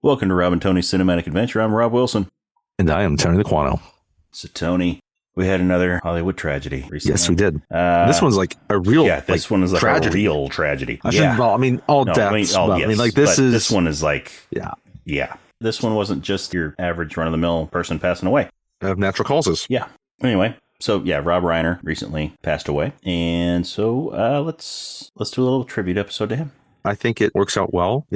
Welcome to Rob and Tony's Cinematic Adventure. I'm Rob Wilson. And I am Tony Laquano. So, Tony, we had another Hollywood tragedy recently. Yes, we did. This one's like a real this one is like tragedy. a real tragedy. All deaths. This one is like... Yeah. This one wasn't just your average run-of-the-mill person passing away. Of natural causes. Yeah. Anyway, so yeah, Rob Reiner recently passed away. And so let's do a little tribute episode to him. I think it works out well.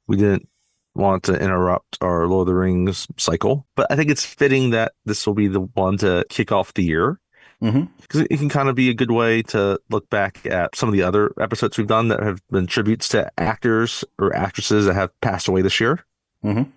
We didn't want to interrupt our Lord of the Rings cycle, but I think it's fitting that this will be the one to kick off the year. Because it can kind of be a good way to look back at some of the other episodes we've done that have been tributes to actors or actresses that have passed away this year.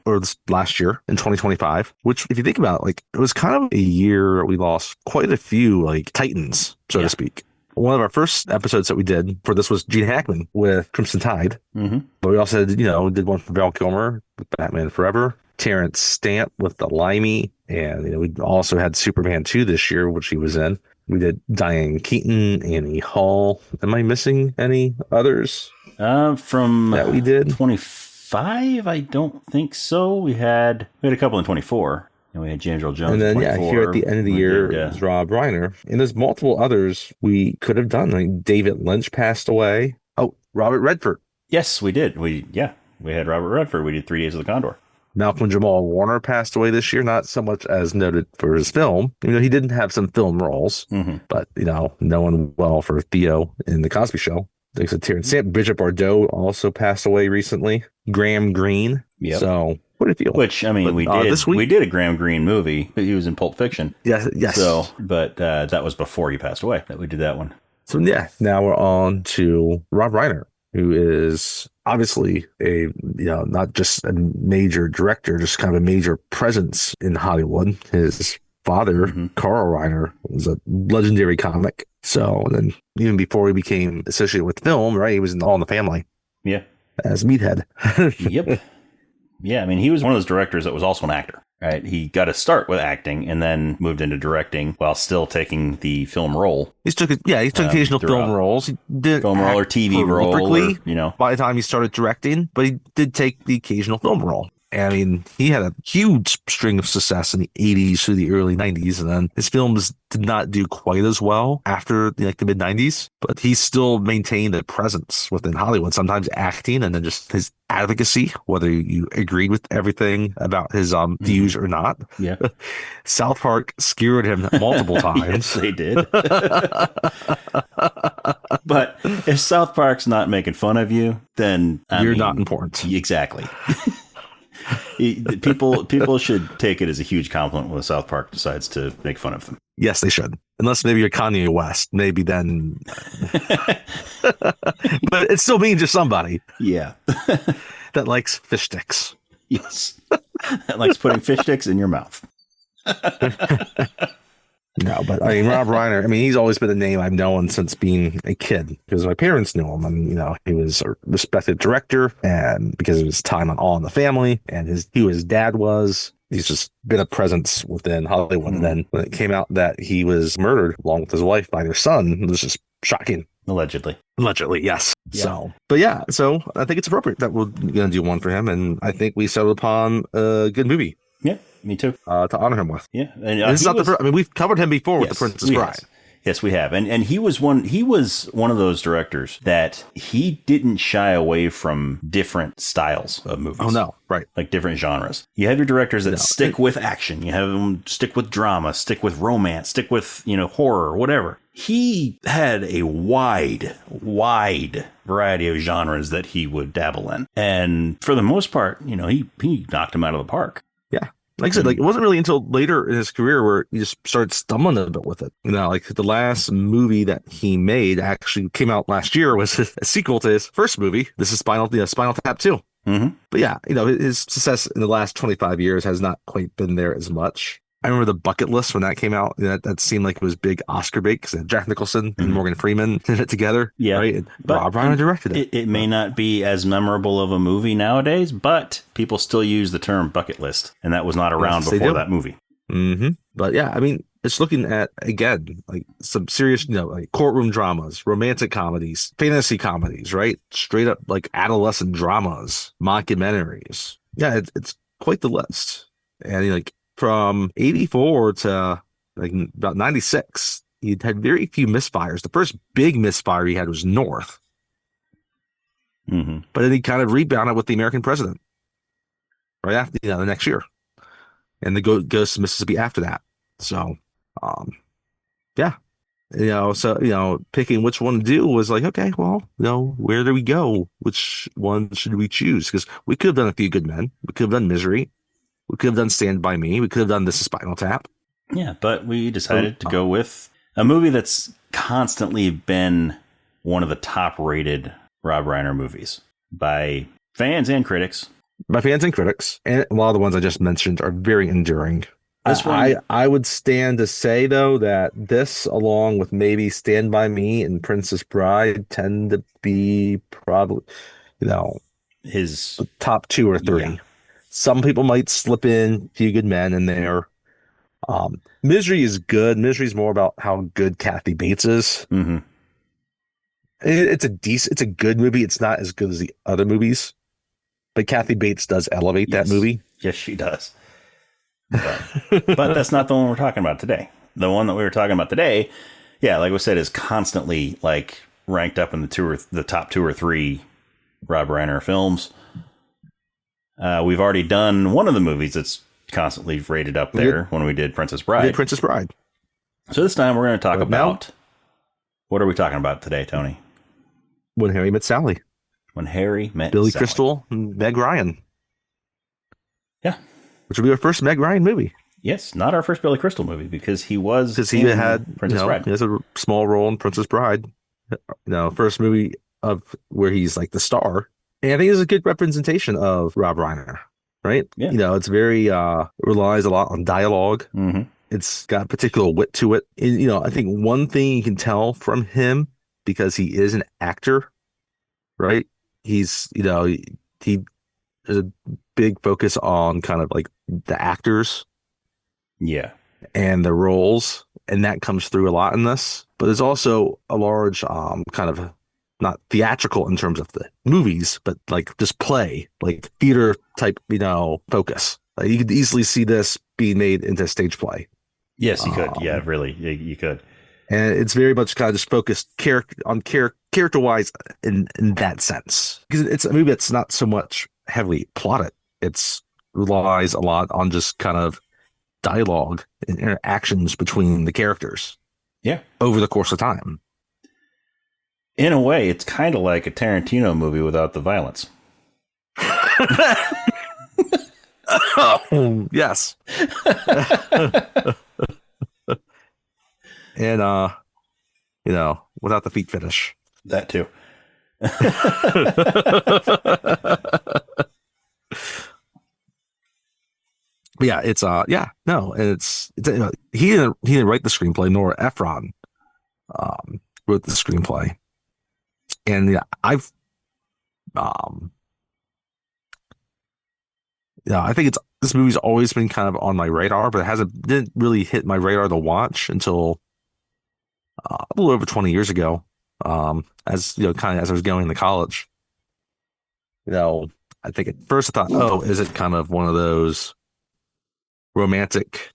Or this last year in 2025, which if you think about it, it was kind of a year we lost quite a few titans, so to speak. One of our first episodes that we did for this was Gene Hackman with Crimson Tide. But we also did one for Val Kilmer with Batman Forever, Terrence Stamp with The Limey, and we also had Superman 2 this year, which he was in. We did Diane Keaton, Annie Hall. Am I missing any others? From that we did 25, I don't think so. We had a couple in 24. And we had James Earl Jones. And then, here at the end of the year is Rob Reiner. And there's multiple others we could have done. David Lynch passed away. Oh, Robert Redford. Yes, we did. We had Robert Redford. We did 3 Days of the Condor. Malcolm Jamal Warner passed away this year, not so much as noted for his film. He didn't have some film roles, but, known well for Theo in The Cosby Show. Like I said, Terrence Stamp. Bishop Bardot also passed away recently. Graham Greene. Yep. So... what do you feel? Which, we did a Graham Greene movie. He was in Pulp Fiction. Yes. So, but that was before he passed away that we did that one. So, now we're on to Rob Reiner, who is obviously not just a major director, just kind of a major presence in Hollywood. His father, Carl Reiner, was a legendary comic. So, then even before he became associated with film, right, he was in All in the Family. Yeah. As Meathead. Yep. Yeah, he was one of those directors that was also an actor, right? He got to start with acting and then moved into directing while still taking the film role. He took occasional film roles. He did film role or TV role, by the time he started directing, but he did take the occasional film role. He had a huge string of success in the 80s through the early 90s, and then his films did not do quite as well after the mid 90s, but he still maintained a presence within Hollywood, sometimes acting, and then just his advocacy, whether you agreed with everything about his views or not. Yeah. South Park skewered him multiple times. Yes, they did. But if South Park's not making fun of you, then you're not important. Exactly. People should take it as a huge compliment when South Park decides to make fun of them. Yes, they should. Unless maybe you're Kanye West. Maybe then. But it still means you're somebody. Yeah. That likes fish sticks. Yes. That likes putting fish sticks in your mouth. No, but Rob Reiner, he's always been a name I've known since being a kid because my parents knew him. He was a respected director, and because of his time on All in the Family and who his dad was, he's just been a presence within Hollywood. And then when it came out that he was murdered along with his wife by their son, it was just shocking. Allegedly, yes. Yeah. So I think it's appropriate that we're going to do one for him, and I think we settled upon a good movie. Yeah. Me too. To honor him with. Yeah. And it's not the first. We've covered him before with The Princess Bride. Yes, we have. And he was one of those directors that he didn't shy away from different styles of movies. Oh, no. Right. Like different genres. You have your directors that stick with action. You have them stick with drama, stick with romance, stick with, horror, whatever. He had a wide variety of genres that he would dabble in. And for the most part, he knocked him out of the park. Yeah. Like I said, it wasn't really until later in his career where he just started stumbling a bit with it. The last movie that he made actually came out last year was a sequel to his first movie. This is Spinal Tap 2. But his success in the last 25 years has not quite been there as much. I remember The Bucket List when that came out. That seemed like it was big Oscar bait because Jack Nicholson and Morgan Freeman did it together. Yeah, right? But Rob Reiner directed it. It may not be as memorable of a movie nowadays, but people still use the term bucket list, and that was not around before that movie. But it's looking at, again, like some serious, like courtroom dramas, romantic comedies, fantasy comedies, right? Straight up like adolescent dramas, mockumentaries. Yeah, it's quite the list. And like from 84 to like about 96, he had very few misfires. The first big misfire he had was North, Mm-hmm. but then he kind of rebounded with The American President right after, the next year. And the Ghost of Mississippi after that. So, um, yeah, so, picking which one to do was like, okay, well, where do we go? Which one should we choose? Because we could have done A Few Good Men. We could have done Misery. We could have done Stand By Me. We could have done This Is Spinal Tap. Yeah, but we decided to go with a movie that's constantly been one of the top-rated Rob Reiner movies by fans and critics. By fans and critics, and a lot of the ones I just mentioned are very enduring. This one, I would stand to say, though, that this, along with maybe Stand By Me and Princess Bride, tend to be probably, his the top 2 or 3. Yeah. Some people might slip in Few Good Men in there. Misery is good. Misery is more about how good Kathy Bates is. Mm-hmm. It's a good movie. It's not as good as the other movies, but Kathy Bates does elevate that movie. Yes, she does. But that's not the one we're talking about today. The one that we were talking about today, yeah, like we said, is constantly like ranked up in the top 2 or 3 Rob Reiner films. We've already done one of the movies that's constantly rated up there when we did Princess Bride. We did Princess Bride. So this time we're going to talk about, what are we talking about today, Tony? When Harry Met Sally. When Harry Met Billy Sally. Crystal and Meg Ryan. Yeah. Which will be our first Meg Ryan movie. Yes, not our first Billy Crystal movie because he had Princess Bride. He has a small role in Princess Bride. First movie of where he's like the star. And I think it's a good representation of Rob Reiner, right? Yeah. It's very relies a lot on dialogue. Mm-hmm. It's got particular wit to it. And, I think one thing you can tell from him, because he is an actor, right? He's, he there's a big focus on kind of like the actors. Yeah. And the roles. And that comes through a lot in this. But there's also a large kind of not theatrical in terms of the movies, but like just play, like theater type, focus. You could easily see this being made into a stage play. Yes, you could. Yeah, really, you could. And it's very much kind of just focused character-wise in that sense. Because it's a movie that's not so much heavily plotted. It's relies a lot on just kind of dialogue and interactions between the characters. Yeah. Over the course of time. In a way, it's kind of like a Tarantino movie without the violence. Yes. And without the feet fetish. That too. Yeah, it's no, and it's he didn't write the screenplay, nor Ephron wrote the screenplay. And I think this movie's always been kind of on my radar, but didn't really hit my radar to watch until a little over 20 years ago. As kind of as I was going to college. I think at first I thought, oh, is it kind of one of those romantic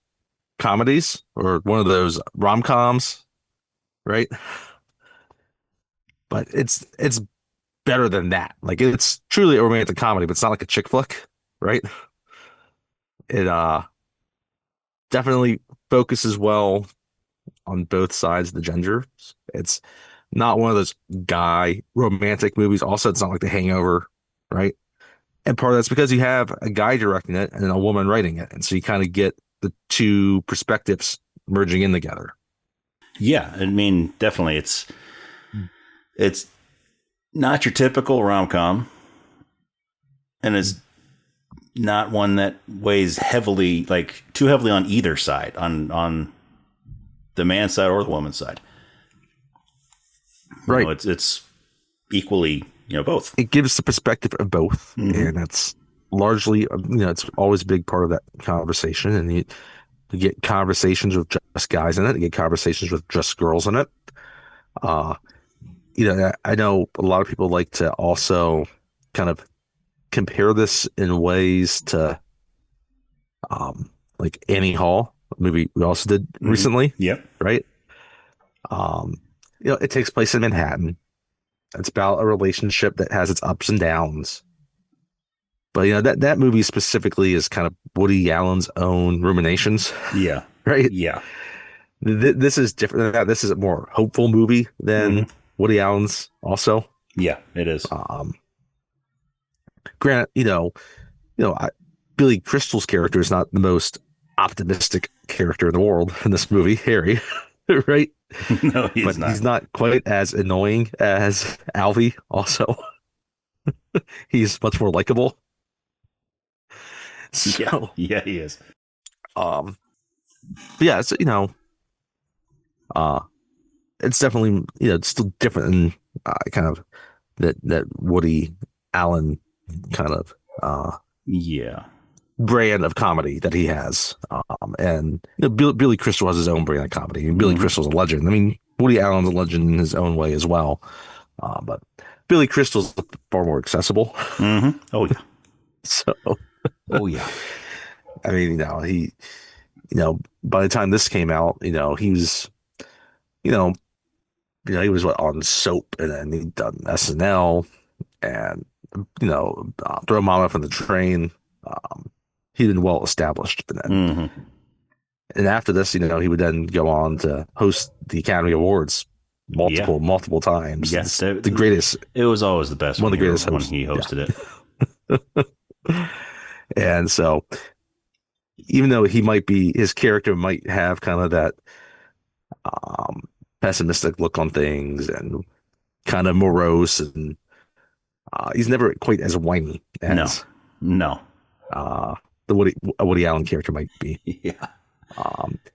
comedies or one of those rom-coms, right? But it's better than that. Like, it's truly a romantic comedy, but it's not like a chick flick, right? It definitely focuses well on both sides of the gender. It's not one of those guy romantic movies. Also, it's not like The Hangover, right? And part of that's because you have a guy directing it and then a woman writing it. And so you kind of get the two perspectives merging in together. Yeah, I mean, definitely. It's not your typical rom-com. And it's not one that weighs heavily, like too heavily on either side, on the man's side or the woman's side. Right. It's equally, both. It gives the perspective of both. Mm-hmm. And that's largely, it's always a big part of that conversation. And You get conversations with just guys in it. You get conversations with just girls in it. Uh, I know a lot of people like to also kind of compare this in ways to like Annie Hall, a movie we also did recently. Yep. Right. Um, it takes place in Manhattan. It's about a relationship that has its ups and downs. But that movie specifically is kind of Woody Allen's own ruminations. Yeah. Right. Yeah. This is different than that. This is a more hopeful movie than Woody Allen's also. Yeah, it is. Granted, Billy Crystal's character is not the most optimistic character in the world in this movie, Harry, right? No, but he's not quite as annoying as Alfie. Also, he's much more likable. So, yeah, he is. Yeah, so it's definitely it's still different than kind of that Woody Allen kind of brand of comedy that he has. And Billy Crystal has his own brand of comedy. And Billy Crystal's a legend. I mean, Woody Allen's a legend in his own way as well. But Billy Crystal's far more accessible. Oh yeah. So. Oh yeah. I mean, he, by the time this came out, he was, he was on Soap, and then he'd done SNL, and Throw Mama from the Train. He'd been well established, and then, and after this, he would then go on to host the Academy Awards multiple times. Yes, the greatest. It was always the best. One of the greatest when he hosted it. And so, even though his character might have kind of that pessimistic look on things and kind of morose, and he's never quite as whiny as no the Woody Allen character might be. Yeah.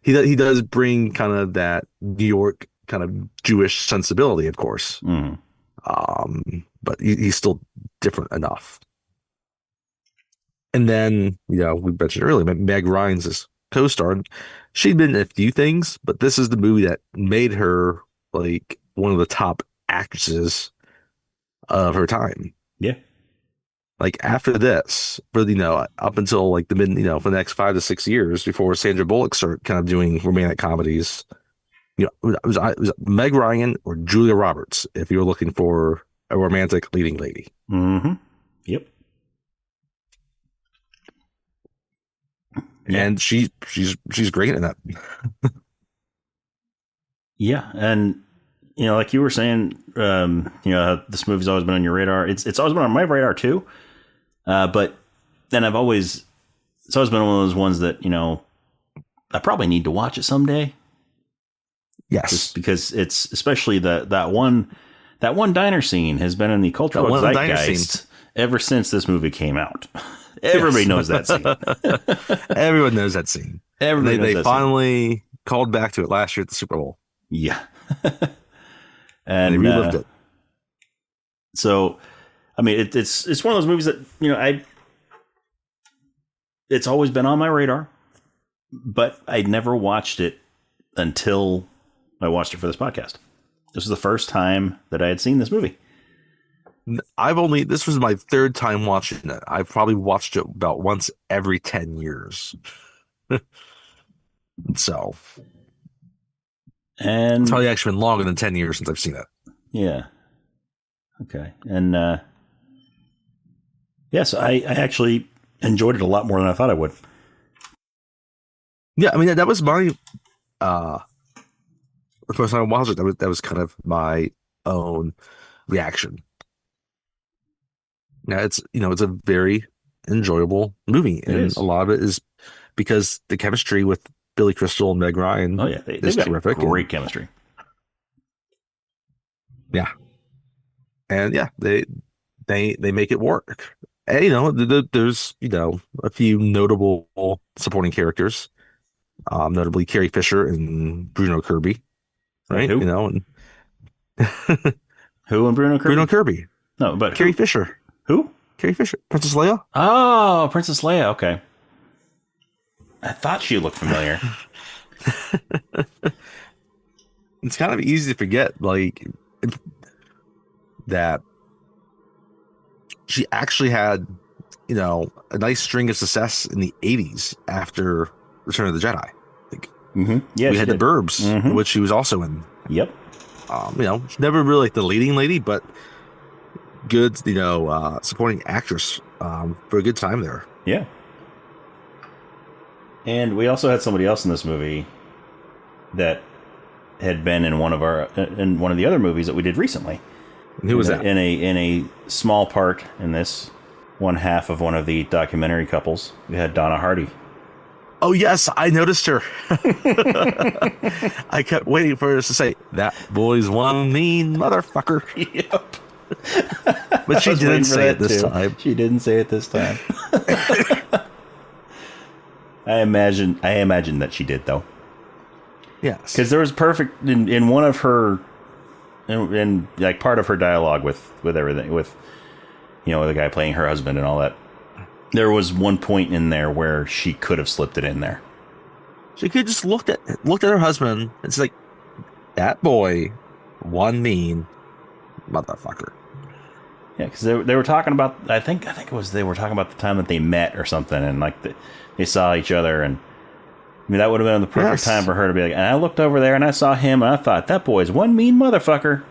He does bring kind of that New York kind of Jewish sensibility, of course. But he's still different enough. And then, we mentioned earlier, Meg Ryan's his co-star. She'd been in a few things, but this is the movie that made her like one of the top actresses of her time. Yeah. Like after this, for up until like the mid, for the next 5 to 6 years before Sandra Bullock started kind of doing romantic comedies, it was Meg Ryan or Julia Roberts if you were looking for a romantic leading lady. Yep. And she's great in that. Yeah, and like you were saying, this movie's always been on your radar. It's always been on my radar too. But then it's always been one of those ones that I probably need to watch it someday. Yes, just because it's especially that one diner scene has been in the cultural zeitgeist ever since this movie came out. Everybody knows that scene. Everyone knows that scene. They finally called back to it last year at the Super Bowl. Yeah. And they relived it. So, I mean, it's one of those movies that, it's always been on my radar, but I never watched it until I watched it for this podcast. This was the first time that I had seen this movie. This was my third time watching it. I've probably watched it about once every 10 years. So. And it's probably actually been longer than 10 years since I've seen it. Yeah. Okay. And, so I actually enjoyed it a lot more than I thought I would. Yeah. I mean, that was my, the first time I watched it, that was kind of my own reaction. Now it's a very enjoyable movie, and a lot of it is because the chemistry with Billy Crystal and Meg Ryan is terrific. Great chemistry. Yeah, and they make it work. And there's a few notable supporting characters, notably Carrie Fisher and Bruno Kirby, right? Who? And who and Bruno Kirby? Bruno Kirby. No, but Carrie Fisher. Who? Carrie Fisher. Princess Leia. Oh, Princess Leia. Okay. I thought she looked familiar. It's kind of easy to forget, like, that she actually had, a nice string of success in the 80s after Return of the Jedi. Like, Yeah, we had did. The Burbs, which she was also in. Yep. Never really like the leading lady, but good, supporting actress for a good time there. Yeah. And we also had somebody else in this movie that had been in one of the other movies that we did recently. Who was that? In a small part in this, one half of one of the documentary couples. We had Donna Hardy. Oh yes, I noticed her. I kept waiting for her to say, "That boy's one mean motherfucker." Yep. But she didn't say it this time. She didn't say it this time. I imagine that she did, though. Yes, because there was perfect in one of her, in like part of her dialogue with everything, with the guy playing her husband and all that. There was one point in there where she could have slipped it in there. She could just looked at her husband. It's like, that boy, one mean motherfucker. Yeah, because they were talking about. I think it was they were talking about the time that they met or something, and like they saw each other, and I mean that would have been the perfect time for her to be like. And I looked over there and I saw him, and I thought, that boy's one mean motherfucker.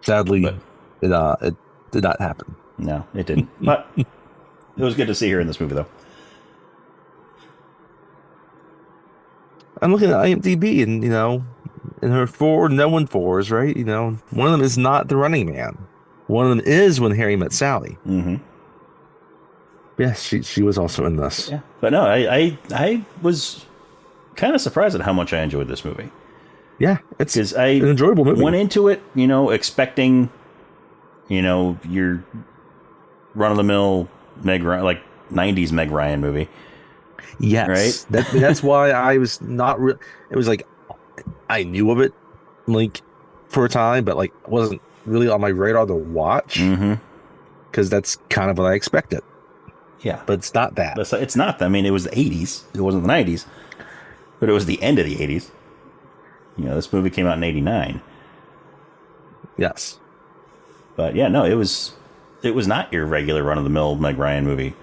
Sadly, it did not happen. No, it didn't. But it was good to see her in this movie, though. I'm looking at IMDb, and in her 4 known fours, right? One of them is not The Running Man. One of them is When Harry Met Sally. Mm-hmm. Yes, she was also in this. Yeah, but no, I was kind of surprised at how much I enjoyed this movie. Yeah, it's an enjoyable movie. Went into it, expecting, your run-of-the-mill Meg Ryan, like 90s Meg Ryan movie. Yes, right. That's why I was not. It was like I knew of it, like for a time, but like it wasn't really on my radar to watch. Because that's kind of what I expected. Yeah, but it's not that. It's not. I mean, it was the 80s. It wasn't the 90s, but it was the end of the 80s. This movie came out in 89. Yes. But yeah, no, it was not your regular run-of-the-mill Meg Ryan movie.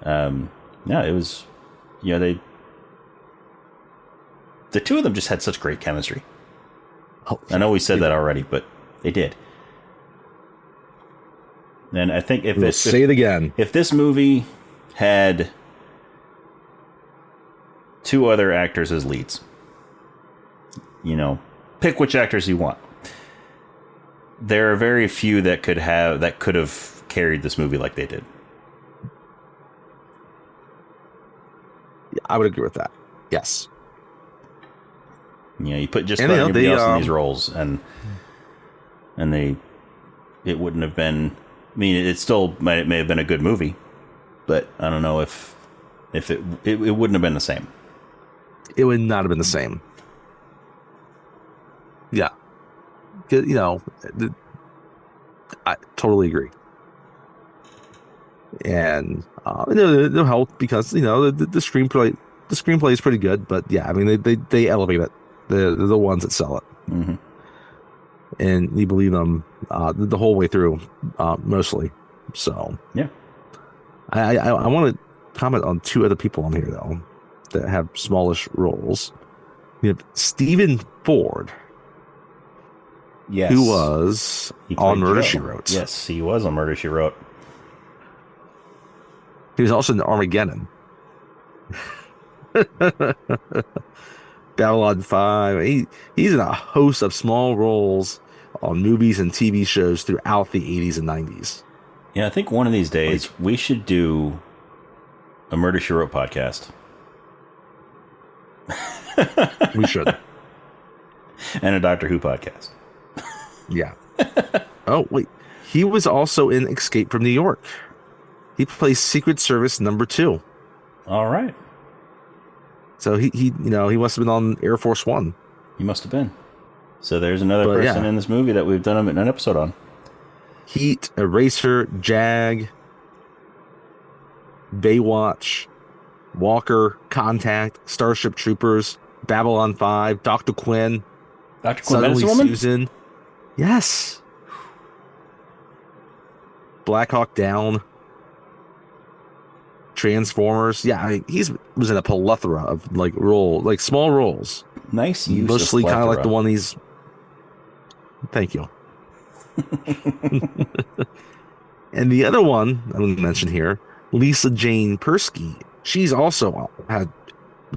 No, it was, the two of them just had such great chemistry. Oh, I know we said that already, but they did. And I think say it again. If this movie had 2 other actors as leads, pick which actors you want. There are very few that could have carried this movie like they did. I would agree with that. Yes. You put just about anybody else in these roles, and it wouldn't have been. I mean, it still may have been a good movie, but I don't know if it wouldn't have been the same. It would not have been the same. Yeah. I totally agree. And it'll help because the screenplay is pretty good, but yeah, I mean they elevate it. They're the ones that sell it, and you believe them the whole way through, mostly. So yeah, I want to comment on 2 other people on here though that have smallish roles. We have Stephen Ford. Yes. Who was on Murder, She Wrote. Yes, he was on Murder, She Wrote. He was also in Armageddon. Babylon 5. He's in a host of small roles on movies and TV shows throughout the 80s and 90s. Yeah, I think one of these days we should do a Murder, She Wrote podcast. We should. And a Doctor Who podcast. Yeah. Oh, wait. He was also in Escape from New York. He plays Secret Service number 2. All right. So he must have been on Air Force One. He must have been. So there's another person in this movie that we've done an episode on. Heat, Eraser, Jag, Baywatch, Walker, Contact, Starship Troopers, Babylon 5, Dr. Quinn. Dr. Quinn, Medicine Woman? Susan. Yes. Black Hawk Down. Transformers. Yeah, I mean, he was in a plethora of small roles. Nice use. Mostly kind of like the one he's. Thank you. And the other one I'm going to mention here, Lisa Jane Persky. She's also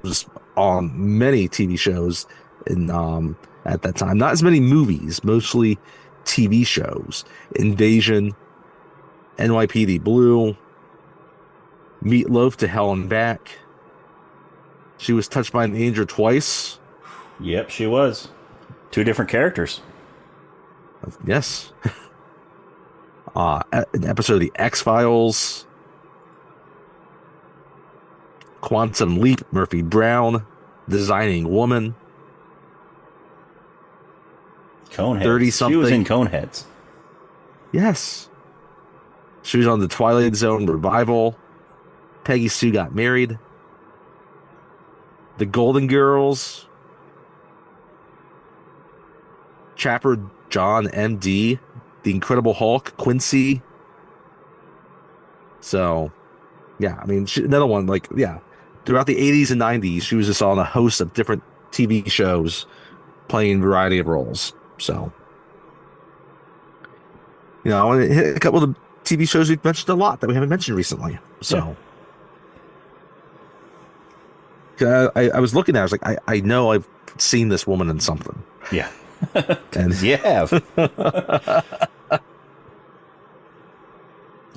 was on many TV shows at that time. Not as many movies, mostly TV shows. Invasion, NYPD Blue, Meatloaf to Hell and Back. She was touched by an angel twice. Yep, she was. 2 different characters. Yes. An episode of The X-Files. Quantum Leap, Murphy Brown, Designing Woman. Coneheads. 30-something. She was in Coneheads. Yes. She was on the Twilight Zone revival. Peggy Sue Got Married. The Golden Girls. Chapter John M.D. The Incredible Hulk, Quincy. So, yeah, I mean, another one, throughout the 80s and 90s, she was just on a host of different TV shows playing a variety of roles. So, I want to hit a couple of the TV shows we've mentioned a lot that we haven't mentioned recently. So, I was looking at it, I was like, I know I've seen this woman in something. Yeah. And you have.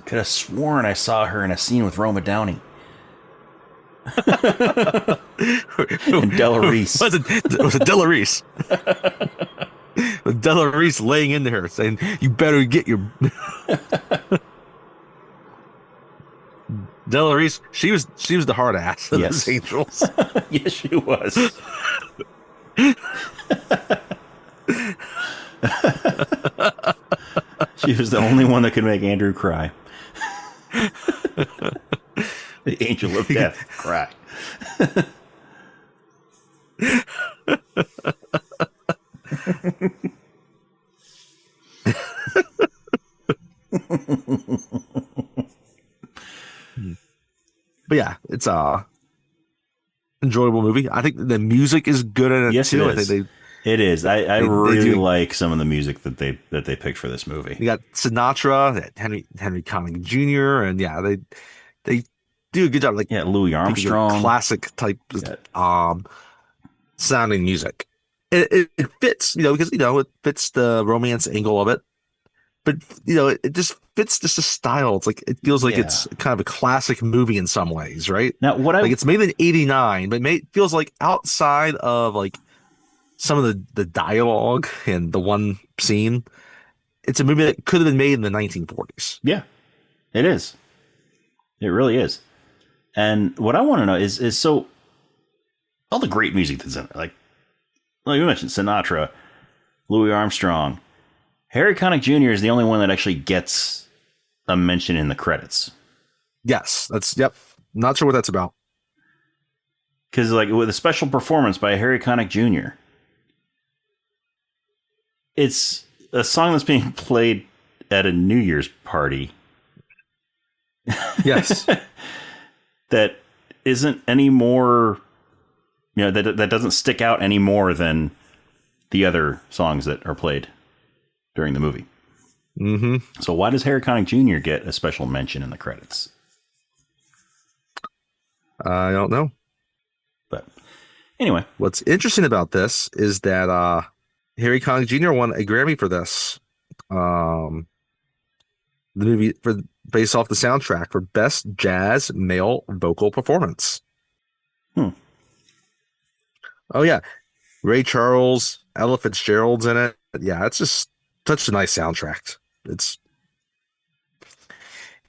Could have sworn I saw her in a scene with Roma Downey. And Della Reese. Was it Della Reese? With Della Reese laying into her saying, "You better get your..." Della Reese, she was the hard ass of those angels. Yes, she was. She was the only one that could make Andrew cry. The angel of death cry. But yeah, it's a enjoyable movie. I think the music is good in it too. It is. It is. I really like some of the music that they picked for this movie. You got Sinatra, Henry Connick Jr., and they do a good job. Louis Armstrong, classic type sounding music. It fits, because it fits the romance angle of it, but it just fits just the style. It's it feels like it's kind of a classic movie in some ways, right? Now, it's made in '89, but it feels like outside of some of the dialogue and the one scene, it's a movie that could have been made in the 1940s. Yeah, it is. It really is. And what I want to know is so all the great music that's in it, like we mentioned, Sinatra, Louis Armstrong, Harry Connick Jr. is the only one that actually gets a mention in the credits. Yes, not sure what that's about. Because with a special performance by Harry Connick Jr., it's a song that's being played at a New Year's party. Yes. That isn't any more, that doesn't stick out any more than the other songs that are played during the movie. Mm-hmm. So why does Harry Connick Jr. get a special mention in the credits? I don't know. But anyway. What's interesting about this is that Harry Connick Jr. won a Grammy for this. The movie based off the soundtrack for Best Jazz Male Vocal Performance. Oh yeah, Ray Charles, Ella Fitzgerald's in it. Yeah, it's just such a nice soundtrack. It's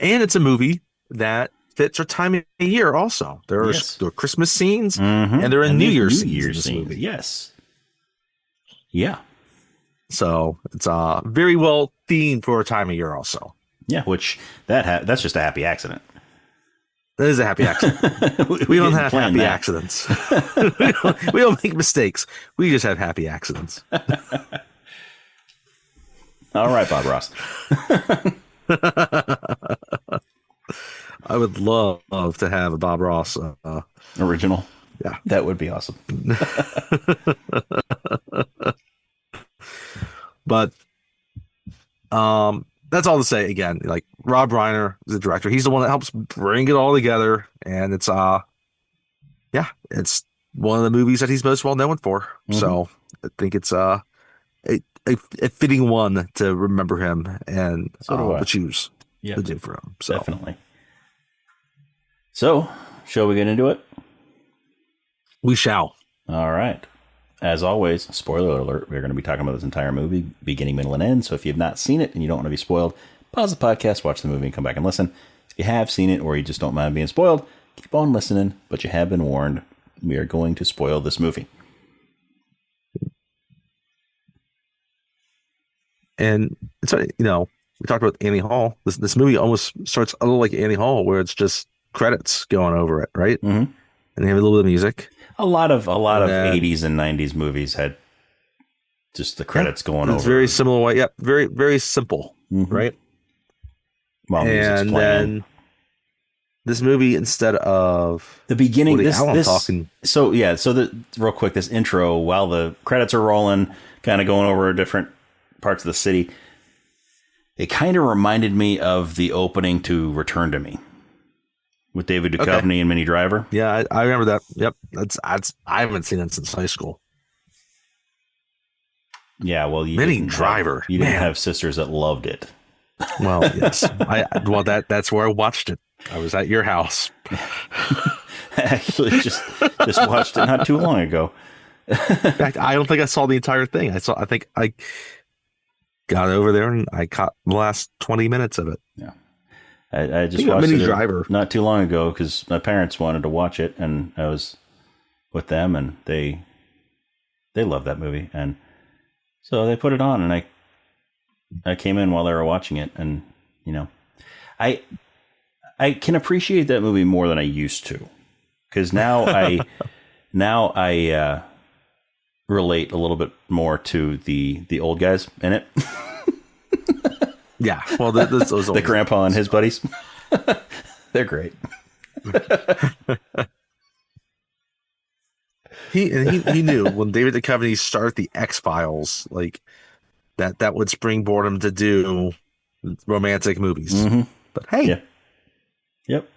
a movie that fits our time of year. Also, there are Christmas scenes and there are New Year's scenes in this movie. Yes. Yeah. So it's very well themed for a time of year also. Yeah, which that's just a happy accident. That is a happy accident. We don't have happy that. accidents. we don't make mistakes. We just have happy accidents. All right, Bob Ross. I would love to have a Bob Ross original. Yeah, that would be awesome. But that's all to say. Again, like Rob Reiner is the director. He's the one that helps bring it all together, and it's it's one of the movies that he's most well known for. Mm-hmm. So I think it's a fitting one to remember him and to choose to do for him. So. Definitely. So, shall we get into it? We shall. All right. As always, spoiler alert, we're going to be talking about this entire movie, beginning, middle, and end. So if you've not seen it and you don't want to be spoiled, pause the podcast, watch the movie, and come back and listen. If you have seen it or you just don't mind being spoiled, keep on listening, but you have been warned. We are going to spoil this movie. And it's, we talked about Annie Hall. This movie almost starts a little like Annie Hall, where it's just credits going over it, right? Mm-hmm. And they have a little bit of music. A lot of 80s and 90s movies had just the credits going over. It's very similar way. Yep. Very, very simple, right? While music's playing. Then this movie, instead of the beginning, talking. So real quick, this intro, while the credits are rolling, kind of going over different parts of the city, it kind of reminded me of the opening to Return to Me with David Duchovny and Minnie Driver. Yeah, I remember that. Yep, I haven't seen it since high school. Yeah, well, Minnie Driver. You didn't have sisters that loved it. Well, yes. That's where I watched it. I was at your house. I actually just watched it not too long ago. In fact, I don't think I saw the entire thing. I think I got over there and I caught the last 20 minutes of it. Yeah. I just watched Minnie Driver not too long ago because my parents wanted to watch it and I was with them and they love that movie. And so they put it on and I came in while they were watching it. And, I can appreciate that movie more than I used to because now I relate a little bit more to the old guys in it. Yeah, well, the grandpa and his buddies, they're great. He knew when David Duchovny started the X-Files, like that would springboard him to do romantic movies. Mm-hmm. But hey, yep.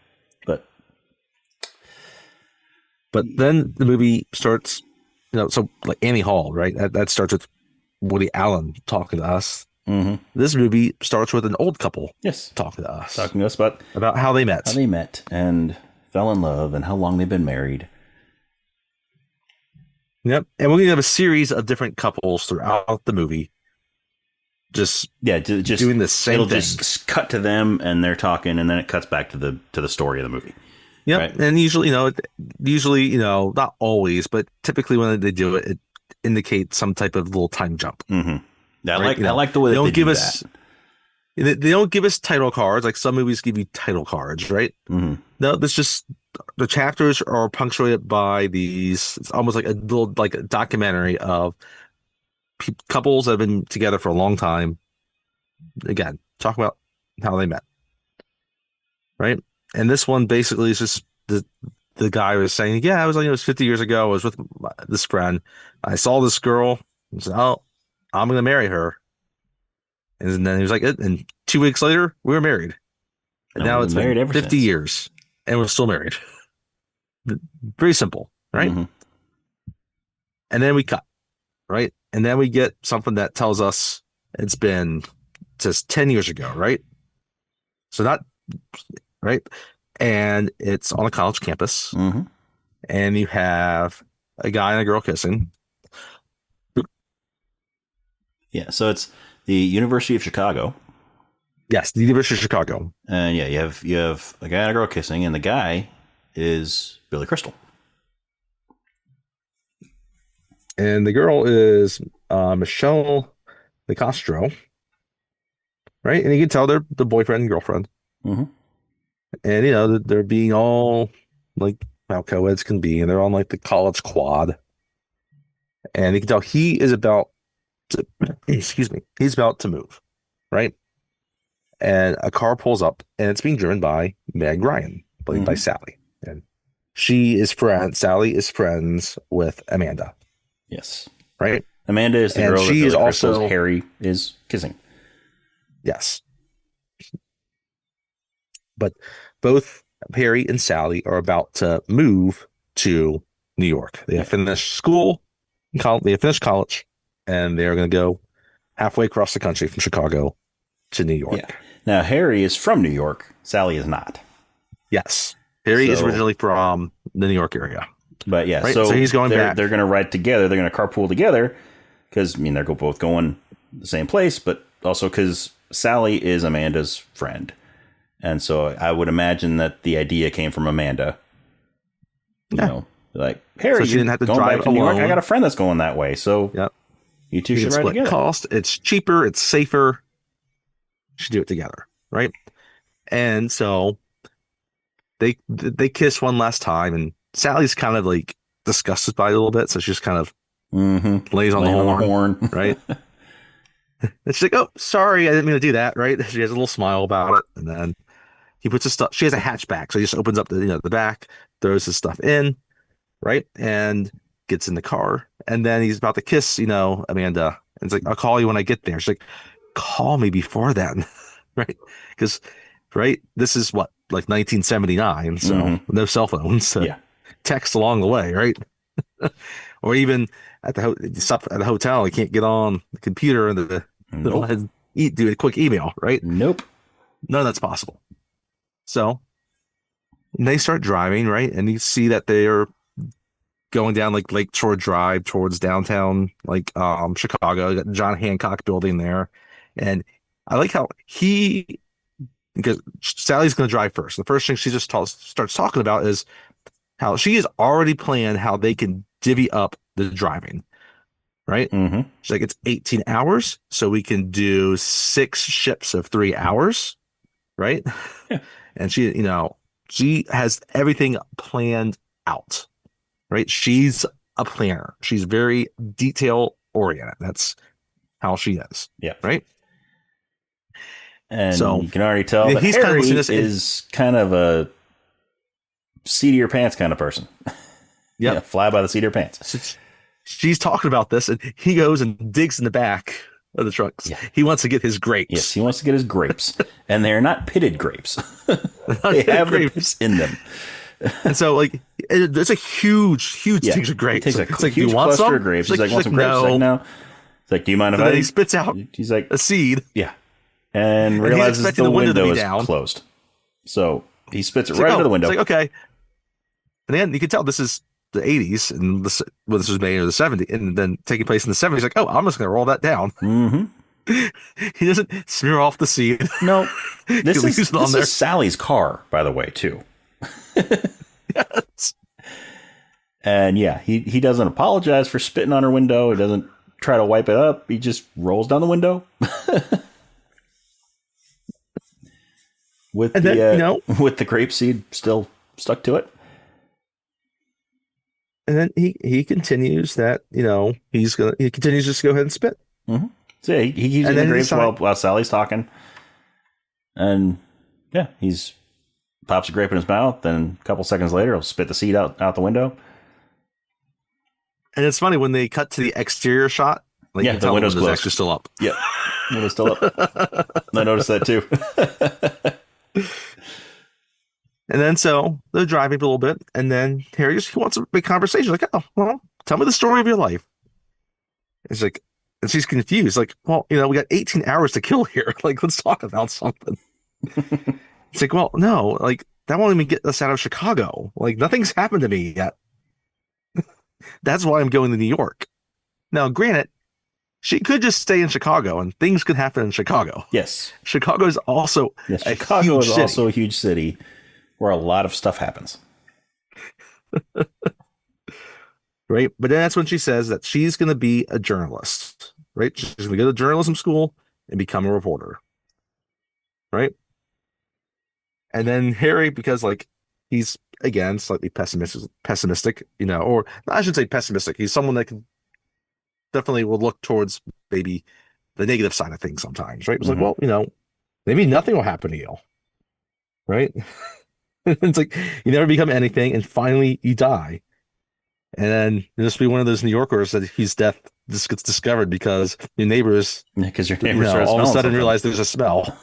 But then the movie starts, so like Annie Hall, right? That starts with Woody Allen talking to us. Mm-hmm. This movie starts with an old couple, talking to us about how they met, and fell in love, and how long they've been married. Yep, and we're gonna have a series of different couples throughout the movie. Just doing the same it'll thing. Just cut to them, and they're talking, and then it cuts back to the story of the movie. Yep, right? And usually, not always, but typically when they do it, it indicates some type of little time jump. Mm-hmm. I like the way they don't give us. They don't give us title cards like some movies give you title cards, right? Mm-hmm. No, this just the chapters are punctuated by these. It's almost like a little like a documentary of couples that have been together for a long time. Again, talk about how they met, right? And this one basically is just the guy was saying, yeah, I was it was 50 years ago. I was with this friend. I saw this girl. I said, oh, I'm going to marry her. And then he was like, and 2 weeks later, we were married. And now it's been 50 years and we're still married. Very simple, right? Mm-hmm. And then we cut, right? And then we get something that tells us it's been just 10 years ago, right? So not, right? And it's on a college campus. Mm-hmm. And you have a guy and a girl kissing. Yeah, so it's the University of Chicago. Yes, the University of Chicago. And yeah, you have a guy and a girl kissing, and the guy is Billy Crystal. And the girl is Michelle Nicastro, right? And you can tell they're the boyfriend and girlfriend. Mm-hmm. And, you know, they're being all like how co-eds can be. And they're on like the college quad. And you can tell he is about to, excuse me, he's about to move, right? And a car pulls up and it's being driven by Meg Ryan, played by Mm-hmm. Sally. And Sally is friends with Amanda, Yes. right? Amanda is the And girl that she is Billy Crystal's also, Harry is kissing. yes. But both Perry and Sally are about to move to New York. They have finished school, they have finished college, and they're going to go halfway across the country from Chicago to New York. Yeah. Now, Harry is from New York. Sally is not. Yes. Perry is originally from the New York area. But yeah, right? so he's going back. They're going to ride together. They're going to carpool together because, I mean, they're both going the same place, but also because Sally is Amanda's friend. And so I would imagine that the idea came from Amanda. You know, like, Harry, so she didn't have to drive to New York. alone. I got a friend that's going that way. So yep. You two should ride together. Cost. It's cheaper. It's safer. You should do it together. Right. And so they kiss one last time, and Sally's kind of like disgusted by it a little bit. So she's kind of lays on the horn. Right. And she's like, "Oh, sorry, I didn't mean to do that." Right. She has a little smile about it. And then he puts his stuff. She has a hatchback. So he just opens up the back, throws his stuff in. Right. And gets in the car. And then he's about to kiss, Amanda. And it's like, "I'll call you when I get there." She's like, "Call me before then." Right. Because, right, this is what, like 1979. So no cell phones to text along the way. Right. Or even at the hotel, you can't get on the computer and do a quick email. Right. Nope. None of that's possible. So they start driving. Right. And you see that they're going down like Lakeshore Drive towards downtown, like Chicago. You got the John Hancock building there. And I like how because Sally's going to drive first. The first thing she just starts talking about is how she has already planned how they can divvy up the driving. Right. She's like, it's 18 hours. So we can do 6 ships of 3 hours. Right. Yeah. And she has everything planned out. Right. She's a planner. She's very detail oriented. That's how she is. Yeah. Right. And so you can already tell that he's Harry kind of is kind of a seat of your pants kind of person. Yeah. Fly by the seat of your pants. So she's talking about this, and he goes and digs in the back of the trucks. Yeah. He wants to get his grapes. Yes, he wants to get his grapes. And they're not pitted grapes. They have the pits in them. And so, like, there's a huge thing of grapes. It's like, huge cluster of grapes. He's like, want some grapes? No. He's like, no. It's like, do you mind if he spits out he's like, a seed. Yeah. And realizes the window is closed. So he spits it right into the window. It's like, okay. And then you can tell this is the 80s, and this was made in the 70s, and then taking place in the 70s. Like, oh, I'm just going to roll that down. He doesn't smear off the seed. No. This is Sally's car, by the way, too. Yes. And yeah, he doesn't apologize for spitting on her window. He doesn't try to wipe it up. He just rolls down the window. With the grape seed still stuck to it. And then he continues that, he continues just to go ahead and spit. So yeah, he keeps eating the grapes while Sally's talking. And yeah, he's pops a grape in his mouth, then a couple seconds later he'll spit the seed out the window. And it's funny when they cut to the exterior shot, like the window's closed. Actually still up. Yep. Window's still up. I noticed that too. And then so they're driving a little bit, and then Harry he wants a big conversation. Like, "Oh, well, tell me the story of your life." It's like, and she's confused. Like, "Well, we got 18 hours to kill here. Like, let's talk about something." It's like, "Well, no, like that won't even get us out of Chicago. Like, nothing's happened to me yet. That's why I'm going to New York." Now, granted, she could just stay in Chicago, and things could happen in Chicago. Yes, Chicago is also Chicago is also a huge city where a lot of stuff happens. Right. But then that's when she says that she's going to be a journalist. right? She's going to go to journalism school and become a reporter, right? And then Harry, because like he's again slightly pessimistic, or I should say pessimistic. He's someone that can definitely will look towards maybe the negative side of things sometimes, right? It's like, well, maybe nothing will happen to you, right? It's like you never become anything, and finally you die, and then this will be one of those New Yorkers that whose death just gets discovered because your neighbors, because your neighbors started all of a sudden something. realize there's a smell.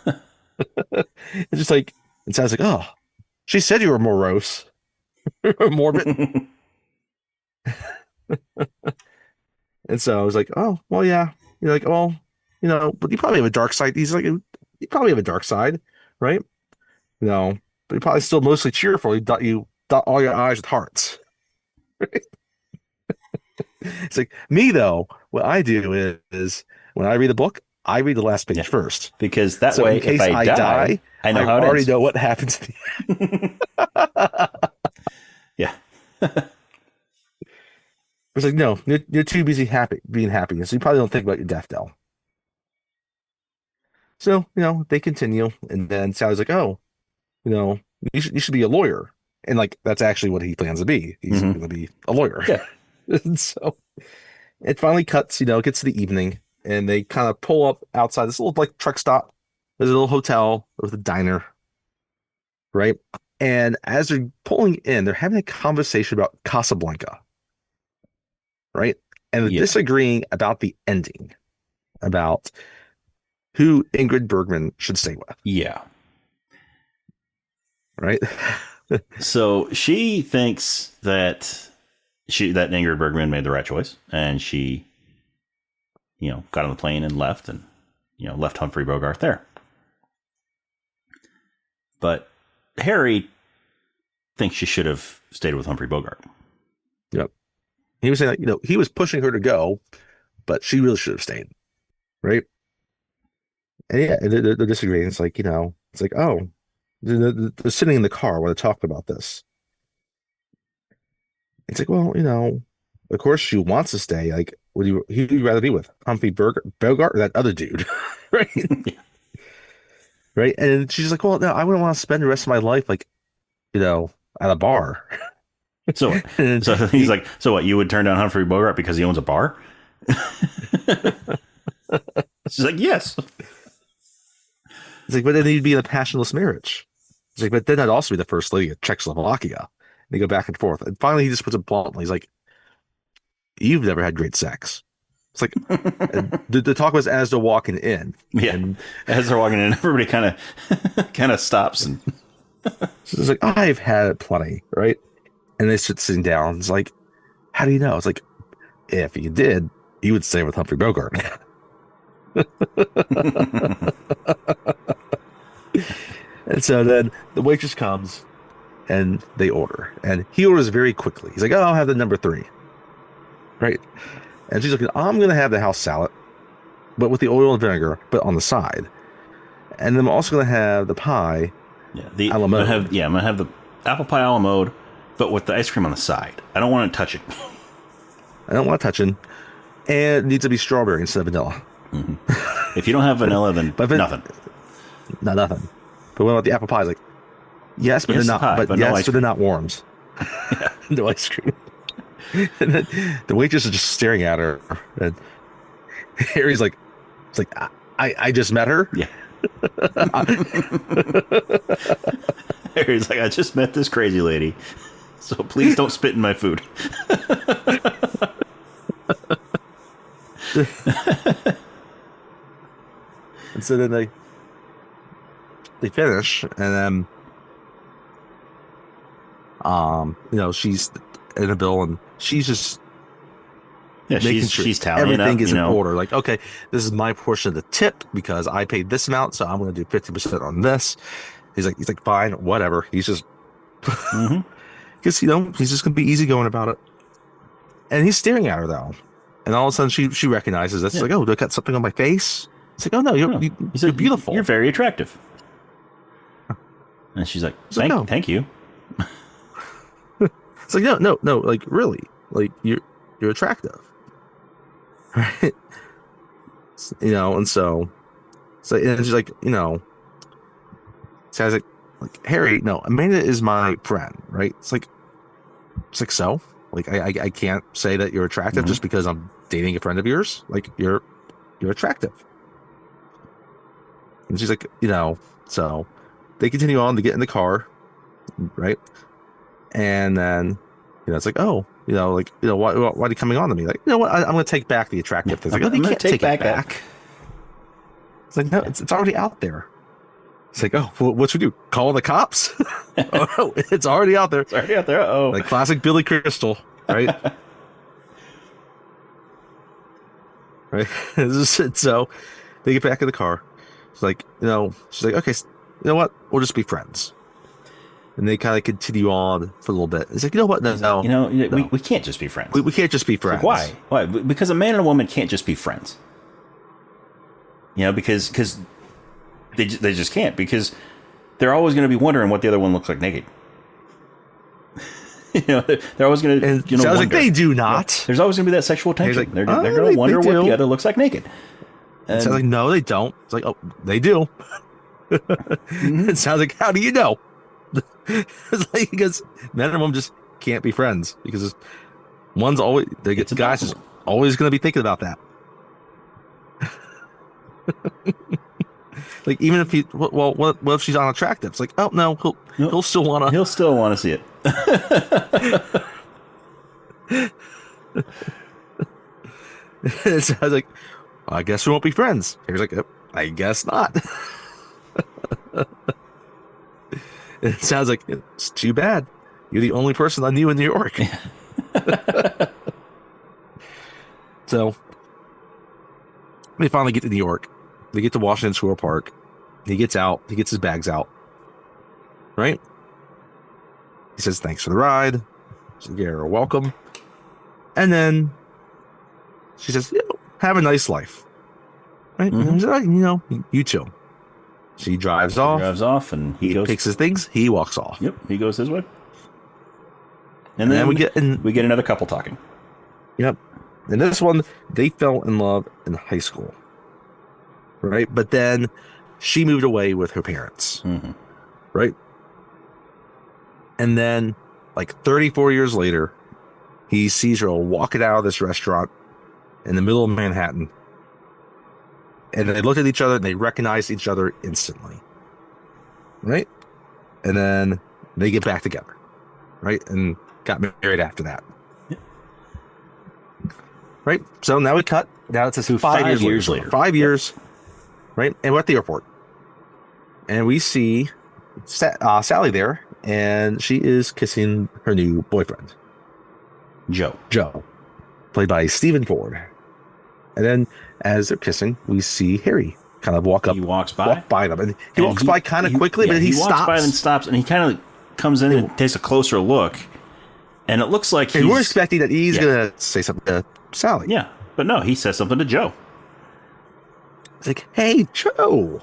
It's just like it sounds like, oh, she said you were morose or morbid. And so I was like, oh, well, yeah. You're like, well, but you probably have a dark side. He's like, you probably have a dark side, right? But you're probably still mostly cheerful. You dot all your I's with hearts. Right? It's like me though. What I do is when I read a book, I read the last page first, because that so way, in case if I die, I know how it already ends. know what happens to Yeah. It's like, no, you're too busy being happy, so you probably don't think about your death, Dell. So, they continue, and then Sally's like, oh, you should be a lawyer. And like that's actually what he plans to be. He's going to be a lawyer. Yeah. And so it finally cuts, it gets to the evening, and they kind of pull up outside this little like truck stop. There's a little hotel with a diner, right? And as they're pulling in, they're having a conversation about Casablanca, right? And they're disagreeing about the ending, about who Ingrid Bergman should stay with. Yeah. Right? So she thinks that Ingrid Bergman made the right choice, and she, got on the plane and left, and left Humphrey Bogart there. But Harry thinks she should have stayed with Humphrey Bogart. Yep. He was saying that, he was pushing her to go, but she really should have stayed. Right? And yeah, they're disagreeing. It's like, it's like, oh, they're sitting in the car when they're talking about this. It's like, well, of course she wants to stay. Like, who would you rather be with? Humphrey Bogart or that other dude? Right? Yeah. Right? And she's like, well, no, I wouldn't want to spend the rest of my life like, at a bar. So he's like, so what? You would turn down Humphrey Bogart because he owns a bar? She's like, yes. It's like, but then he'd be in a passionless marriage. It's like, but then I'd also be the first lady of Czechoslovakia. And they go back and forth. And finally, he just puts it bluntly. He's like, you've never had great sex. It's like, the talk was as they're walking in. Yeah. And as they're walking in, everybody kind of stops. And so it's like, I've had it plenty, right? And they sit sitting down. It's like, how do you know? It's like, if you did, you would stay with Humphrey Bogart. And so then the waitress comes and they order, and he orders very quickly. He's like, oh, I'll have the number 3, right? And she's like, I'm gonna have the house salad, but with the oil and vinegar, but on the side. And then I'm also gonna have the pie. Yeah, I'm gonna have the apple pie a la mode, but with the ice cream on the side. I don't want to touch it. I don't want to touch it, and it needs to be strawberry instead of vanilla. Mm-hmm. If you don't have vanilla, then nothing. Not nothing. But what about the apple pie? It's like, yes, but they're not. Pie, but yes, but they're not worms. Yeah. No ice cream. And then the waitress is just staring at her, and Harry's like, "It's like I just met her." Yeah. Harry's like, I just met this crazy lady, so please don't spit in my food. And so then they finish, and then she's in a bill, and she's just making sure she's tallying everything up, is in order. Like, okay, this is my portion of the tip because I paid this amount, so I'm going to do 50% on this. He's like, fine, whatever. He's just because he's just going to be easygoing about it. And he's staring at her though, and all of a sudden she recognizes this. It's like, oh, do I got something on my face? It's like, oh no, you're beautiful. You're very attractive. And she's like, thank you. It's like, no, like really, like you're attractive, right? and so and she's like, so I was like, Harry, no, Amanda is my friend, right? It's like so. Like I can't say that you're attractive just because I'm dating a friend of yours. Like you're attractive. And she's like, so they continue on to get in the car, right? And then, it's like, oh, why are you coming on to me? Like, you know what? I'm going to take back the attractive things. Like, you can't take it back. It's like, no, it's already out there. It's like, oh, well, what should we do? Call the cops? Oh, no, it's already out there. It's already out there. Uh-oh. Like classic Billy Crystal, right? Right. So they get back in the car. It's like, she's like, okay, you know what? We'll just be friends. And they kind of continue on for a little bit. It's like, you know what? No. We can't just be friends. We can't just be friends. Like, why? Why? Because a man and a woman can't just be friends. Because they just can't. Because they're always going to be wondering what the other one looks like naked. They're always going to. Sounds like they do not. Yeah, there's always going to be that sexual tension. Like, they're going to wonder what the other looks like naked. And it sounds like, no, they don't. It's like, oh, they do. It sounds like, how do you know? It's like, because men and women just can't be friends because one's always the guy's just always going to be thinking about that. Like, even if what if she's unattractive? It's like, oh no, he'll still want to see it. So I was like, well, I guess we won't be friends. He was like, I guess not. It sounds like it's too bad. You're the only person I knew in New York. So they finally get to New York. They get to Washington Square Park. He gets out. He gets his bags out. Right? He says, thanks for the ride. So you're welcome. And then she says, have a nice life. Right? And he's like, you too. She drives off. And he picks his things. He walks off. Yep, he goes his way. And then we get another couple talking. Yep. And this one, they fell in love in high school. Right? But then she moved away with her parents. Right? And then, like 34 years later, he sees her walking out of this restaurant in the middle of Manhattan. And they looked at each other and they recognized each other instantly. Right? And then they get back together. Right? And got married after that. Yeah. Right? So now we cut. Now it's 5 years later. 5 years. Right? And we're at the airport. And we see Sally there. And she is kissing her new boyfriend. Joe. Played by Stephen Ford. And then as they're kissing, we see Harry kind of walk by them. And he walks by kind of quickly, but he stops. He walks by and stops, and he kind of comes in and takes a closer look. And it looks like we're expecting that he's going to say something to Sally. Yeah, but no, he says something to Joe. It's like, hey, Joe.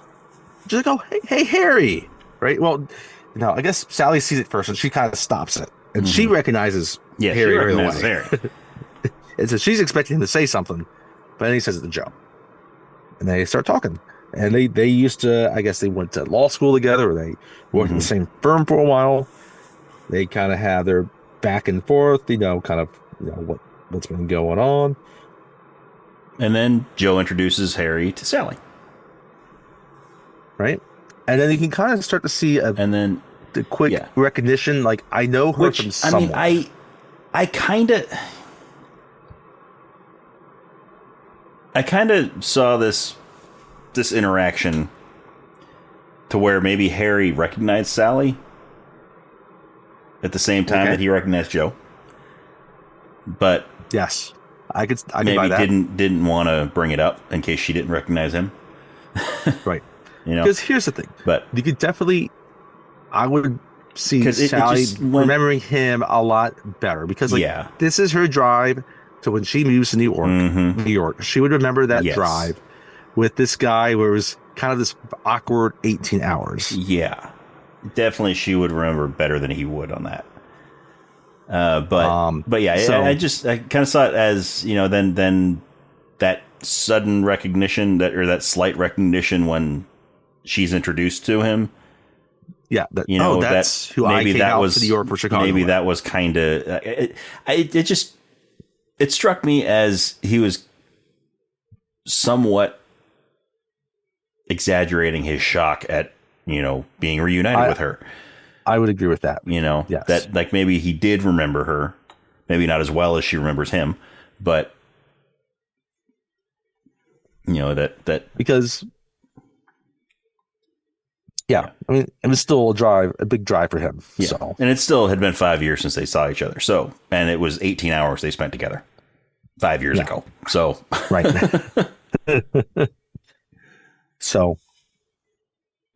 Just like, oh, hey, Harry. Right? Well, no, I guess Sally sees it first, and she kind of stops it. And she recognizes Harry right away. And so she's expecting him to say something. But then he says it to Joe. And they start talking. And they used to, I guess they went to law school together, or they worked in the same firm for a while. They kind of have their back and forth, what's been going on. And then Joe introduces Harry to Sally. Right? And then you can kind of start to see the quick recognition, like, I know her from somewhere. I mean, I kind of saw this interaction to where maybe Harry recognized Sally at the same time that he recognized Joe. But yes, I could maybe buy that. didn't want to bring it up in case she didn't recognize him. Right. Because here's the thing. But you could definitely, I would see Sally remembering him a lot better because this is her drive to when she moves to New York. She would remember that drive with this guy where it was kind of this awkward 18 hours. Yeah, definitely she would remember better than he would on that. But yeah, so, I kind of saw it as, then that sudden recognition or that slight recognition when she's introduced to him. Yeah, that's who I came out to New York or Chicago. Maybe that was kind of it struck me as he was somewhat exaggerating his shock at being reunited with her. I would agree with that. Yes. That like maybe he did remember her, maybe not as well as she remembers him, but that because. Yeah, I mean, it was still a big drive for him. Yeah. So. And it still had been 5 years since they saw each other. So, and it was 18 hours they spent together 5 years ago. So, right. So,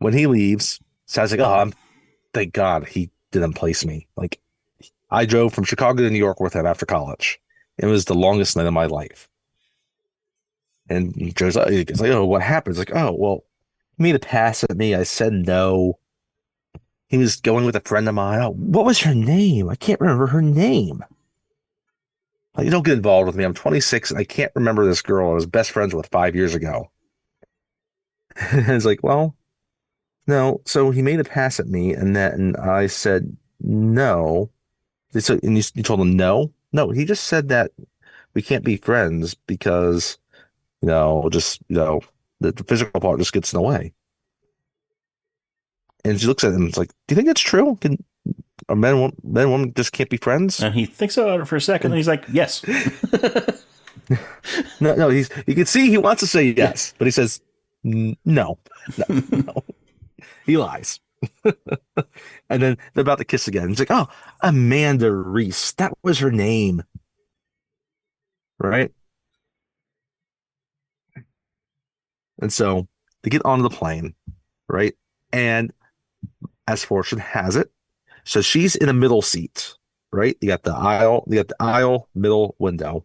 when he leaves, Sally's like, "Oh, thank God he didn't place me. Like, I drove from Chicago to New York with him after college. It was the longest night of my life." And Joe's like, "Oh, what happened?" It's like, "Oh, well. He made a pass at me. I said no. He was going with a friend of mine. Oh, what was her name? I can't remember her name. Like, you don't get involved with me. I'm 26 and I can't remember this girl I was best friends with 5 years ago." It's like, well, no. So he made a pass at me and I said no. So, and you told him no? No, he just said that we can't be friends because, the physical part just gets in the way. And she looks at him. It's like, do you think that's true? Can men and women just can't be friends? And he thinks about it for a second, and he's like, "Yes." No. You can see he wants to say yes, but he says no. He lies. And then they're about to kiss again. He's like, "Oh, Amanda Reese. That was her name, right?" And so they get onto the plane, right? And as fortune has it, so she's in a middle seat, right? You got the aisle, middle window,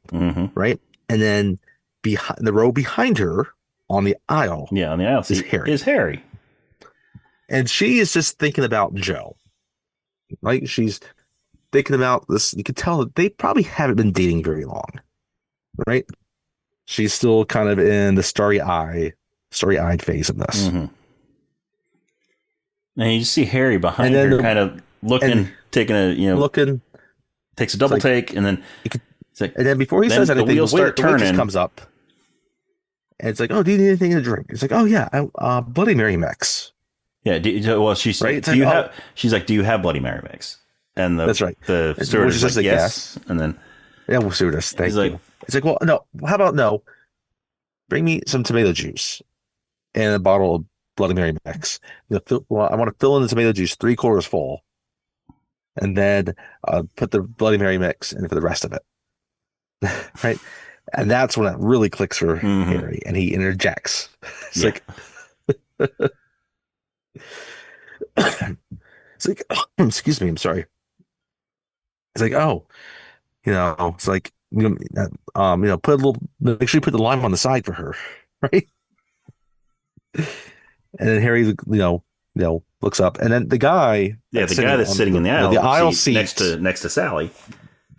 right? And then behind the row behind her on the aisle, on the aisle is Harry. And she is just thinking about Joe, right? She's thinking about this. You could tell that they probably haven't been dating very long, right? She's still kind of in the starry-eyed phase of this. Mm-hmm. And you see Harry behind her kind of looking, taking a, takes a double take, and then and then before he says anything, the waitress comes up. And it's like, "Oh, do you need anything to drink?" It's like, "Oh, yeah, Bloody Mary mix." Yeah, she's right? She's like, "Do you have Bloody Mary mix?" And that's right. The stewardess is like, "Yes." And then stewardess, thank you. It's like, "Well, no, how about no? Bring me some tomato juice and a bottle of Bloody Mary mix. I want to fill in the tomato juice 3/4 full, and then put the Bloody Mary mix in for the rest of it." Right, and that's when it really clicks for Harry, and he interjects. It's like, excuse me, I'm sorry. It's like, oh, it's like, put a little, make sure you put the lime on the side for her, right? And then Harry, looks up, and then the guy, the guy that's sitting in the aisle seat next to Sally.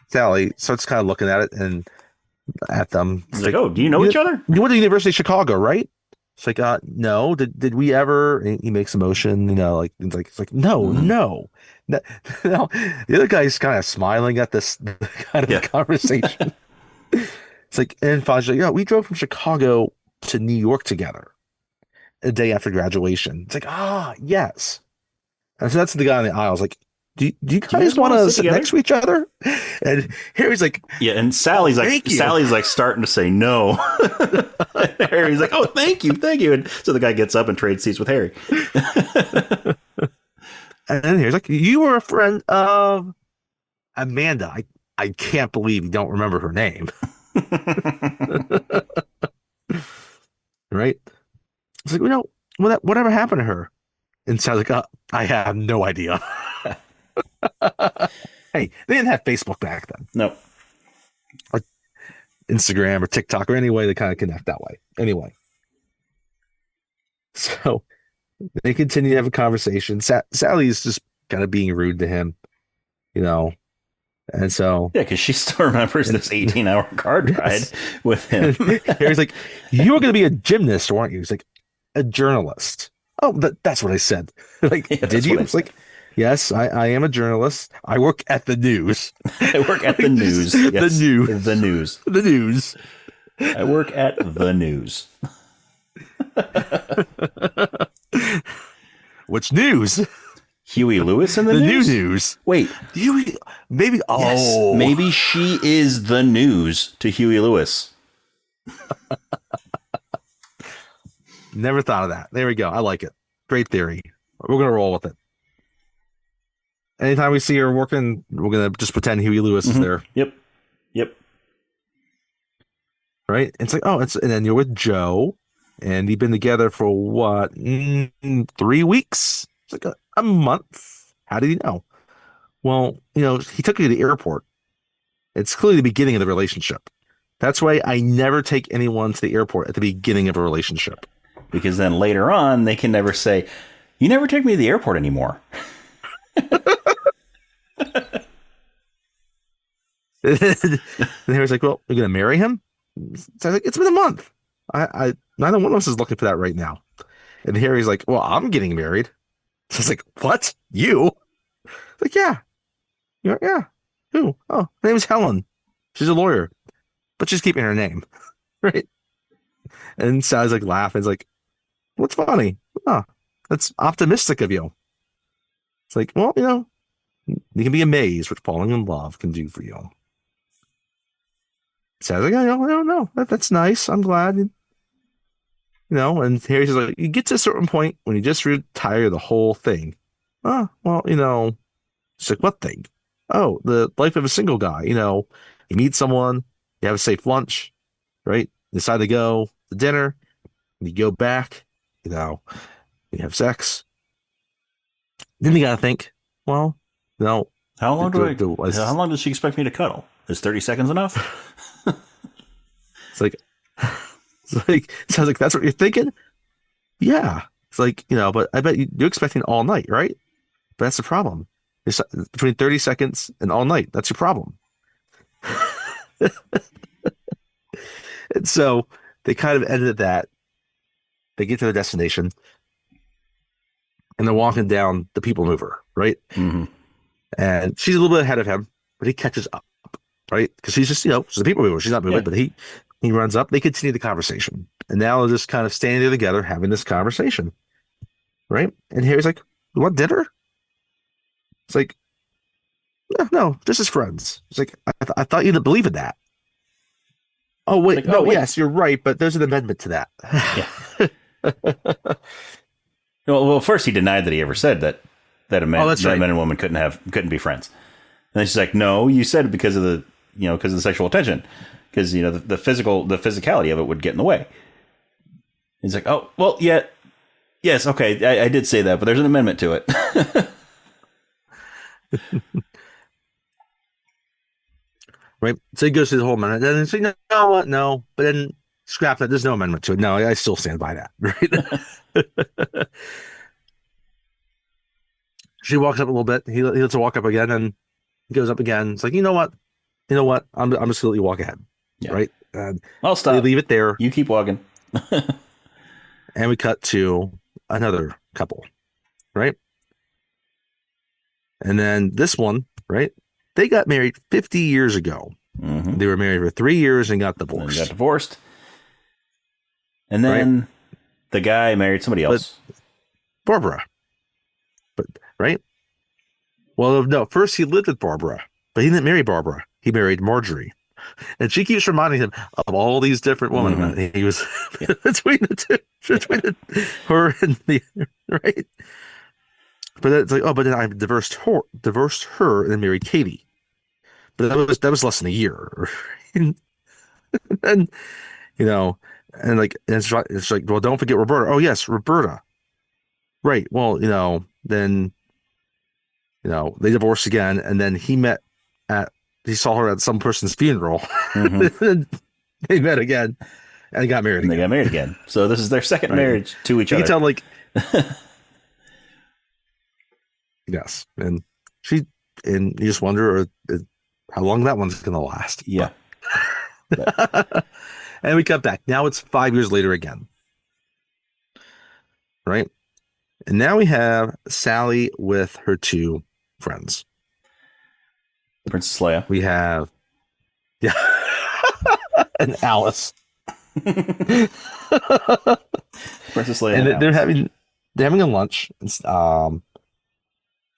Sally starts kind of looking at it and at them. He's like, "Oh, do you know each other? You went to the University of Chicago, right?" It's like, "No. Did we ever?" And he makes a motion, it's like, no. No. The other guy's kind of smiling at this kind of conversation. It's like, and Fonz's like, "Yeah, we drove from Chicago to New York together a day after graduation." It's like, yes. And so that's the guy on the aisle. It's like, do you guys want to sit next to each other? And Harry's like, yeah. And Sally's like starting to say no. Harry's like, "Oh, thank you. And so the guy gets up and trades seats with Harry. And then Harry's like, "You were a friend of Amanda. I can't believe you don't remember her name." Right? It's like, whatever happened to her? And sounds like, I have no idea. Hey, they didn't have Facebook back then. No. Or Instagram or TikTok or any way they kind of connect that way. Anyway. So they continue to have a conversation. Sally's just kind of being rude to him, And so, yeah, because she still remembers this 18-hour car ride with him. Harry's like, "You were going to be a gymnast, weren't you?" He's like, "A journalist." Oh, that's what I said. Like, Yeah, did you? It's like, yes, I am a journalist. I work at the news. I work at the news. The Yes, news. The news. The news. I work at the news. Which news? Huey Lewis in the news? New news. Wait. Huey, maybe. Yes, Oh. maybe she is the news to Huey Lewis. Never thought of that. There we go. I like it. Great theory. We're going to roll with it. Anytime we see her working, we're going to just pretend Huey Lewis is there. Yep. Right? It's like, and then you're with Joe, and you've been together for what, 3 weeks? It's like a month. How did you know? Well, he took you to the airport. It's clearly the beginning of the relationship. That's why I never take anyone to the airport at the beginning of a relationship. Because then later on, they can never say, "You never take me to the airport anymore." And Harry's like, "Well, you're going to marry him?" So I was like, "It's been a month. I neither one of us is looking for that right now." And Harry's like, "Well, I'm getting married." So I was like, "What? You?" Like, "Yeah. Yeah. Who? Oh, her name is Helen. She's a lawyer, but she's keeping her name." Right? And Sally's like laughing. It's like, "What's funny? Oh, that's optimistic of you." It's like, well, you can be amazed what falling in love can do for you. Sally's like, no, that's nice. I'm glad. And Harry's like, you get to a certain point when you just retire the whole thing. Oh, well, it's like, what thing? Oh, the life of a single guy. You meet someone, you have a safe lunch, right? You decide to go to dinner, and you go back, you have sex. Then you got to think, well, How long how long does she expect me to cuddle? Is 30 seconds enough? It's like, sounds like that's what you're thinking. Yeah. It's like, but I bet you're expecting all night, right? But that's the problem. It's between 30 seconds and all night. That's your problem. And so they kind of ended that. They get to the destination and they're walking down the people mover, right? Mm-hmm. And she's a little bit ahead of him, but he catches up, right? Because she's just, she's a people mover. She's not moving, but he runs up. They continue the conversation. And now they're just kind of standing there together having this conversation, right? And Harry's like, "You want dinner?" It's like, no, just as friends. It's like, I thought you didn't believe in that. Oh, wait. Like, wait. Yes, you're right, but there's an amendment to that. Yeah. Well, first he denied that he ever said that a man, men and women couldn't be friends. And then she's like, "No, you said it because of the sexual attention, because the physicality of it would get in the way." He's like, "Oh, well, yeah, yes, okay, I did say that, but there's an amendment to it." Right. So he goes through the whole amendment, and then he's like, no, but then scrap that. There's no amendment to it. No, I still stand by that. Right. She walks up a little bit. He lets her walk up again, and he goes up again. It's like, you know what? I'm just gonna let you walk ahead. Yeah. Right. And I'll stop. They leave it there. You keep walking. And we cut to another couple, right? And then this one, right? They got married 50 years ago. Mm-hmm. They were married for 3 years and got divorced. And then the guy married somebody else. Barbara. But right? Well, no, first he lived with Barbara, but he didn't marry Barbara. He married Marjorie. And she keeps reminding him of all these different women. Mm-hmm. He was between the two, her and the right. But it's like, but then I divorced her, and then married Katie. But that was less than a year. And it's like, well, don't forget Roberta. Oh yes, Roberta. Right. Well, then they divorced again, and then he saw her at some person's funeral. Mm-hmm. They met again and got married. They got married again. So this is their second marriage to each other. You can tell, yes, and you just wonder, how long that one's going to last. Yeah. And we cut back. Now it's 5 years later again. Right? And now we have Sally with her two friends. Princess Leia. We have, yeah, and Alice. Princess Leia. And they're having a lunch.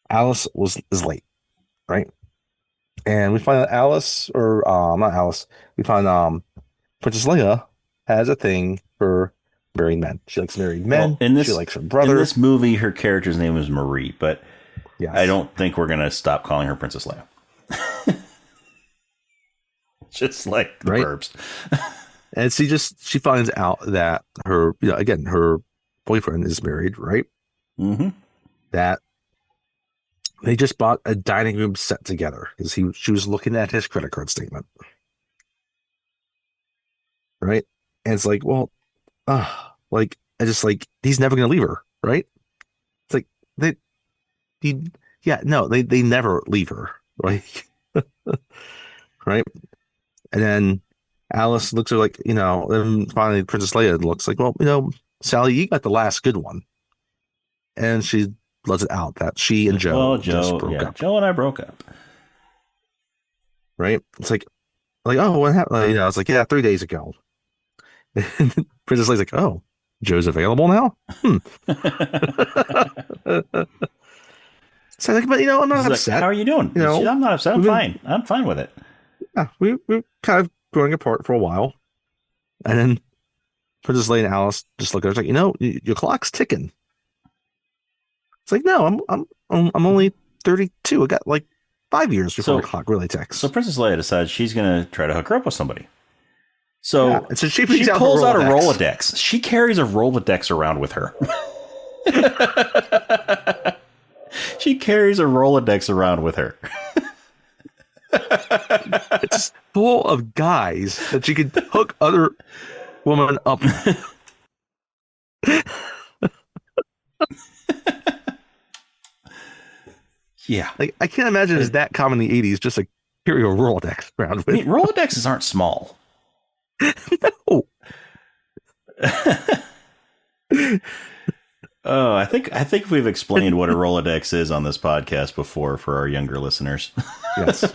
Alice is late, right? And we find out not Alice. We find Princess Leia has a thing for married men. She likes married men. Well, she likes her brother. In this movie, her character's name is Marie, but yes. I don't think we're gonna stop calling her Princess Leia. Just like the Burbs. And she finds out that her boyfriend is married, right? Mm-hmm. That they just bought a dining room set together because she was looking at his credit card statement, right? And it's like, well, he's never gonna leave her, right? It's like they never leave her, right? Right? And then Alice looks at her like, and finally Princess Leia looks like, well, Sally, you got the last good one. And she lets it out that she and Joe just broke up. Joe and I broke up. Right? It's like, oh, what happened? It's like, yeah, 3 days ago. And Princess Leia's like, oh, Joe's available now? So like, but I'm not upset. Like, how are you doing? I'm not upset. I'm fine. I'm fine with it. Yeah, we kind of growing apart for a while, and then Princess Leia and Alice just look at her like, your clock's ticking. It's like, no, I'm only 32. I got like 5 years before the clock really ticks. So Princess Leia decides she's gonna try to hook her up with somebody. So, so she pulls out a Rolodex. She carries a Rolodex around with her. She carries a Rolodex around with her. It's full of guys that she could hook other women up with. Yeah. Like, I can't imagine it's that common in the 80s just to carry a Rolodex around with. I mean, Rolodexes aren't small. No. Oh, I think we've explained what a Rolodex is on this podcast before for our younger listeners. Yes.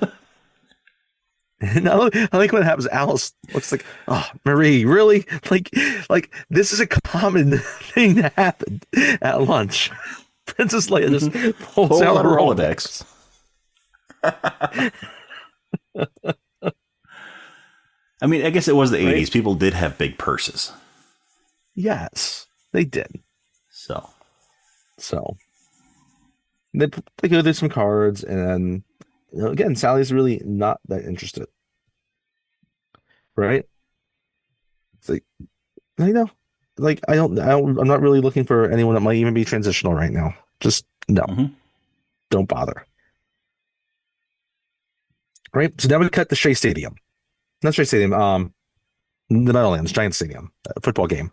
And I like when it happens. Alice looks like, oh, Marie, really? Like this is a common thing that happened at lunch. Princess Leia just pulls out a Rolodex. I mean, I guess it was the 80s. People did have big purses. Yes, they did. So they go through some cards, and again, Sally's really not that interested, right? It's like, I'm not really looking for anyone that might even be transitional right now. Just no, Don't bother. Right. So now we cut to Shea Stadium, not Shea Stadium, the Meadowlands, Giant Stadium, a football game.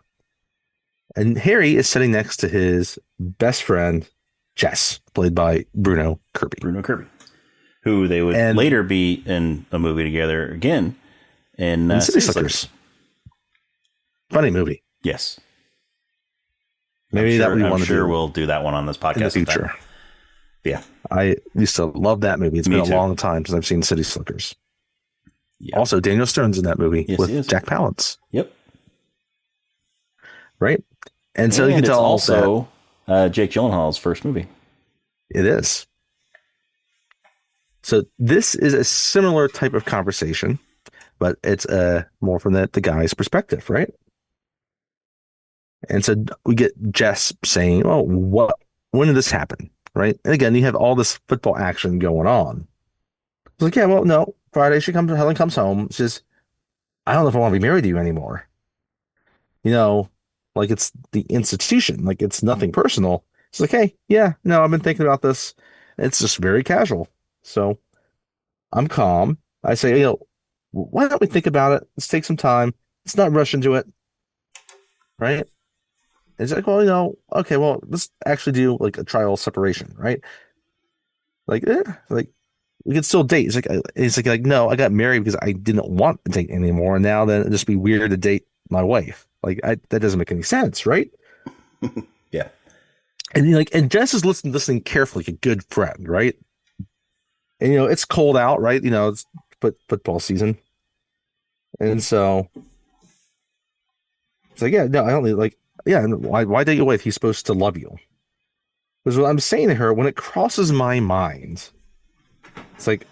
And Harry is sitting next to his best friend, Jess, played by Bruno Kirby. Who they would later be in a movie together again in City Slickers. Funny movie. Yes. Maybe I'm sure we'll do that one on this podcast in the future. Yeah. I used to love that movie. It's been a long time since I've seen City Slickers. Yep. Also, Daniel Stern's in that movie with Jack Palance. Yep. Right? And so you can tell also Jake Gyllenhaal's first movie. It is. So this is a similar type of conversation, but it's more from the guy's perspective, right? And so we get Jess saying, "Oh, when did this happen?" Right? And again, you have all this football action going on. It's like, yeah, well, no. Friday, Helen comes home. She says, "I don't know if I want to be married to you anymore." Like it's the institution, like it's nothing personal. It's like, hey, yeah, no, I've been thinking about this. It's just very casual. So I'm calm. I say, why don't we think about it? Let's take some time. Let's not rush into it. Right? It's like, well, okay, well, let's actually do like a trial separation, right? Like we can still date. He's like, no, I got married because I didn't want to date anymore. And now then it'd just be weird to date my wife. Like, that doesn't make any sense, right? Yeah. And and Jess is listening carefully, like a good friend, right? And it's cold out, right? It's football season, and so it's like, yeah, no, I only like, yeah, and why date your wife? He's supposed to love you. Because what I'm saying to her, when it crosses my mind, it's like,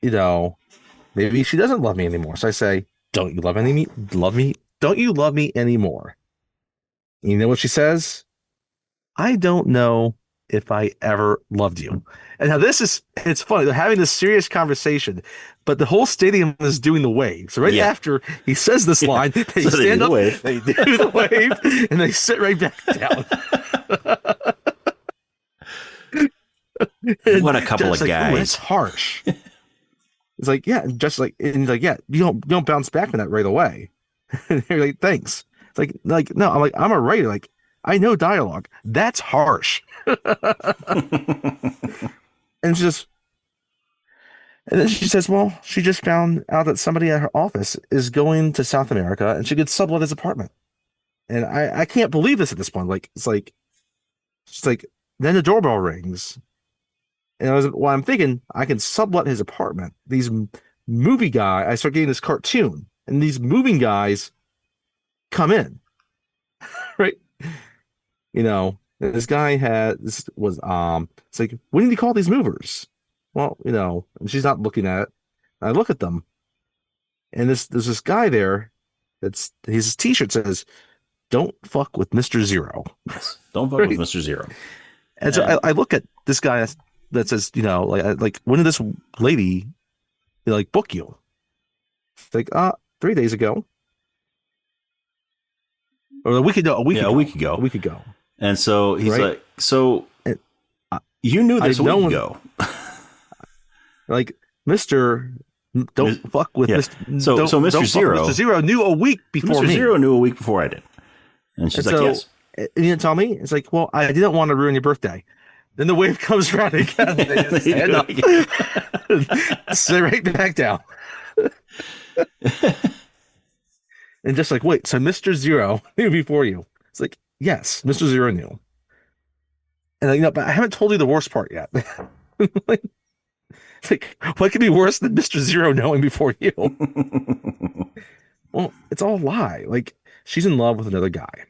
maybe she doesn't love me anymore. So I say, don't you love me? Don't you love me anymore? And you know what she says? I don't know if I ever loved you. And now it's funny. They're having this serious conversation, but the whole stadium is doing the wave. So right after he says this line, they stand up, they do the wave, and they sit right back down. What a couple of guys. That's harsh. It's like, yeah, just like, and he's like, yeah, you don't bounce back from that right away. And you're like, thanks. It's like, no, I'm a writer. Like, I know dialogue. That's harsh. And then she says, well, she just found out that somebody at her office is going to South America and she could sublet his apartment. And I can't believe this at this point. Like, it's like then the doorbell rings. And I'm thinking I can sublet his apartment. These movie guy, I start getting this cartoon, and these moving guys come in, right? This guy it's like, when did he call these movers? Well, and she's not looking at it. I look at them, and there's this guy there. His t-shirt says, "Don't fuck with Mr. Zero." Yes, don't fuck with Mr. Zero. And so I look at this guy that says, when did this lady book you? It's like, 3 days ago. Or a week ago. A week ago. And so he's like, so you knew this a week ago. Like, Mr. Don't fuck with Mr. So Mr. Zero. Mr. Zero knew a week before Mr. me. Zero knew a week before I did. And she's like, yes. And you didn't tell me? It's like, well, I didn't want to ruin your birthday. Then the wave comes around again. They just stand up. Sit right back down. And just like, wait, so Mr. Zero knew before you? It's like, yes, Mr. Zero knew. And but I haven't told you the worst part yet. It's like, what could be worse than Mr. Zero knowing before you? Well, it's all a lie. Like, she's in love with another guy,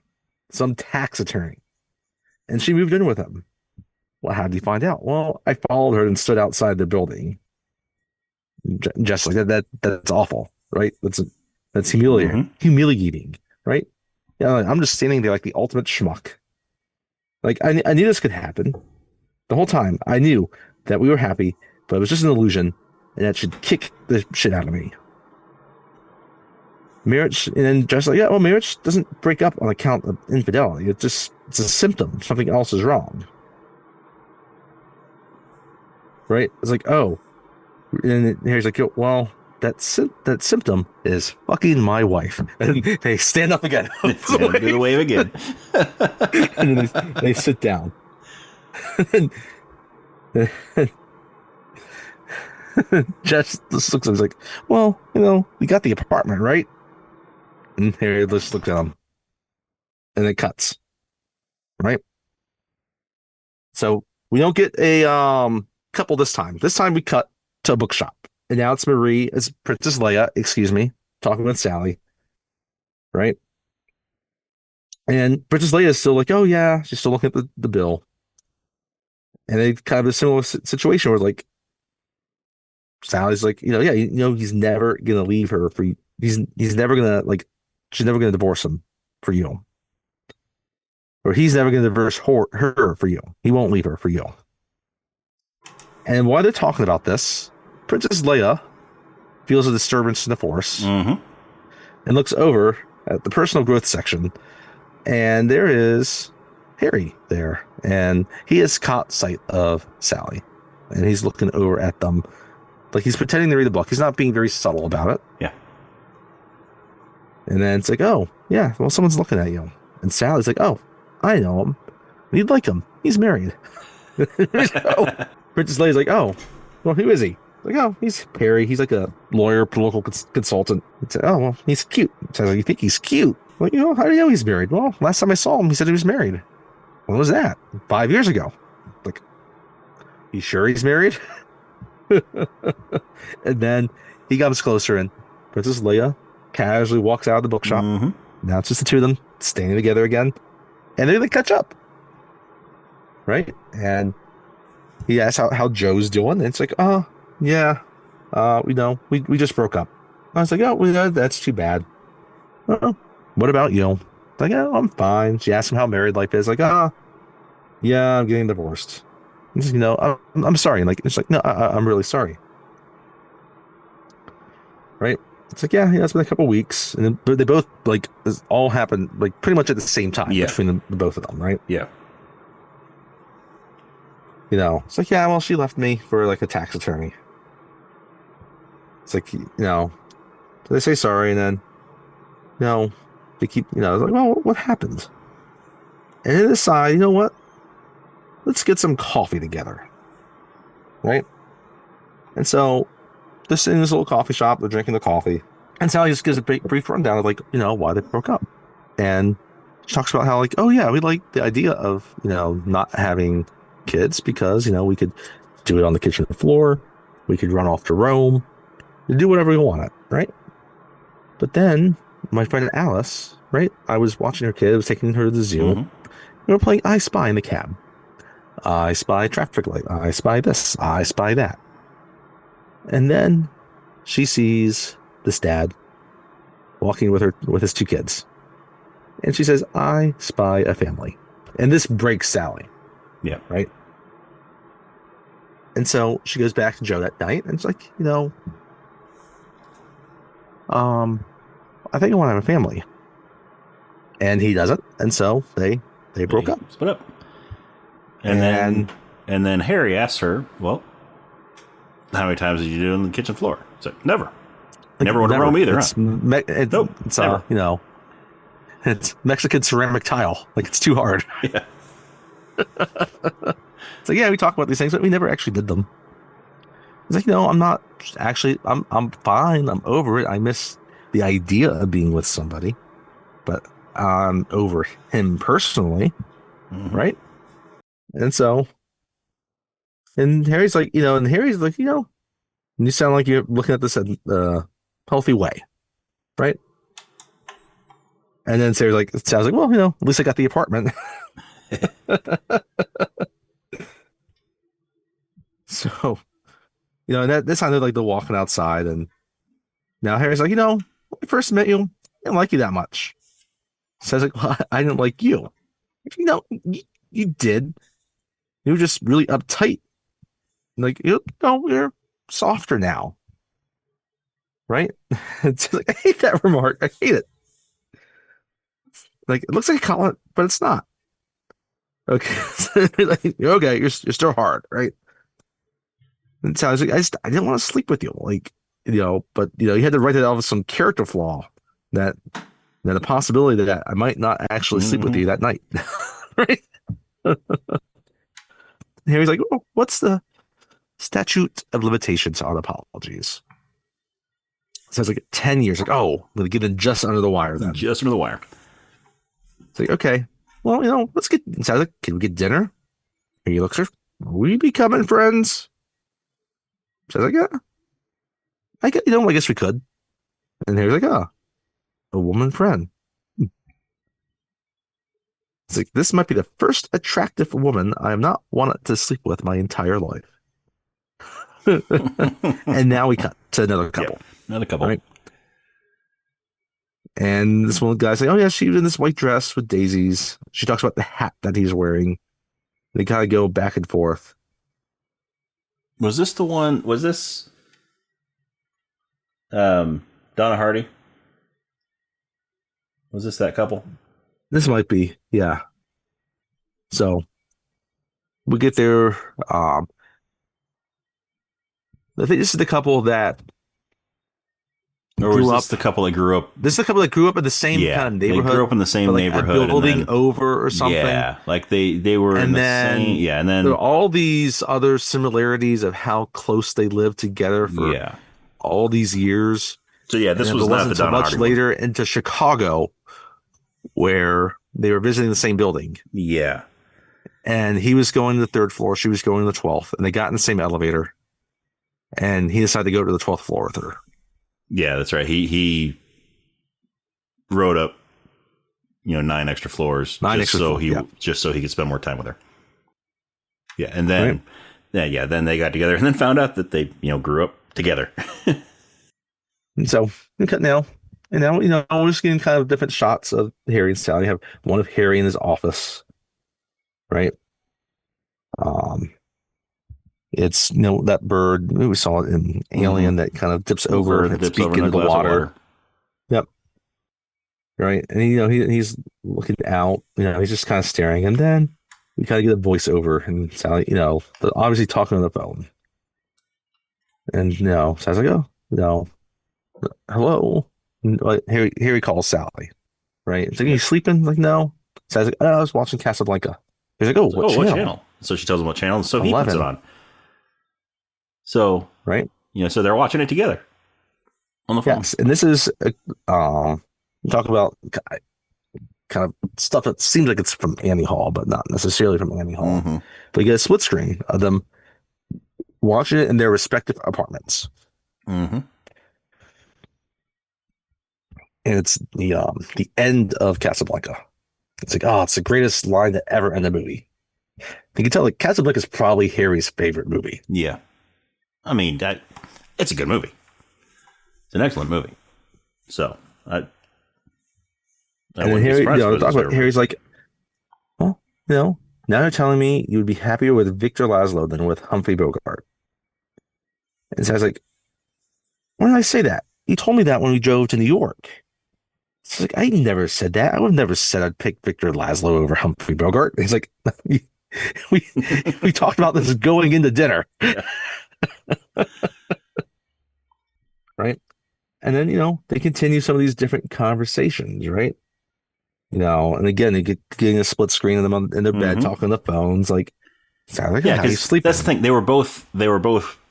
some tax attorney, and she moved in with him. Well, how did you find out? Well, I followed her and stood outside the building. Just like that's awful, right? That's humiliating, right? Yeah, I'm just standing there like the ultimate schmuck. Like, I knew this could happen. The whole time I knew that we were happy, but it was just an illusion, and that should kick the shit out of me. Marriage, and then just like, yeah, well, marriage doesn't break up on account of infidelity. It's a symptom. Something else is wrong. Right? It's like, oh, and he's like, well, that symptom is fucking my wife. And they stand up again. Do the wave again. And then they sit down. And Jess just looks at him, he's like, well, we got the apartment, right? And here, let's look at him. And it cuts. Right? So we don't get a couple this time. This time we cut to a bookshop. And now it's Princess Leia, talking with Sally. Right? And Princess Leia is still like, oh yeah, she's still looking at the bill. And they kind of a similar situation where like Sally's like, he's never gonna leave her for you. He's never gonna she's never gonna divorce him for you. Or he's never gonna divorce her for you. He won't leave her for you. And while they're talking about this, Princess Leia feels a disturbance in the Force and looks over at the personal growth section, and there is Harry there, and he has caught sight of Sally, and he's looking over at them like he's pretending to read the book. He's not being very subtle about it. Yeah. And then it's like, oh, yeah, well, someone's looking at you. And Sally's like, oh, I know him. You'd like him. He's married. So, Princess Leia's like, oh, well, who is he? Like, oh, he's Perry. He's like a lawyer, political consultant. It's, oh, well, he's cute. So like, you think he's cute? Like, how do you know he's married? Well, last time I saw him, he said he was married. When was that? 5 years ago. Like, you sure he's married? And then he comes closer, and Princess Leia casually walks out of the bookshop. Mm-hmm. Now it's just the two of them standing together again, and they catch up, right? And he asks how Joe's doing, and it's like, oh, yeah, we just broke up. I was like, oh, well, that's too bad. Oh, what about you? Like, oh, I'm fine. She asked him how married life is. Like, yeah, I'm getting divorced. He's like, I'm sorry. And like, it's like, no, I'm really sorry. Right? It's like, yeah, it's been a couple weeks, and then, but they both like this all happened like pretty much at the same time between the both of them, right? Yeah. It's like, yeah, well, she left me for like a tax attorney. It's like, so they say sorry, and then, they keep, it's like, well, what happened? And they decide, you know what? Let's get some coffee together, right? And so they're sitting in this little coffee shop, they're drinking the coffee, and Sally just gives a brief rundown of like, why they broke up. And she talks about how like, oh yeah, we like the idea of, not having kids because, we could do it on the kitchen floor, we could run off to Rome, do whatever we wanted, right? But then my friend Alice, right? I was watching her kid, I was taking her to the zoo. Mm-hmm. We were playing I Spy in the cab. I spy traffic light. I spy this. I spy that. And then she sees this dad walking with his two kids. And she says, I spy a family. And this breaks Sally. Yeah. Right? And so she goes back to Joe that night and it's like, I think I want to have a family. And he doesn't. And so they broke up. Split up. And then Harry asks her, well, how many times did you do it on the kitchen floor? It's like, never. Never went to Rome either, it's, huh? Nope. It's never. It's Mexican ceramic tile. Like, it's too hard. Yeah. It's like, yeah, we talk about these things, but we never actually did them. It's like, I'm not actually, I'm fine. I'm over it. I miss the idea of being with somebody, but I'm over him personally. Mm-hmm. Right. And so, and Harry's like, you sound like you're looking at this in a healthy way. Right. And then Sarah's like, it sounds like, well, at least I got the apartment. So, and that sounded like they're walking outside. And now Harry's like, when I first met you, I didn't like you that much. So I was like, well, I didn't like you. You did. You were just really uptight. Like, you're softer now. Right? It's like, I hate that remark. I hate it. Like, it looks like a compliment, but it's not. Okay. Okay, you're still hard, right? And so I was like, I didn't want to sleep with you. Like, but you had to write it out with some character flaw that a possibility that I might not actually sleep with you that night. Right? Harry's like, oh, what's the statute of limitations on apologies? So it's like 10 years. Like, oh, I'm going to get in just under the wire then. Just under the wire. It's like, okay, well, let's get inside. Like, can we get dinner? And he looks at her, are we becoming friends? So I was like, yeah. I guess we could. And Harry's like, oh, a woman friend. It's like, this might be the first attractive woman I have not wanted to sleep with my entire life. And now we cut to another couple. Yeah, another couple. Right? And this one guy's like, oh yeah, she was in this white dress with daisies. She talks about the hat that he's wearing. They kind of go back and forth. Was this the one? Was this Donna Hardy? Was this that couple? This might be, yeah. So we get there. I think this is the couple that Or was this the couple that grew up? This is the couple that grew up in the same kind of neighborhood. They grew up in the same neighborhood. A building over or something. Yeah, like they were in the same. Yeah, and then there are all these other similarities of how close they lived together for all these years. So yeah, this was not the Don much Hardy later into Chicago, where they were visiting the same building. Yeah, and he was going to the 3rd floor, she was going to the 12th, and they got in the same elevator. And he decided to go to the 12th floor with her. Yeah, that's right. He rode up, 9 extra floors, just so he could spend more time with her. Yeah, and then then they got together, and then found out that they grew up together. And so we cut now, and now we're just getting kind of different shots of Harry and Sally. You have one of Harry in his office, right? It's that bird we saw it in Alien that kind of dips over and speaks into the water. Yep. Right, and he's looking out. He's just kind of staring, and then we kind of get a voiceover, and Sally, obviously talking on the phone, and Sally's like, "Oh, hello." And, Harry calls Sally, right? It's like, "Are you sleeping?" Like, no. Sally's like, "Oh, I was watching Casablanca." He's like, "Oh, what channel?" So she tells him what channel, so 11. He puts it on. So right, so they're watching it together on the phone. Yes, and this is talk about kind of stuff that seems like it's from Annie Hall, but not necessarily from Annie Hall. Mm-hmm. But you get a split screen of them watching it in their respective apartments. Mm-hmm. And it's the end of Casablanca. It's like, it's the greatest line to ever end a movie. You can tell Casablanca is probably Harry's favorite movie. Yeah. I mean, it's a good movie. It's an excellent movie. So, and then Harry, talk about Harry's like, well, now you're telling me you would be happier with Victor Laszlo than with Humphrey Bogart. And so I was like, when did I say that? You told me that when we drove to New York. It's like, I never said that. I would have never said I'd pick Victor Laszlo over Humphrey Bogart. And he's like, we talked about this going into dinner. Yeah. Right. And then, they continue some of these different conversations, right? And again, they get getting a split screen of them in their bed, talking on the phones, like, how you sleeping? That's the thing. They were both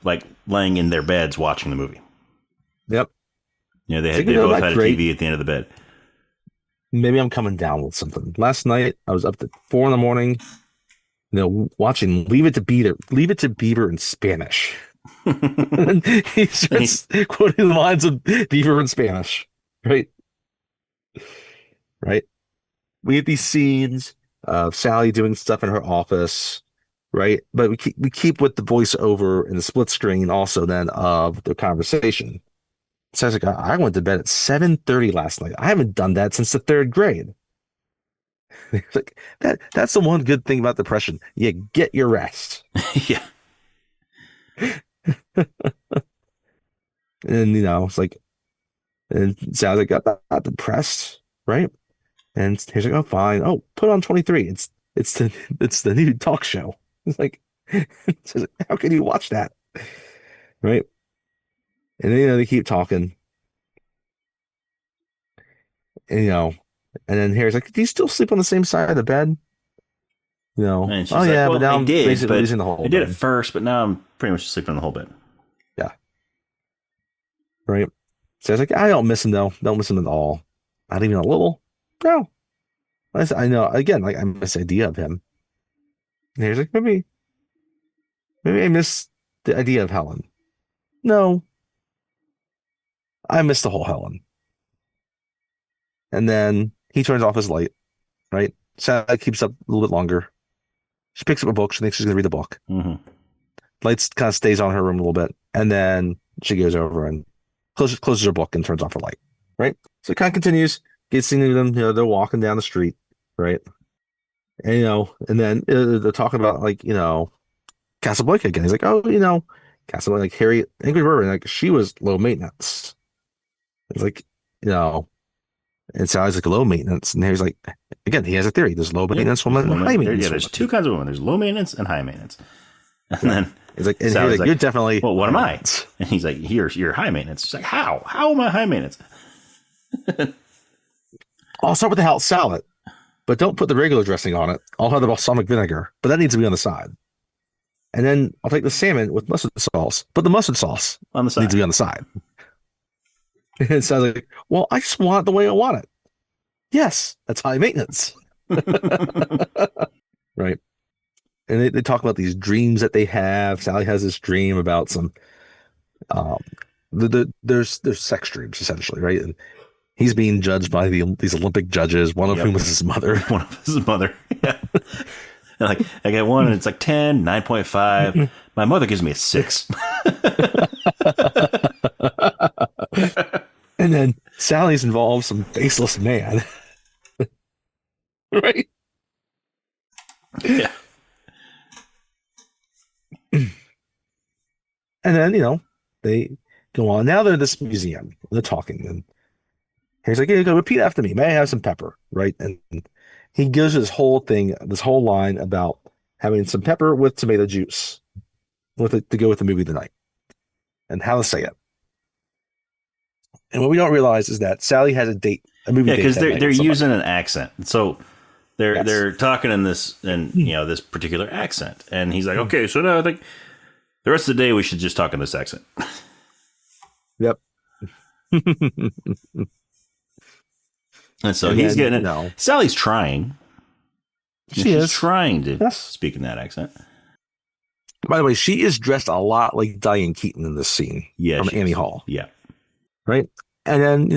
like laying in their beds watching the movie. Yep. They both had a TV at the end of the bed. Maybe I'm coming down with something. Last night I was up at 4 a.m, watching Leave It to Beaver in Spanish. And he starts quoting the lines of Beaver in Spanish. Right. We get these scenes of Sally doing stuff in her office, right? But we keep with the voiceover and the split screen also then of the conversation. So I was like, I went to bed at 7:30 last night. I haven't done that since the 3rd grade. Like that's the one good thing about depression. You get your rest. Yeah. And it's like, and sounds like I'm not depressed, right? And he's like, oh, fine. Oh, put on 23. It's the new talk show. It's like, how can you watch that, right? And then they keep talking, and and then Harry's like, do you still sleep on the same side of the bed? And she's but now I'm basically losing the whole bed. I did it first, but now I'm pretty much sleeping on the whole bed. Yeah. Right. So I was like, I don't miss him though. Don't miss him at all. Not even a little. No. I know. Again, like I miss the idea of him. And he's like, maybe I miss the idea of Helen. No. I miss the whole Helen. And then he turns off his light. Right. So that keeps up a little bit longer. She picks up a book. She thinks she's going to read the book. Mm-hmm. Lights kind of stays on her room a little bit. And then she goes over and closes her book and turns off her light. Right. So it kind of continues. Gets into them. They're walking down the street. Right. And, and then they're talking about Casablanca again. He's like, oh, Casablanca, like Harry, Ingrid Bergman, like she was low maintenance. It's like, and Sally's like low maintenance. And Harry's like, again, he has a theory. There's low maintenance women and high maintenance. Yeah, there's two kinds of women. There's low maintenance and high maintenance. And then He's like, and Sally's like, you're definitely. Well, what am I? And he's like, you're high maintenance. She's like, how? How am I high maintenance? I'll start with the house salad, but don't put the regular dressing on it. I'll have the balsamic vinegar, but that needs to be on the side. And then I'll take the salmon with mustard sauce, but the mustard sauce on the side needs to be on the side. And so I was like, well, I just want it the way I want it. Yes, that's high maintenance. Right. And they talk about these dreams that they have. Sally has this dream about some, there's sex dreams essentially, right? And he's being judged by these Olympic judges, one of whom is his mother. One of his mother. Yeah. Like, I get one and it's like 10, 9.5. My mother gives me a 6. And then Sally's involved some faceless man. Right? Yeah. And then, they go on. Now they're in this museum. They're talking. And he's like, hey, go repeat after me. May I have some pepper? Right? And he gives this whole thing, this whole line about having some pepper with tomato juice with it to go with the movie tonight and how to say it. And what we don't realize is that Sally has a movie date. Yeah, because they're using an accent. So they're talking in this this particular accent. And he's like, okay, so now I think the rest of the day we should just talk in this accent. Yep. And so he's getting it. No. Sally's trying. She's trying to speak in that accent. By the way, she is dressed a lot like Diane Keaton in this scene. Yeah, from Annie Hall. Yeah. Right? And then,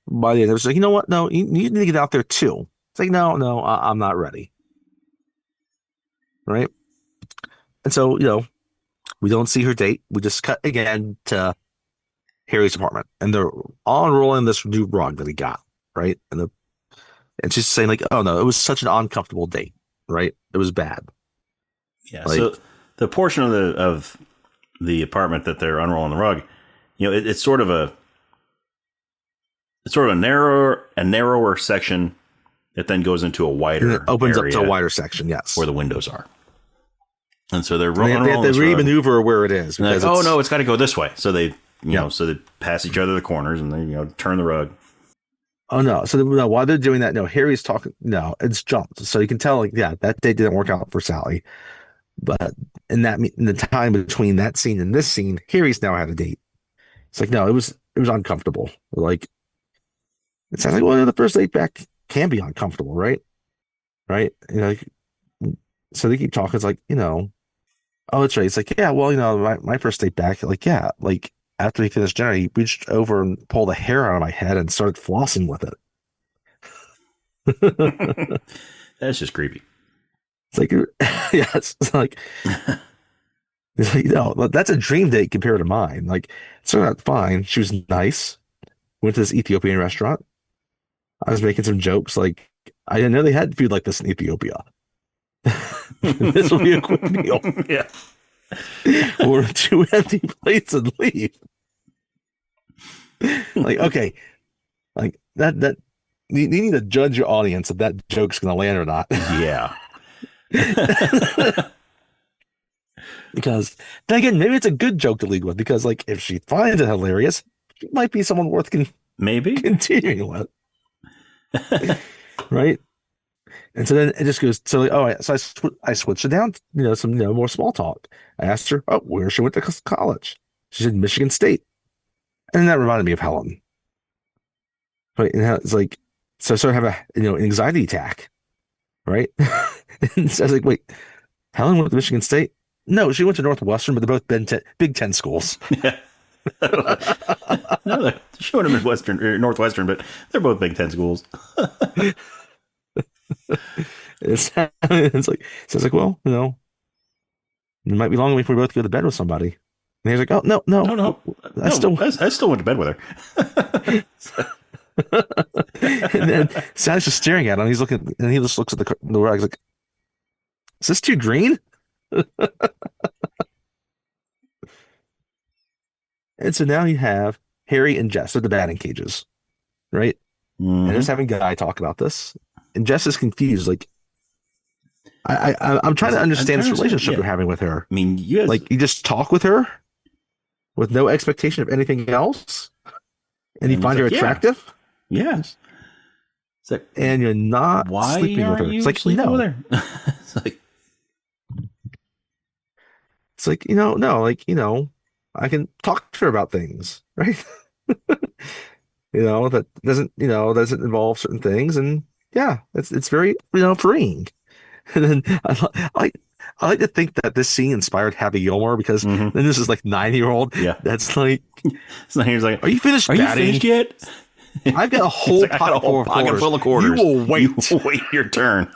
by the end, it was like, you know what? No, you need to get out there too. It's like, no, I'm not ready. Right? And so, we don't see her date. We just cut again to Harry's apartment. And they're all unrolling this new rug that he got. Right? And she's saying, like, oh no, it was such an uncomfortable date. Right? It was bad. Yeah. So the portion of the apartment that they're unrolling the rug, it's sort of a narrower section that then goes into a wider and it opens up area to a wider section, yes, where the windows are. And so they're rolling. They have to re-maneuver where it is. Like, oh no, it's got to go this way. So they, so they pass each other the corners and they, turn the rug. Oh no! So while they're doing that, Harry's talking. No, it's jumped. So you can tell, like, that date didn't work out for Sally. But in the time between that scene and this scene, Harry's now had a date. It's like, no, it was uncomfortable. Like, it sounds like, well, the first date back can be uncomfortable, right? Right? So they keep talking. It's like, oh, that's right. It's like, yeah, well, my first date back, like, yeah, like after he finished dinner, he reached over and pulled a hair out of my head and started flossing with it. That's just creepy. It's like, yes, it's like, that's a dream date compared to mine. Like, it's not fine. She was nice. Went to this Ethiopian restaurant. I was making some jokes. Like, I didn't know they had food like this in Ethiopia. This will be a quick meal. Yeah. Or 2 empty plates and leave. Like, okay. Like, that you need to judge your audience if that joke's going to land or not. Yeah. Because then again, maybe it's a good joke to lead with, because like if she finds it hilarious, she might be someone worth continuing with. Right? And so then it just goes, so like, oh, so I switched it down, some more small talk. I asked her, oh, where she went to college. She said Michigan State. And that reminded me of Helen. Right? And it's like, so I started having an anxiety attack. Right? And so I was like, wait, Helen went to Michigan State? No, she went to Northwestern, but they're both Big Ten schools. Yeah. No, she went to Northwestern, but they're both Big Ten schools. It's like, so it's like, well, it might be long before we both go to bed with somebody. And he's like, oh, no. I still went to bed with her. And then Sally's just staring at him. He's looking, and he just looks at the rug. He's like, is this too green? And so now you have Harry and Jess at the batting cages, right? Mm-hmm. And just having Guy talk about this, and Jess is confused. Like, I'm trying to understand this relationship yeah. you're having with her. I mean, you guys, Like, you just talk with her with no expectation of anything else, and you and he's find her like, yeah, attractive, yeah. It's like, and you're not why sleeping with aren't her. It's you like, sleeping no. with her? It's like, It's like, no, like, I can talk to her about things, right? That doesn't involve certain things. And yeah, it's very, freeing. And then I like to think that this scene inspired Happy Gilmore, because mm-hmm. then this is like 9-year-old. Yeah. That's like, So he's like, are you finished are you batting? finished yet? I've got a He's whole like, I got a whole pocket full of quarters. You will wait. You will wait your turn.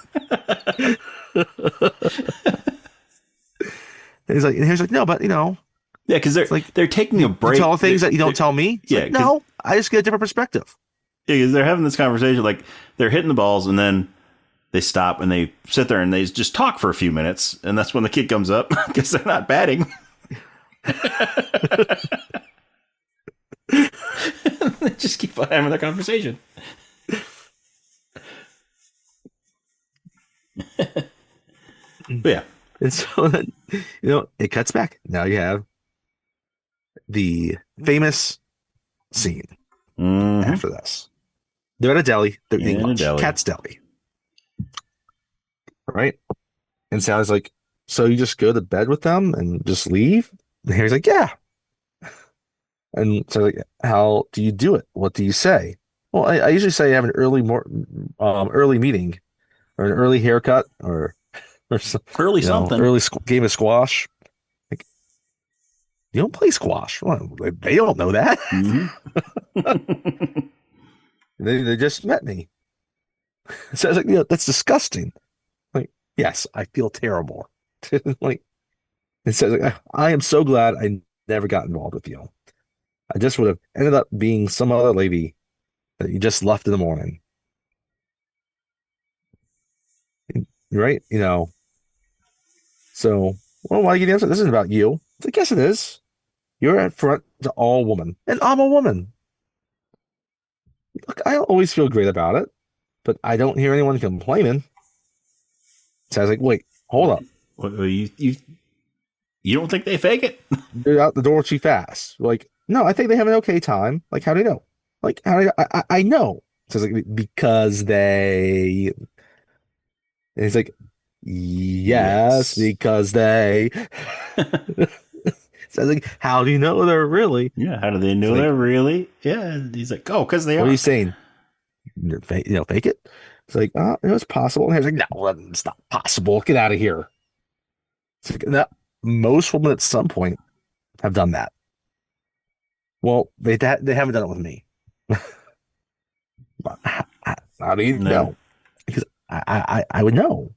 And he's like, no, but yeah, because they're taking a break. You tell things that you don't tell me. It's like, no, I just get a different perspective. Yeah, because they're having this conversation, like they're hitting the balls, and then they stop and they sit there and they just talk for a few minutes, and that's when the kid comes up because they're not batting. They just keep on having their conversation. But yeah. And so then, it cuts back. Now you have the famous scene after this. They're at a deli. They're eating lunch. Cat's Deli. Right? And Sally's like, so you just go to bed with them and just leave? And Harry's like, yeah. And so like, how do you do it? What do you say? Well, I usually say I have an early meeting, or an early haircut, or some, something. Early game of squash. Like, you don't play squash. Well, they don't know that. Mm-hmm. They just met me. So I was like, that's disgusting. Like, yes, I feel terrible. Like, it says, like, I am so glad I never got involved with you. I just would have ended up being some other lady that you just left in the morning. Right? So, well, why you get answer? This isn't about you. It's like, yes, it is. You're at front to all woman, and I'm a woman. Look, I don't always feel great about it, but I don't hear anyone complaining. So I was like, wait, hold up. You don't think they fake it? They're out the door too fast. Like, no, I think they have an okay time. Like, how do you know? Like, how do I know? So it's like, because they. And he's like, yes, because they. So I was like, how do you know they're really? Yeah, how do they know they're really? Yeah, and he's like, because they are. What are you saying? Fake it? It's like, it was possible. And he's like, no, it's not possible. Get out of here. It's like, no, most women at some point have done that. Well, they haven't done it with me. How do you know? Because I would know.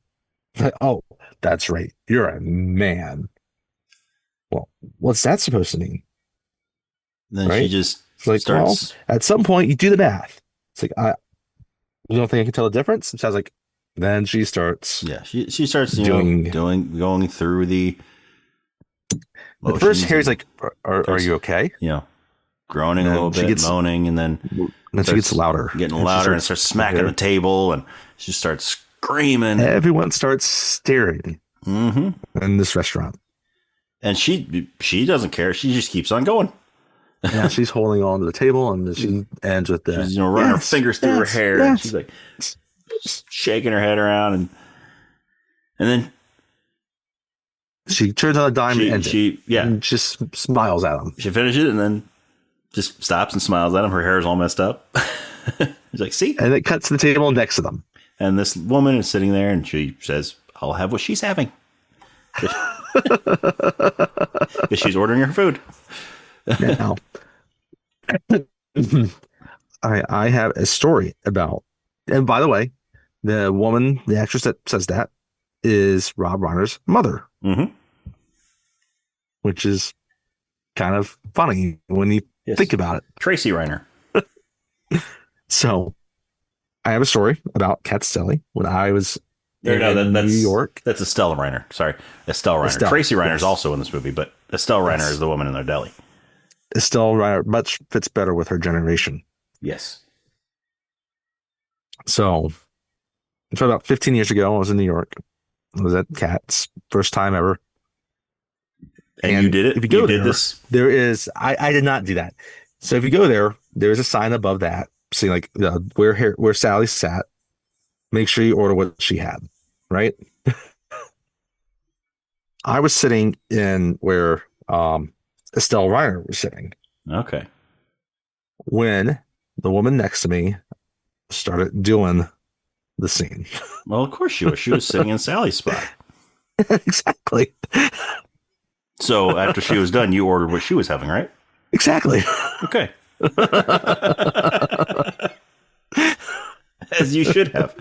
Like, oh, that's right. You're a man. Well, what's that supposed to mean? Then she just starts. Well, at some point, you do the math. It's like, you don't think I can tell the difference? It sounds like, then she starts. Yeah, she starts going through the. At first, Harry's like, "Are you okay?" Groaning a little bit, moaning, and then she gets louder, and starts smacking the table, and she starts screaming. Everyone starts staring in this restaurant, and she doesn't care. She just keeps on going. Yeah, she's holding on to the table, and she ends with that. She's running her fingers through her hair, and she's like shaking her head around, and then she turns on a dime and just smiles at him. She finishes it and then just stops and smiles at him. Her hair is all messed up. He's like, see? And it cuts to the table next to them. And this woman is sitting there and she says, I'll have what she's having. Because she's ordering her food. Now, I have a story about, and by the way, the actress that says that is Rob Reiner's mother. Mm-hmm. Which is kind of funny when you think about it. Tracy Reiner. So, I have a story about Cat's Deli when I was in New York. That's Estelle Reiner. Sorry, Estelle Reiner. Tracy Reiner is also in this movie, but Estelle Reiner is the woman in their deli. Estelle Reiner much fits better with her generation. Yes. So, about 15 years ago, I was in New York, Was that Kat's first time ever? And you did it? If you go did there, this? there is, I did not do that. So if you go there, there's a sign above that saying like where Sally sat. Make sure you order what she had, right? I was sitting in where Estelle Reiner was sitting Okay. when the woman next to me started doing the scene. Well, of course she was. She was sitting in Sally's spot. Exactly. So after she was done, you ordered what she was having, right? Exactly. Okay. As you should have.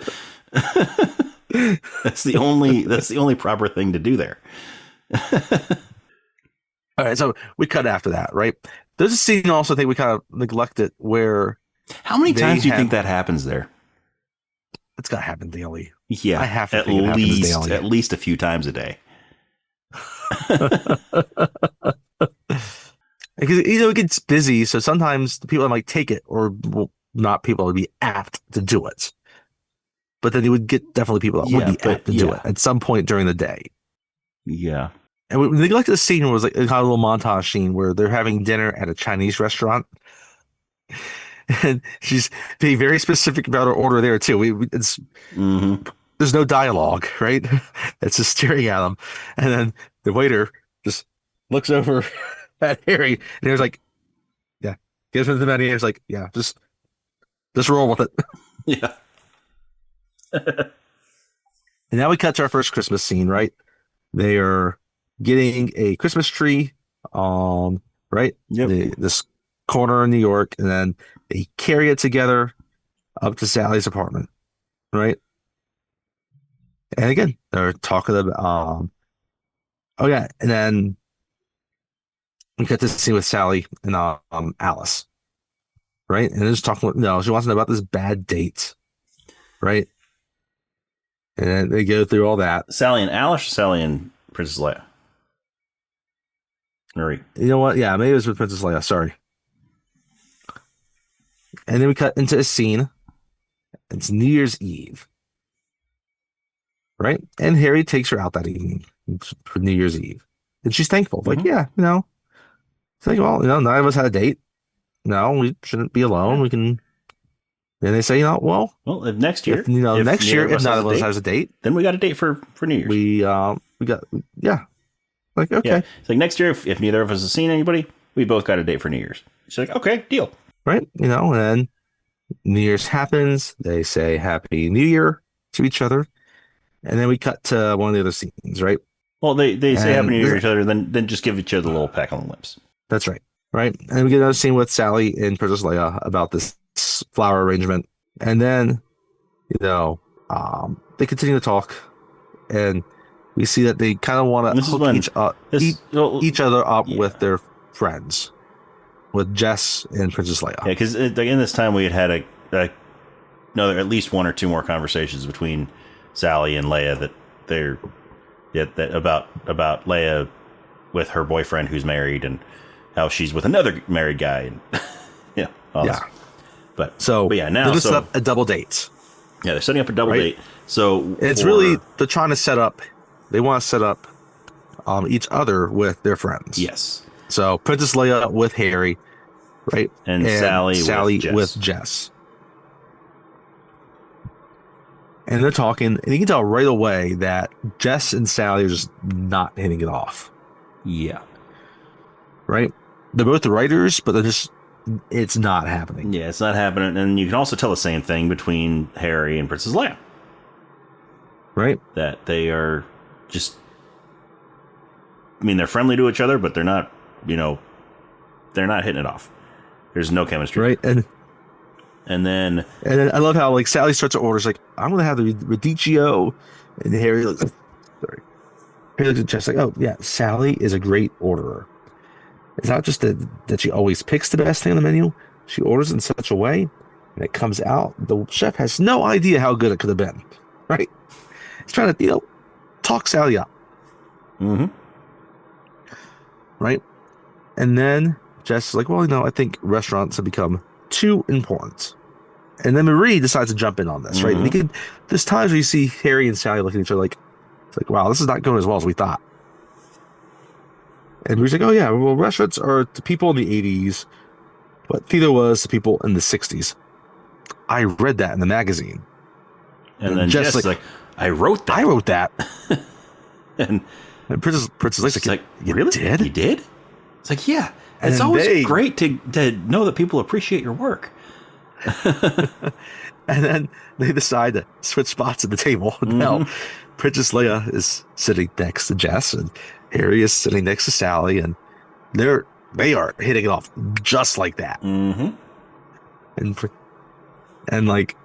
That's the only proper thing to do there. All right, so we cut after that, right? There's a scene also I think we kind of neglected where how many times do you think that happens there? It's got to happen daily. Yeah, I have to think it happens daily. At least a few times a day. Because it gets busy, so sometimes the people might take it, or not people would be apt to do it. But then you would get definitely people that would be apt to do it at some point during the day. Yeah. And we neglected the scene where it was like a kind of little montage scene where they're having dinner at a Chinese restaurant. And she's being very specific about her order there too. There's no dialogue, right? It's just staring at them. And then the waiter just looks over at Harry and he's like, yeah, gives him the menu. He's like, yeah, just roll with it. Yeah. And now we cut to our first Christmas scene, right? They are getting a Christmas tree, right? Yep. This corner in New York, and then they carry it together up to Sally's apartment, right? And again, they're talking about, oh yeah, and then we get to see with Sally and Alice, right? And they're just talking, she wants to know about this bad date, right? And then they go through all that. Sally and Alice, or Sally and Princess Leia? Marie. You know what? Yeah, maybe it was with Princess Leia. Sorry. And then we cut into a scene. It's New Year's Eve, right? And Harry takes her out that evening for New Year's Eve, and she's thankful. Like, yeah, it's like, well, none of us had a date. No, we shouldn't be alone. We can. Then they say, well, if next year, if none of us has a date, then we got a date for New Year's. We got, yeah. Like, okay. Yeah. It's like next year, if neither of us has seen anybody, we both got a date for New Year's. She's like, okay, deal. Right. And then New Year's happens. They say Happy New Year to each other. And then we cut to one of the other scenes, right? Well, they say Happy New Year to each other, then just give each other a little peck on the lips. That's right. Right. And we get another scene with Sally and Princess Leia about this flower arrangement. And then, they continue to talk. And we see that they kind of want to hook each other up with their friends, with Jess and Princess Leia. Yeah, because in this time we had at least one or two more conversations between Sally and Leia about Leia with her boyfriend who's married and how she's with another married guy and But now they're set up a double date. Yeah, they're setting up a double date. So it's really they're trying to set up. They want to set up each other with their friends. Yes. So Princess Leia with Harry, right? And Sally with Jess. And they're talking, and you can tell right away that Jess and Sally are just not hitting it off. Yeah. Right? They're both the writers, but it's not happening. Yeah, it's not happening. And you can also tell the same thing between Harry and Princess Leia. Right? That they are just, they're friendly to each other, but they're not, they're not hitting it off. There's no chemistry. Right. And then I love how Sally starts to order. She's like, I'm going to have the radicchio. And Harry looks at Jess like, oh yeah, Sally is a great orderer. It's not just that she always picks the best thing on the menu. She orders in such a way, and it comes out. The chef has no idea how good it could have been. Right? He's trying to, talk Sally up. Mm-hmm. Right? And then Jess is like, well, I think restaurants have become too important. And then Marie decides to jump in on this, right? Mm-hmm. And there's times where you see Harry and Sally looking at each other like, It's like, wow, this is not going as well as we thought. And we're like, oh yeah, well, restaurants are the people in the 80s, but theater was the people in the 60s. I read that in the magazine. And then Jess is like, I wrote that. I wrote that. and Princess Leia's like, you really? Did? You did? It's like, yeah. And it's always great to know that people appreciate your work. And then they decide to switch spots at the table. Mm-hmm. Now, Princess Leia is sitting next to Jess, and Harry is sitting next to Sally, and they are hitting it off just like that. Mm-hmm. And like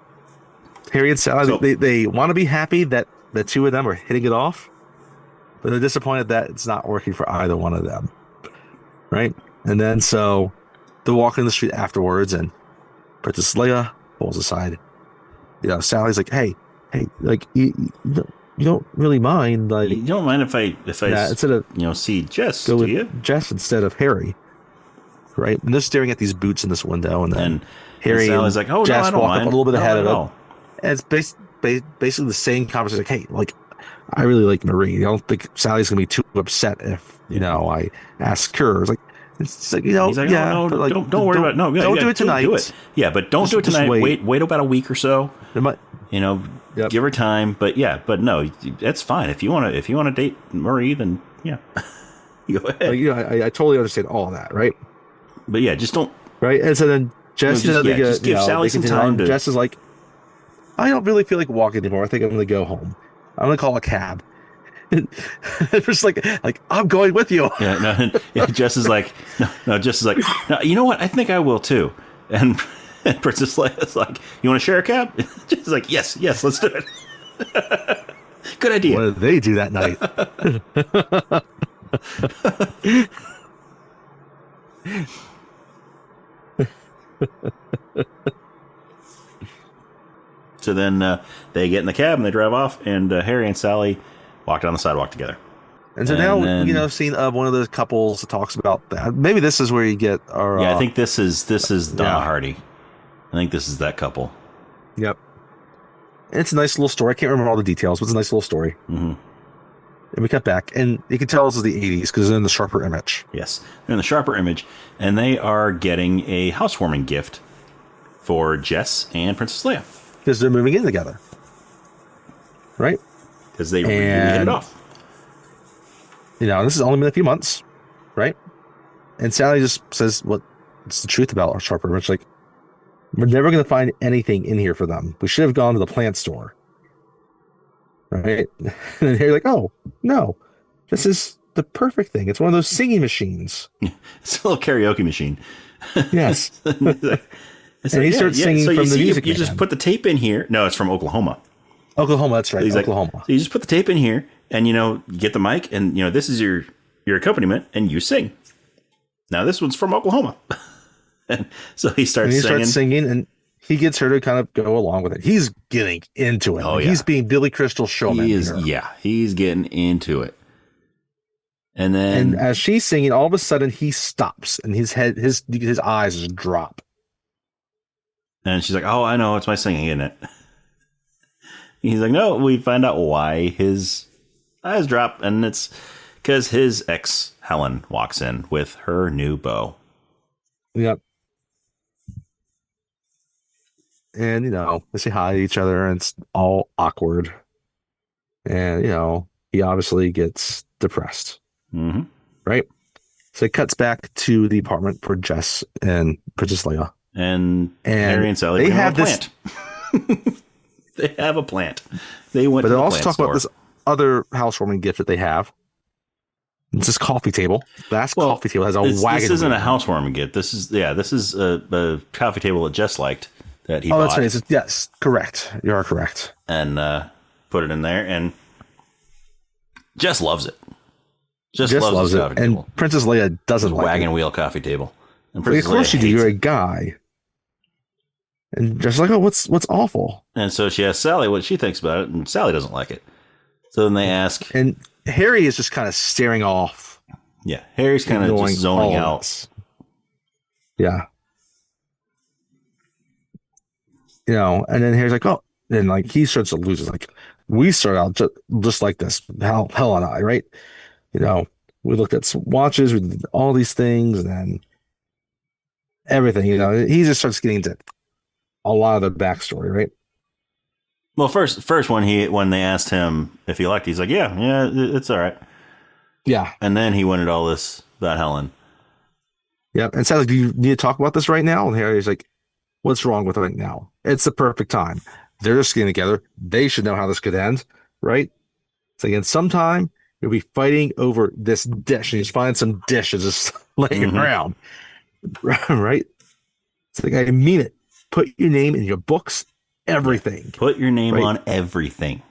Harry and Sally, they want to be happy that the two of them are hitting it off, but they're disappointed that it's not working for either one of them. Right? And then so they're walking the street afterwards, and Princess Leia pulls aside. Sally's like, hey, like you don't really mind, like you don't mind if I instead of see Jess, go do with you? Jess instead of Harry, right? And they're staring at these boots in this window, and then Harry and Sally's like, oh Jess no, I don't walk mind. up a little bit ahead of them, and it's basically the same conversation. Like, hey, like I really like Marie. I don't think Sally's gonna be too upset if I ask her. It's like, he's like, yeah, oh, no, like, don't worry about it. No, don't do it tonight. Do it. Yeah, but don't do it tonight. Wait about a week or so. Give her time. But no, that's fine. If you want to date Marie, then yeah, you go ahead. I totally understand all of that, right? But yeah, just don't. Right, and so then Jess, just give Sally some time. Jess is like, I don't really feel like walking anymore. I think I'm going to go home. I'm going to call a cab. Just like I'm going with you. Jess is like, no. Jess is like, no. You know what? I think I will too. And Princess Leia is like, you want to share a cab? Jess is like, yes, let's do it. Good idea. What did they do that night? So then they get in the cab and they drive off, and Harry and Sally walk down the sidewalk together. And so now, scene of one of those couples that talks about that. Maybe this is where you get our... I think this is Donna Hardy. I think this is that couple. Yep. And it's a nice little story. I can't remember all the details, but it's a nice little story. Mm-hmm. And we cut back, and you can tell this is the 80s because they're in the sharper image. Yes, they're in the sharper image, and they are getting a housewarming gift for Jess and Princess Leia. Because they're moving in together. Right? Because they really hit it off. This has only been a few months, right? And Sally just says, what's the truth about our sharper image? Like, we're never going to find anything in here for them. We should have gone to the plant store. Right? And you're like, oh, no. This is the perfect thing. It's one of those singing machines. It's a little karaoke machine. Yes. And he starts singing from the music. You just put the tape in here. No, it's from Oklahoma. Oklahoma, that's right. He's Oklahoma. So you just put the tape in here, and you get the mic, and this is your accompaniment, and you sing. Now this one's from Oklahoma, and so he starts singing, and he gets her to kind of go along with it. He's getting into it. Oh, yeah. He's being Billy Crystal showman. He's getting into it. And as she's singing, all of a sudden he stops, and his eyes just drop. And she's like, "Oh, I know, it's my singing, isn't it?" He's like, "No." We find out why his eyes drop, and it's because his ex Helen walks in with her new beau. Yep. And they say hi to each other, and it's all awkward. And he obviously gets depressed. Mm-hmm. Right. So it cuts back to the apartment for Jess and Princess Leia. And Harry and Sally have a plant. They have a plant. They went. But they also talk about this other housewarming gift that they have. It's this coffee table. Coffee table has a wagon. This isn't a housewarming gift. This is a coffee table that Jess liked that he bought. Oh, that's right. Yes, correct. You are correct. And put it in there, and Jess loves it. Jess loves it, and table. Princess Leia doesn't like wagon it. wheel coffee table. And of course you do. You're a guy. And just like, oh, what's awful? And so she asks Sally what she thinks about it, and Sally doesn't like it. So then they ask, and Harry is just kind of staring off. Yeah, Harry's kind of just zoning out. Yeah, and then Harry's like, oh, And like he starts to lose it. Like we start out just like this, Hell and I, right? You know, we looked at some watches, we did all these things, and then everything. You know, he just starts getting into a lot of the backstory, right? Well, first when they asked him if he liked it, he's like, yeah, it's all right. Yeah. And then he went into all this about Helen. Yeah. And Sally's like, do you need to talk about this right now? And Harry's like, what's wrong with it right now? It's the perfect time. They're just getting together. They should know how this could end, right? It's like, in some time, you'll be fighting over this dish. And you just find some dishes just laying around, right? It's like, I mean it. Put your name in your books, everything. Put your name on everything.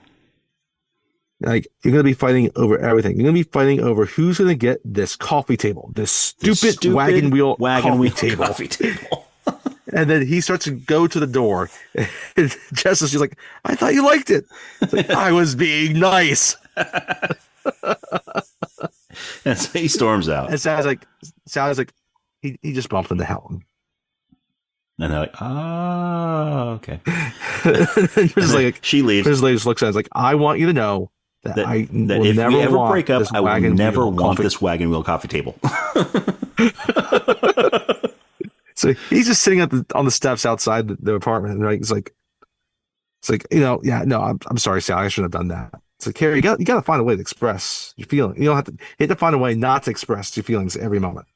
Like, you're going to be fighting over everything. You're going to be fighting over who's going to get this coffee table, this stupid wagon wheel coffee table. And then he starts to go to the door. And Jess is just like, I thought you liked it. It's like, I was being nice. And so he storms out. And Sally's like, he just bumped into Helen. And they're like, oh, okay. And like, she leaves. His lady just looks at it, like, I want you to know that I will if never we ever break up, I will never want coffee. this wagon wheel coffee table. So he's just sitting on the steps outside the apartment, and right, it's like, you know, yeah, no, I'm sorry, Sally, I shouldn't have done that. It's like, Harry, you got to find a way to express your feeling. You don't have to find a way not to express your feelings every moment,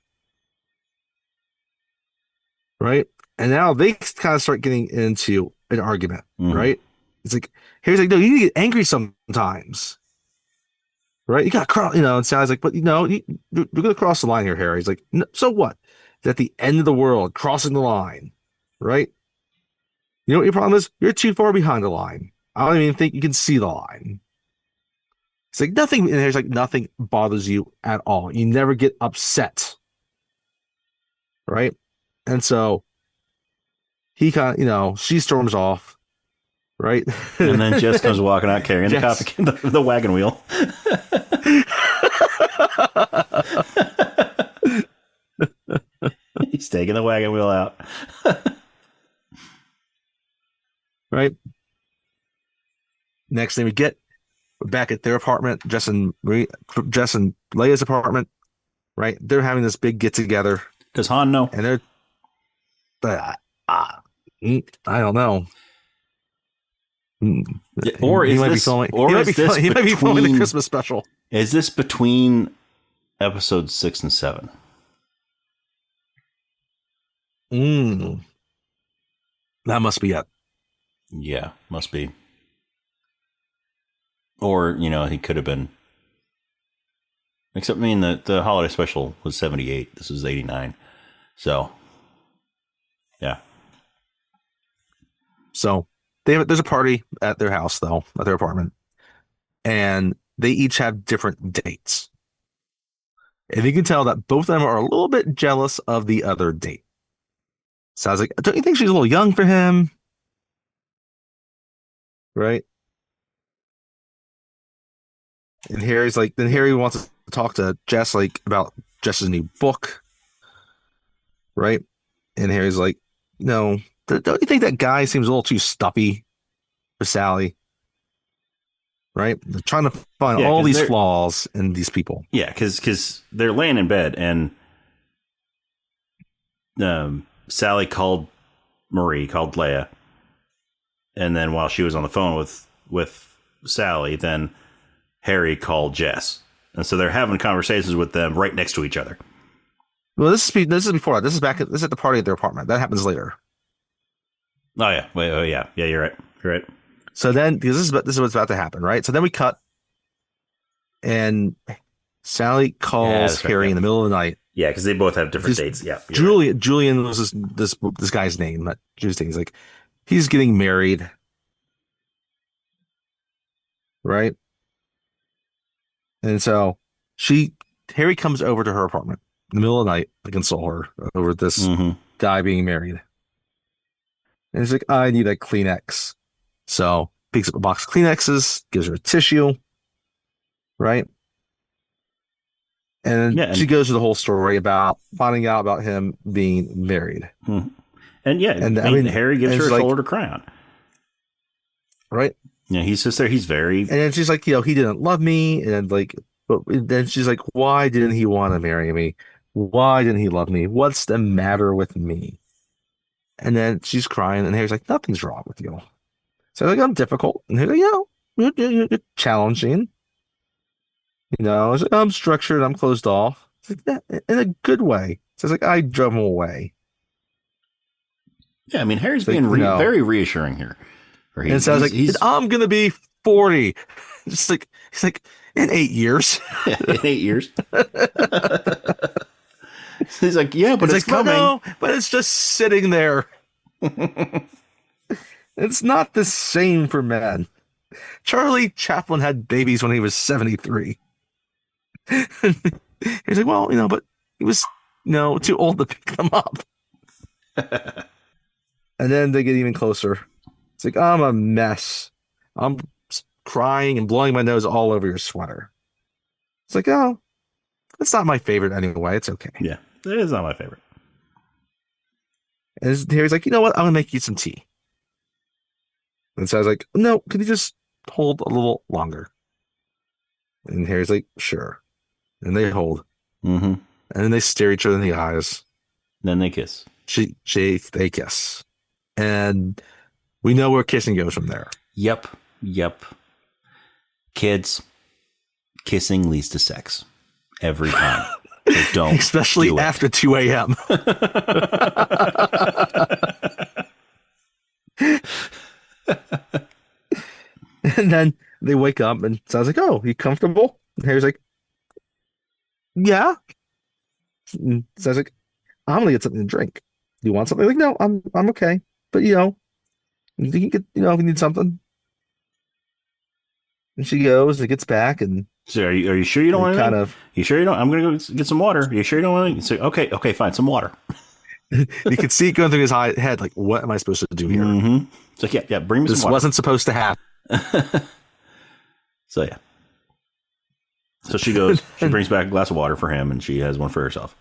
right? And now they kind of start getting into an argument, right? It's like, Harry's like, no, you need to get angry sometimes, right? You got to cross, you know. And Sally's like, but you know, you're going to cross the line here, Harry. He's like, no, so what? It's at the end of the world, crossing the line, right? You know what your problem is? You're too far behind the line. I don't even think you can see the line. It's like nothing, and there's like nothing bothers you at all. You never get upset, right? And so he kind of, you know, she storms off, right? And then Jess comes walking out carrying the wagon wheel. He's taking the wagon wheel out. Right. Next thing we're back at their apartment, Jess and Leia's apartment, right? They're having this big get together. Does Han know? And they're, I don't know. Or he is might this, be filming, or he is this he might be filming the Christmas special. Is this between episodes 6 and 7? That must be it. Yeah, must be. Or, you know, he could have been. Except, I mean, the holiday special was 78. This is 89. So, yeah. So, there's a party at their house, though, at their apartment. And they each have different dates. And you can tell that both of them are a little bit jealous of the other date. So I was like, don't you think she's a little young for him? Right? And Harry's like, then Harry wants to talk to Jess, like, about Jess's new book. Right? And Harry's like, no, don't you think that guy seems a little too stuffy for Sally? Right? They're trying to find all these flaws in these people. Yeah, because they're laying in bed and Sally called Leia. And then while she was on the phone with Sally, then Harry called Jess. And so they're having conversations with them right next to each other. Well, this is before that. This is at the party at their apartment. That happens later. Oh yeah. Wait, oh yeah. Yeah, you're right. So then, because this is what's about to happen, right? So then we cut, and Sally calls Harry in the middle of the night. Yeah, because they both have different dates. Yeah. Julian was this guy's name, but he's like, he's getting married, right? And so Harry comes over to her apartment in the middle of the night to console her over this guy being married. And he's like, I need a Kleenex. So picks up a box of Kleenexes, gives her a tissue, right? And she goes through the whole story about finding out about him being married. And yeah, I mean, Harry gives her a shoulder to cry on. right? Yeah, he sits there. He's very. And then she's like, he didn't love me. And then like, but then she's like, why didn't he want to marry me? Why didn't he love me? What's the matter with me? And then she's crying, and Harry's like, nothing's wrong with you. So like, I'm difficult. And Harry's like, you're challenging. It's like, I'm structured. I'm closed off. It's like that in a good way. So it's like, I drove him away. Yeah, I mean, Harry's being very reassuring here. And so I was like, I'm going to be 40. It's like, he's like, in 8 years. In 8 years. He's like, yeah, but it's coming. No, but it's just sitting there. It's not the same for men. Charlie Chaplin had babies when he was 73. He's like, well, but he was, too old to pick them up. And then they get even closer. It's like, I'm a mess. I'm crying and blowing my nose all over your sweater. It's like, oh, it's not my favorite anyway. It's okay. Yeah, it is not my favorite. And Harry's like, you know what? I'm going to make you some tea. And so I was like, no, could you just hold a little longer? And Harry's like, sure. And they hold. Mm-hmm. And then they stare each other in the eyes. Then they kiss. They kiss. And we know where kissing goes from there. Yep. Kids, kissing leads to sex. Every time. So don't. Especially after 2 a.m. And then they wake up and sounds like, oh, you comfortable? And Harry's like, yeah. And sounds like, I'm gonna get something to drink. Do you want something? Like, no, I'm okay. But you can get, if you need something. And she goes and gets back and so are you sure you don't want anything? You sure you don't? I'm gonna go get some water. Are you sure you don't want anything? So okay, fine, some water. You can see it going through his head, like, what am I supposed to do here? Mm-hmm. So yeah, bring me some water. This wasn't supposed to happen. So yeah. So she goes, she brings back a glass of water for him, and she has one for herself.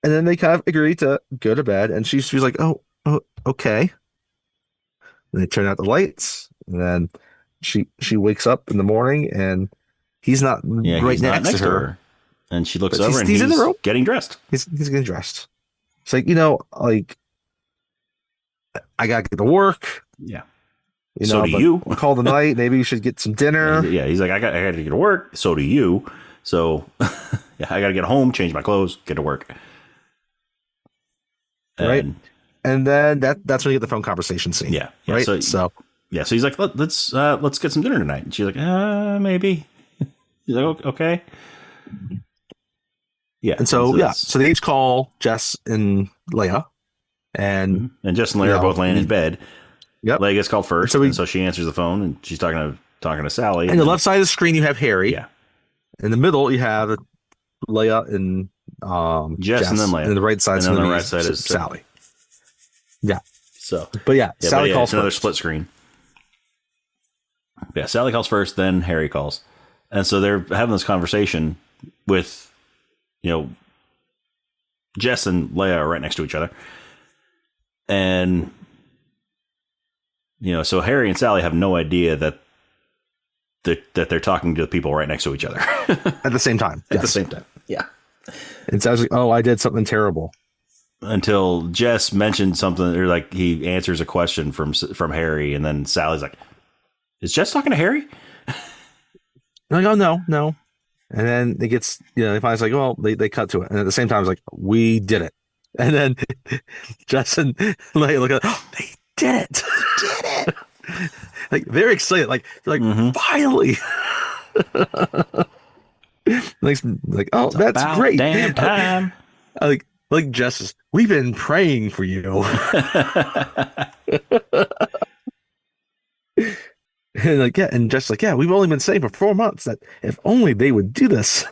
And then they kind of agree to go to bed, and she's like, oh, okay. And they turn out the lights, and then she wakes up in the morning, and he's not right next to her. And she looks over, and he's in the room getting dressed. He's getting dressed. It's like, like, I gotta get to work. Yeah. So do you. We'll call the night. Maybe you should get some dinner. Yeah, he's like, I got to get to work. So do you. So yeah, I got to get home, change my clothes, get to work. Right. And then that's when you get the phone conversation scene. Yeah. Right. So he's like, let's get some dinner tonight. And she's like, maybe. He's like, okay. Yeah. And so they each call Jess and Leia. And Jess and Leia are both laying in bed. Yep. Leia gets called first, so she answers the phone, and she's talking to Sally. And the left side of the screen, you have Harry. Yeah. In the middle, you have Leia and Jess, and then Leia. And the right side, and then the right side is Sally. Yeah. So, Sally calls another split screen. Yeah, Sally calls first, then Harry calls, and so they're having this conversation with, Jess and Leia are right next to each other, and. So Harry and Sally have no idea that they're talking to the people right next to each other at the same time. At the same time, yeah. And so I was like, "Oh, I did something terrible." Until Jess mentioned something, or like he answers a question from Harry, and then Sally's like, "Is Jess talking to Harry?" I'm like, "Oh no." And then it gets, they finally like, "Well," they cut to it, and at the same time, it's like, "We did it." And then Jess and Leia look at, "Oh, they did it." Like, they're excited, like finally. like, oh, it's that's great. Damn time. Like Jess, we've been praying for you. And Jess we've only been saying for 4 months that if only they would do this.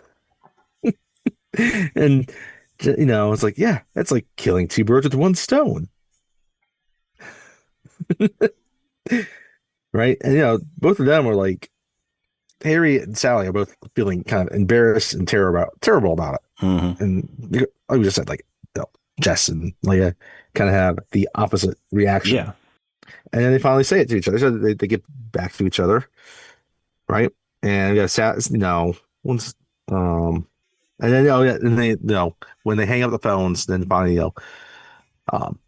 And it's like, yeah, that's like killing 2 birds with 1 stone. Right. And both of them are like, Harry and Sally are both feeling kind of embarrassed and terrible about it. Mm-hmm. And like we just said, Jess and Leia kind of have the opposite reaction. Yeah. And then they finally say it to each other. So they get back to each other, right? And yeah, once and then oh yeah, and they when they hang up the phones, then finally um,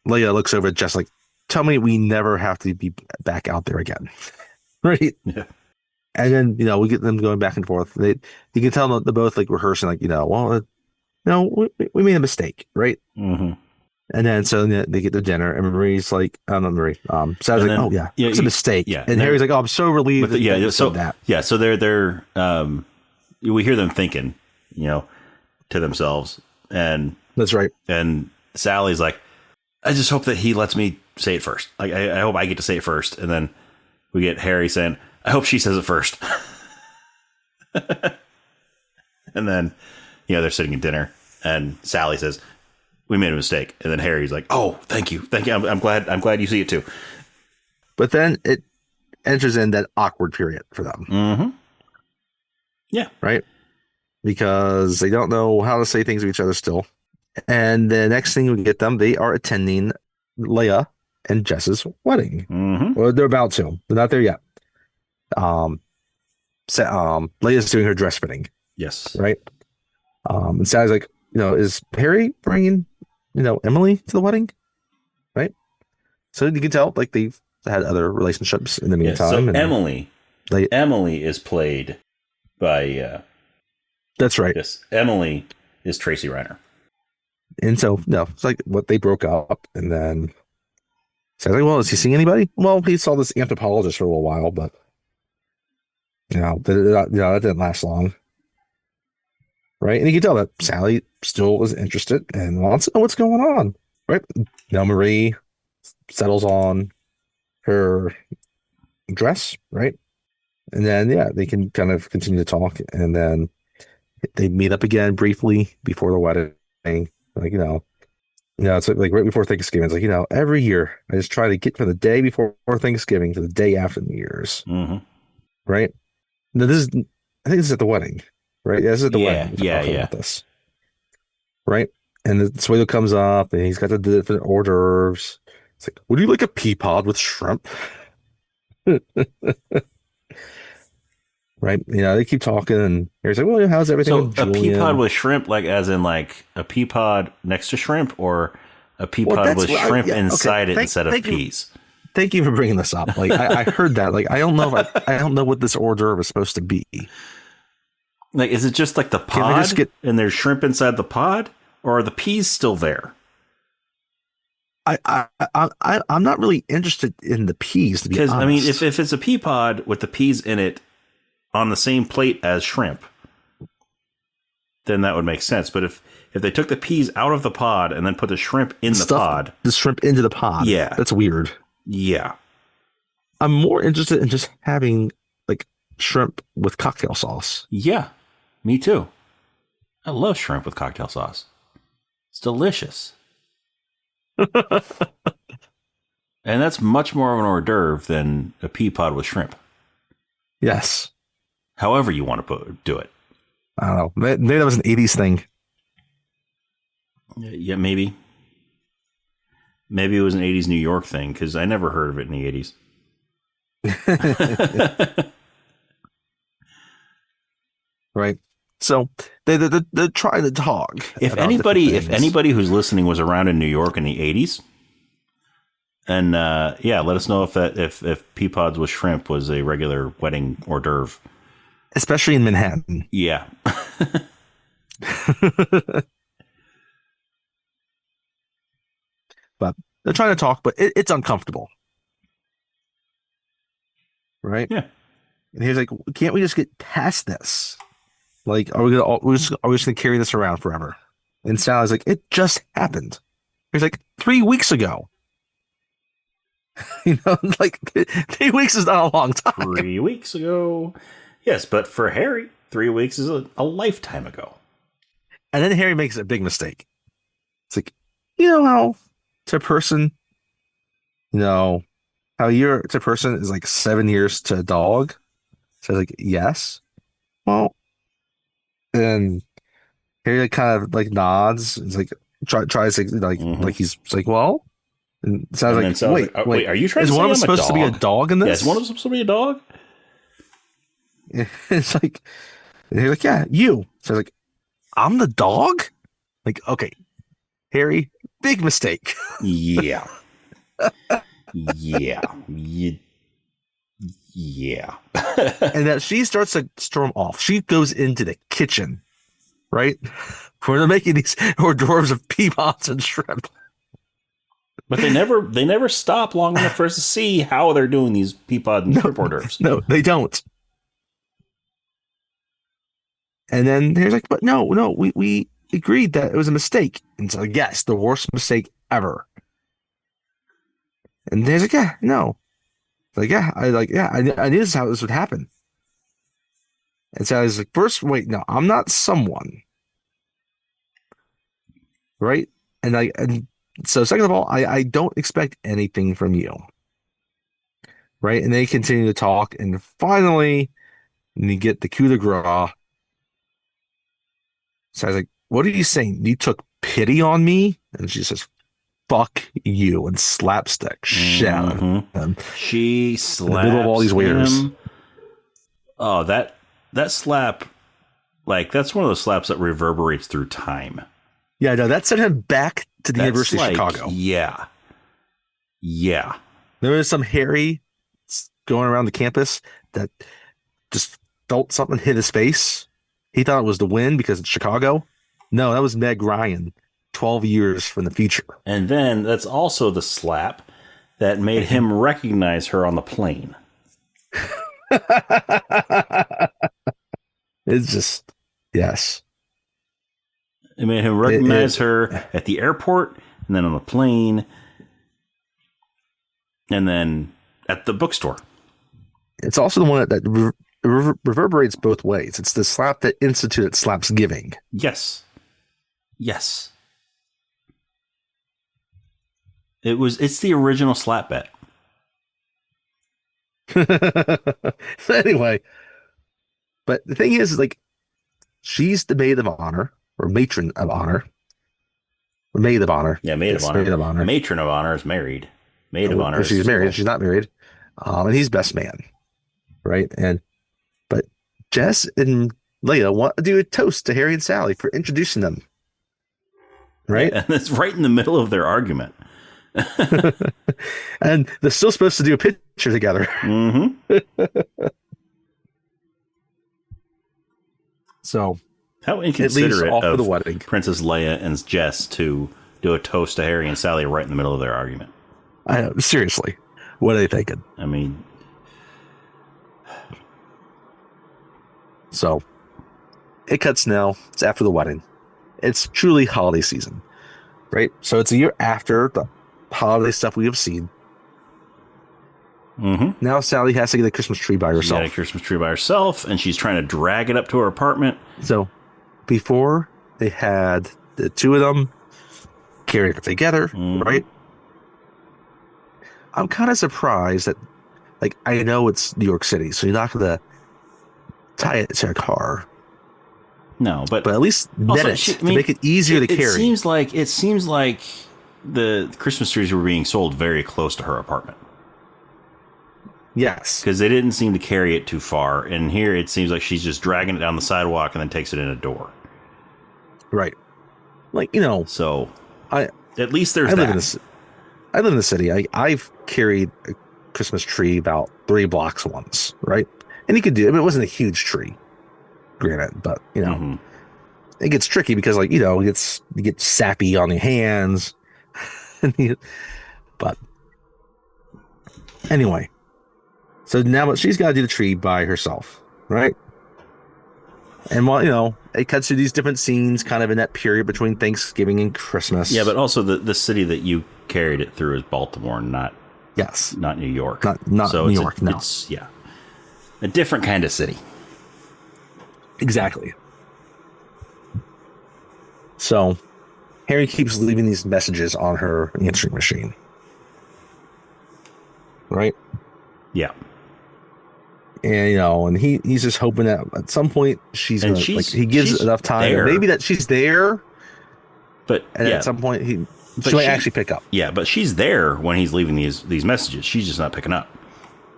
Leia looks over at Jess like, "Tell me we never have to be back out there again." Right? Yeah. And then we get them going back and forth. You can tell they're both like rehearsing, like well, we made a mistake, right? Mm-hmm. And then so they get to dinner, and Marie's like, "I'm not Marie." Sal's like, then, "Oh yeah, it's a mistake." Yeah, and Harry's like, "Oh, I'm so relieved that you so said that." yeah, so they're we hear them thinking, to themselves, and That's right. And Sally's like, I just hope that he lets me say it first. Like, I hope I get to say it first. And then we get Harry saying, I hope she says it first. And then, they're sitting at dinner, and Sally says, we made a mistake. And then Harry's like, oh, thank you. I'm glad you see it too. But then it enters in that awkward period for them. Mm-hmm. Yeah. Right? Because they don't know how to say things to each other still. And the next thing we get them, they are attending Leia and Jess's wedding. Mm-hmm. Well, they're about to. They're not there yet. Leia's doing her dress fitting. Yes. Right? And Sally's like, is Harry bringing, Emily to the wedding? Right? So you can tell, like, they've had other relationships in the meantime. So Emily is played by... that's right. Yes. Emily is Tracy Reiner. And so, it's like what they broke up. And then Sally's like, well, is he seeing anybody? Well, he saw this anthropologist for a little while, but, that didn't last long. Right. And you can tell that Sally still is interested and wants to know what's going on. Right. Now Marie settles on her dress. Right. And then, they can kind of continue to talk. And then they meet up again briefly before the wedding. Like, it's like right before Thanksgiving. It's like, every year I just try to get from the day before Thanksgiving to the day after New Year's. Mm-hmm. Right. Now, I think this is at the wedding. Right? Yeah, this is at the wedding. Yeah. About this. Right? And the Suedo comes up, and he's got the different hors d'oeuvres. It's like, would you like a pea pod with shrimp? Right? They keep talking, and he's like, well, how's everything with a Julian? pea pod with shrimp, like as in like a pea pod next to shrimp, or a pea pod with shrimp inside it instead of peas? Thank you for bringing this up. Like, I heard that. Like, I don't know I don't know what this hors d'oeuvre is supposed to be. Like, is it just like the pod and there's shrimp inside the pod, or are the peas still there? I'm not really interested in the peas, to be honest. Because, I mean, if it's a pea pod with the peas in it on the same plate as shrimp, then that would make sense. But if they took the peas out of the pod and then put the shrimp in the pod. The shrimp into the pod. Yeah. That's weird. Yeah. I'm more interested in just having, like, shrimp with cocktail sauce. Yeah. Me too. I love shrimp with cocktail sauce. It's delicious. And that's much more of an hors d'oeuvre than a pea pod with shrimp. Yes. However you want to do it. I don't know. Maybe that was an 80s thing. Yeah, maybe. Maybe it was an 80s New York thing, because I never heard of it in the 80s. Right. So they're trying to talk. If anybody who's listening was around in New York in the 80s, and let us know if pea pods with shrimp was a regular wedding hors d'oeuvre, especially in Manhattan. Yeah. But they're trying to talk, but it's uncomfortable. Right? Yeah. And he's like, can't we just get past this? Like, are we just gonna carry this around forever? And Sally's like, it just happened. He's like, 3 weeks ago. Like 3 weeks is not a long time. 3 weeks ago. Yes, but for Harry, 3 weeks is a lifetime ago. And then Harry makes a big mistake. It's like, how to a person, how a year to a person is like 7 years to a dog. So I was like, yes. Well, and Harry kind of like nods. It's like tries to like he's like, well, And Sally's like, wait, are you trying is to say one of us I'm a supposed to be a dog in this? Yeah, is one of us supposed to be a dog? It's like, and he's like, yeah, you. So I was like, I'm the dog? Like, okay, Harry, big mistake. Yeah. Yeah. Yeah. And that she starts to storm off. She goes into the kitchen, right? Where they're making these hors d'oeuvres of pea pods and shrimp. But they never stop long enough for us to see how they're doing these pea pod and shrimp hors d'oeuvres. No, they don't. And then he's like, but no, we agreed that it was a mistake. And so, yes, the worst mistake ever. And he's like, yeah, no. Like, yeah, I knew this is how this would happen. And so I was like, first, wait, no, I'm not someone. Right? And so second of all, I don't expect anything from you. Right? And they continue to talk, and finally, you get the coup de grace. So I was like, what are you saying? You took pity on me? And she says, fuck you, and slapstick shit out of him. She slaps in the middle of all these waiters. Oh, that slap, like, that's one of those slaps that reverberates through time. Yeah, no, that sent him back to the University of Chicago. Yeah. Yeah. There was some Harry going around the campus that just felt something hit his face. He thought it was the wind because it's Chicago. No, that was Meg Ryan, 12 years from the future. And then that's also the slap that made him recognize her on the plane. It's just, yes. It made him recognize her at the airport, and then on the plane, and then at the bookstore. It's also the one that reverberates both ways. It's the slap that instituted slaps giving. Yes. Yes. It's the original slap bet. So anyway, but the thing is, like, she's the maid of honor, or matron of honor. Or maid of honor. Yeah, maid of honor. Maid of honor. Matron of honor is married. Maid of honor. She's married. She's not married. And he's best man. Right? But Jess and Leia want to do a toast to Harry and Sally for introducing them. Right? Yeah, and it's right in the middle of their argument. And they're still supposed to do a picture together. Mm-hmm. So, how inconsiderate of the wedding. Princess Leia and Jess to do a toast to Harry and Sally right in the middle of their argument. I know, seriously, what are they thinking? I mean, so it cuts now. It's after the wedding. It's truly holiday season, right? So it's a year after the holiday stuff we have seen. mm-hmm. Now Sally has to get a Christmas tree by herself. She got a Christmas tree by herself, and she's trying to drag it up to her apartment. So before they had the two of them carrying it together, right? I'm kind of surprised that, like, I know it's New York City, so you're not going to tie it to a car. No, but at least net it to make it easier to carry. It seems like the Christmas trees were being sold very close to her apartment. Yes. Because they didn't seem to carry it too far. And here it seems like she's just dragging it down the sidewalk and then takes it in a door. Right. Like, you know. So, at least there's that. I live in the city. I've carried a Christmas tree about 3 blocks once, right? And you could do it. I mean, it wasn't a huge tree, granted, but, you know, it gets tricky because, like, you know, you get sappy on your hands. But anyway, so now she's got to do the tree by herself, right? And while, you know, it cuts through these different scenes kind of in that period between Thanksgiving and Christmas. Yeah, but also the city that you carried it through is Baltimore, not New York. Not so New York, no. It's, yeah, a different kind of city. Exactly. So Harry keeps leaving these messages on her answering machine. Right? Yeah. And, you know, and he's just hoping that at some point she's going to, like, he gives enough time. Maybe that she's there. But and at some point But she might actually pick up. Yeah, but she's there when he's leaving these messages. She's just not picking up.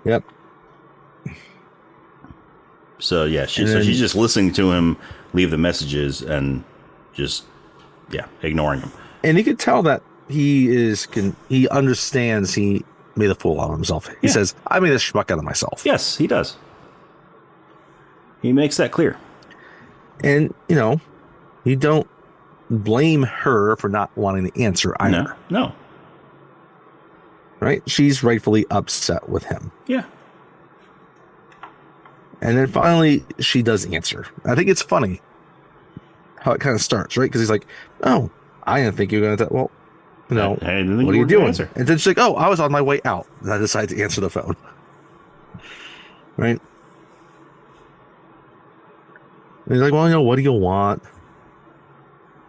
Yep. So yeah, she's just listening to him leave the messages and just ignoring him. And you could tell that he understands he made a fool out of himself. He says, "I made a schmuck out of myself." Yes, he does. He makes that clear. And you don't blame her for not wanting to answer either. No. Right? She's rightfully upset with him. Yeah. And then finally, she does answer. I think it's funny how it kind of starts, right? Because he's like, "Oh, I didn't think you were going to..." Well, what are you doing? And then she's like, "Oh, I was on my way out." And I decided to answer the phone. Right? And he's like, "Well, what do you want?"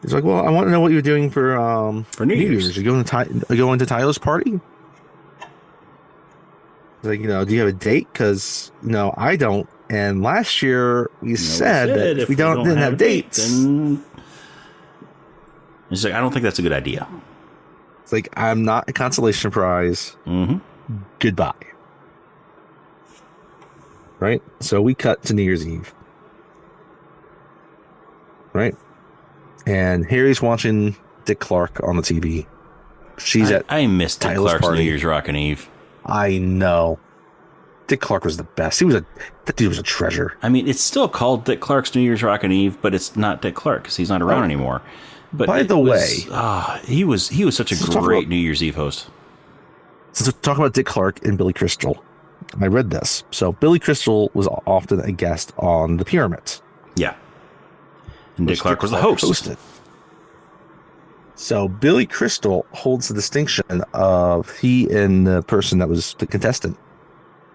He's like, "Well, I want to know what you're doing for New Year's. You going to Tyler's party?" He's like, "Do you have a date? Because, I don't. And last year we said that if we didn't have dates." Then he's like, "I don't think that's a good idea." It's like, "I'm not a consolation prize. Mm-hmm. Goodbye." Right? So we cut to New Year's Eve. Right? And Harry's watching Dick Clark on the TV. I missed Dick Clark's party. New Year's Rockin' Eve. I know. Dick Clark was the best. That dude was a treasure. I mean, it's still called Dick Clark's New Year's Rockin' Eve, but it's not Dick Clark because he's not around anymore. But by the way, he was such a great New Year's Eve host. Since we're talking about Dick Clark and Billy Crystal, I read this. So Billy Crystal was often a guest on The Pyramids. Yeah. And Dick Clark was the host. Hosted. So Billy Crystal holds the distinction of he and the person that was the contestant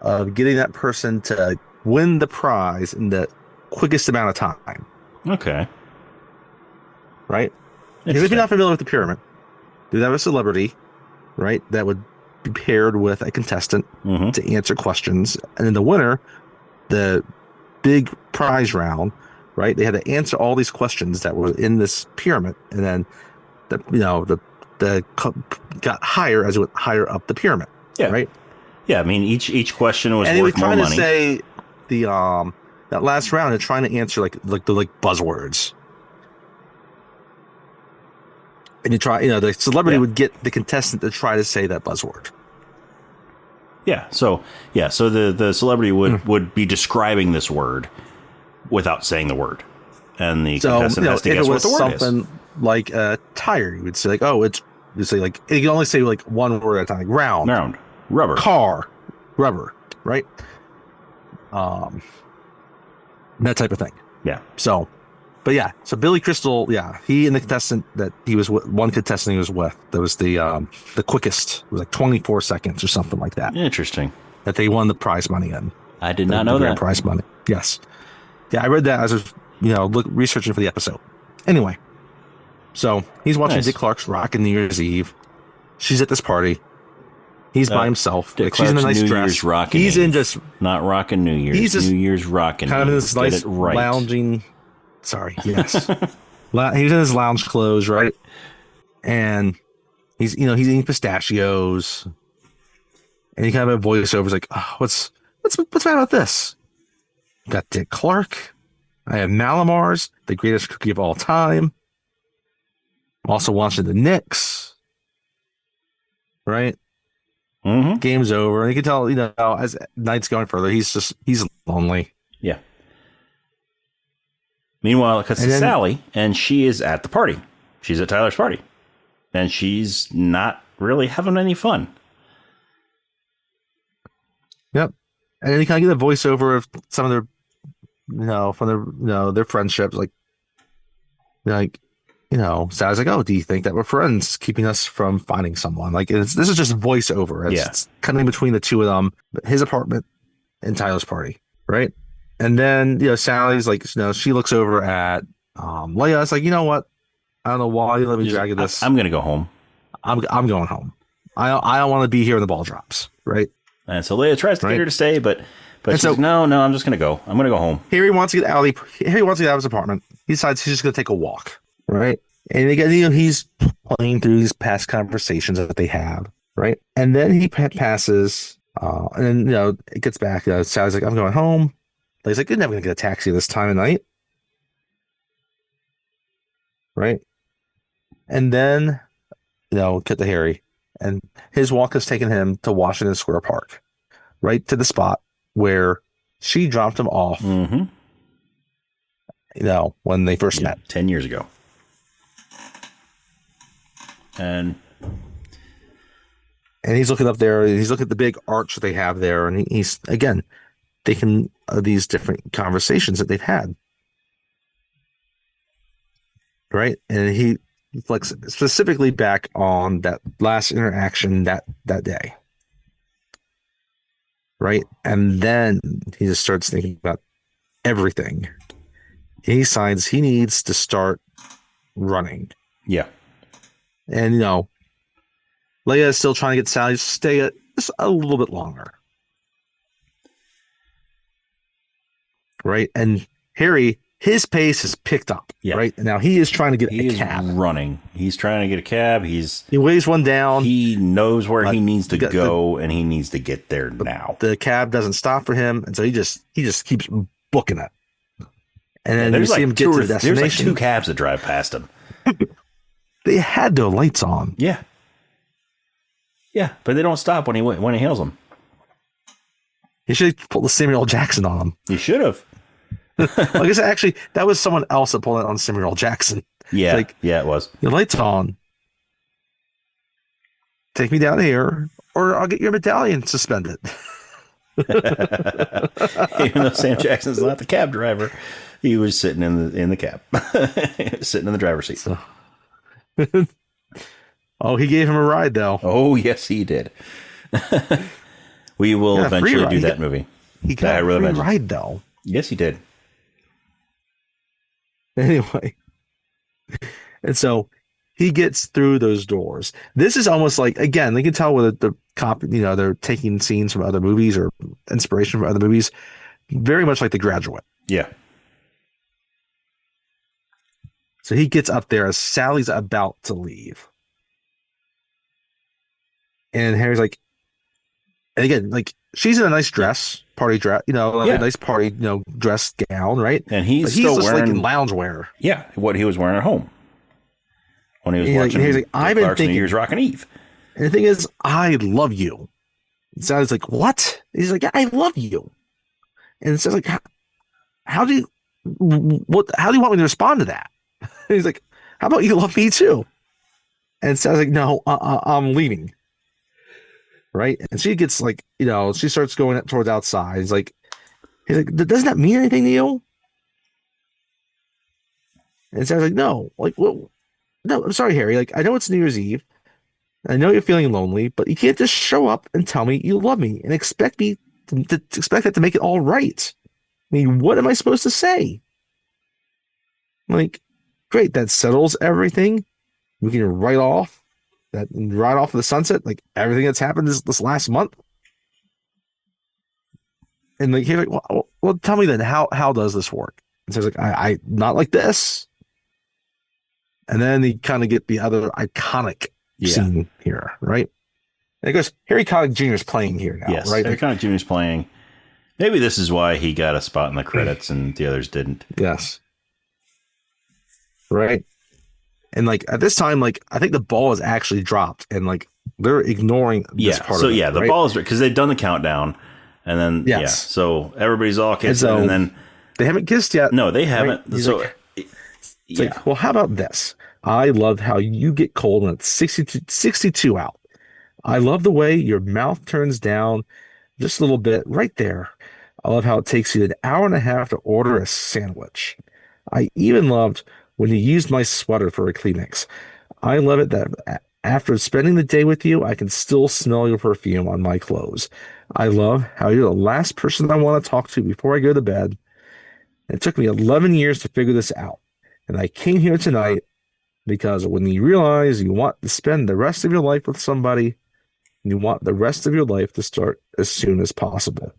of getting that person to win the prize in the quickest amount of time. Okay. Right? If you're not familiar with the pyramid, you have a celebrity, right, that would be paired with a contestant to answer questions. And then the winner, the big prize round, right, they had to answer all these questions that were in this pyramid. And then, the got higher as it went higher up the pyramid. Yeah. Right? Yeah, I mean, each question was worth more money. And he was trying to say that last round, they're trying to answer like the buzzwords. And the celebrity would get the contestant to try to say that buzzword. Yeah. So the celebrity would be describing this word without saying the word, and the contestant has to guess what the word is. Something like a tire, you would say you can only say like one word at a time, like round, rubber, car, rubber, right? That type of thing. Yeah. So Billy Crystal, he and the contestant that he was with, one contestant he was with, that was the quickest. It was like 24 seconds or something like that. Interesting. That they won the prize money in. I did not know that. Prize money. Yes. Yeah, I read that as I was, researching for the episode. Anyway, so he's watching Dick Clark's Rockin' New Year's Eve. She's at this party. He's by himself. Dick she's in a nice New dress. Year's Rockin' He's Eve. in just not Rockin' New Year's. He's just New Year's Rockin' kind of in Eve. this nice lounging. Sorry, yes. He's in his lounge clothes, right? And he's eating pistachios, and he kind of a voiceover is like, "Oh, what's bad about this? Got Dick Clark. I have Malamars, the greatest cookie of all time. I'm also watching the Knicks, right? Mm-hmm. Game's over, and you can tell, as night's going further, he's lonely. Yeah. Meanwhile, it cuts to Sally, and she is at the party. She's at Tyler's party, and she's not really having any fun. Yep. And then you kind of get a voiceover of some of their, from their friendships, Sally's like, "Oh, do you think that we're friends, keeping us from finding someone?" Like, this is just voiceover. It's kind of in between the two of them, his apartment and Tyler's party, right? And then, Sally's like, she looks over at Leia. It's like, "You know what? I don't know why you let me drag this. I'm going to go home. I'm going home. I don't want to be here when the ball drops." Right. And so Leia tries to get her to stay, but she's like, no, I'm just going to go. I'm going to go home. Harry wants to get out of his apartment. He decides he's just going to take a walk. Right. And again, he's playing through these past conversations that they have, right? And then he passes, and then it gets back. Sally's like, "I'm going home." He's like, "You're never gonna get a taxi this time of night," right? And then cut to Harry, and his walk has taken him to Washington Square Park, right to the spot where she dropped him off. Mm-hmm. When they first met 10 years ago. And he's looking up there. He's looking at the big arch that they have there, and he's again thinking of these different conversations that they've had, right? And he reflects specifically back on that last interaction that day, right? And then he just starts thinking about everything. He decides he needs to start running. Yeah. And, Leia is still trying to get Sally to stay just a little bit longer. Right? And Harry, his pace is picked up. Yeah. Right? And now he is trying to get a cab. He's running. He's trying to get a cab. He weighs one down. He knows where he needs to go, and he needs to get there now. The cab doesn't stop for him, and so he just keeps booking it. And then you see him get to the destination. There's like 2 cabs that drive past him. They had their lights on. Yeah. Yeah, but they don't stop when he hails them. He should have pulled the Samuel L. Jackson on him. He should have. I guess actually that was someone else that pulled it on Samuel L. Jackson. Yeah, it was. Your lights on. Take me down here, or I'll get your medallion suspended. Even though Sam Jackson's not the cab driver, he was sitting in the cab, sitting in the driver's seat. So. Oh, he gave him a ride, though. Oh, yes, he did. We will eventually do that movie. He got a free ride, though. Yes, he did. Anyway. And so he gets through those doors. This is almost like, again, they can tell whether the cop, they're taking scenes from other movies or inspiration from other movies. Very much like The Graduate. Yeah. So he gets up there as Sally's about to leave. And Harry's like, and again, like, she's in a nice dress, party dress, a nice party, dress gown, right? And he's still just wearing like in loungewear. Yeah, what he was wearing at home when he was watching. He's like, I've been thinking, Year's Rockin' Eve. And the thing is, I love you. And Sally's like, what? He's like, yeah, I love you. And it's like, how do you want me to respond to that? He's like, how about you love me too? And Sally's like, no, I'm leaving. Right? And she gets like, she starts going towards outside. He's like, doesn't that mean anything to you? And Sally's like, no, like, well, no, I'm sorry, Harry. Like, I know it's New Year's Eve. I know you're feeling lonely, but you can't just show up and tell me you love me and expect me to expect that to make it all right. I mean, what am I supposed to say? Like, great, that settles everything. We can write off the sunset, like everything that's happened this last month. And like, he's like, well, tell me then, how does this work? And so he's like, I not like this. And then he kind of get the other iconic scene here, right? And it goes, Harry Connick Jr. is playing here now, right? Harry Connick Jr. is playing. Maybe this is why he got a spot in the credits and the others didn't. Yes. Right. And like at this time, like I think the ball is actually dropped, and like they're ignoring this part of it. The ball is because they've done the countdown, and then so everybody's all kissing, and then they haven't kissed yet. No, they haven't. Right? So it's like, well, how about this? I love how you get cold when it's 62 out. I love the way your mouth turns down just a little bit right there. I love how it takes you an hour and a half to order a sandwich. I even loved when you used my sweater for a Kleenex. I love it that after spending the day with you, I can still smell your perfume on my clothes. I love how you're the last person I want to talk to before I go to bed. It took me 11 years to figure this out. And I came here tonight because when you realize you want to spend the rest of your life with somebody, you want the rest of your life to start as soon as possible.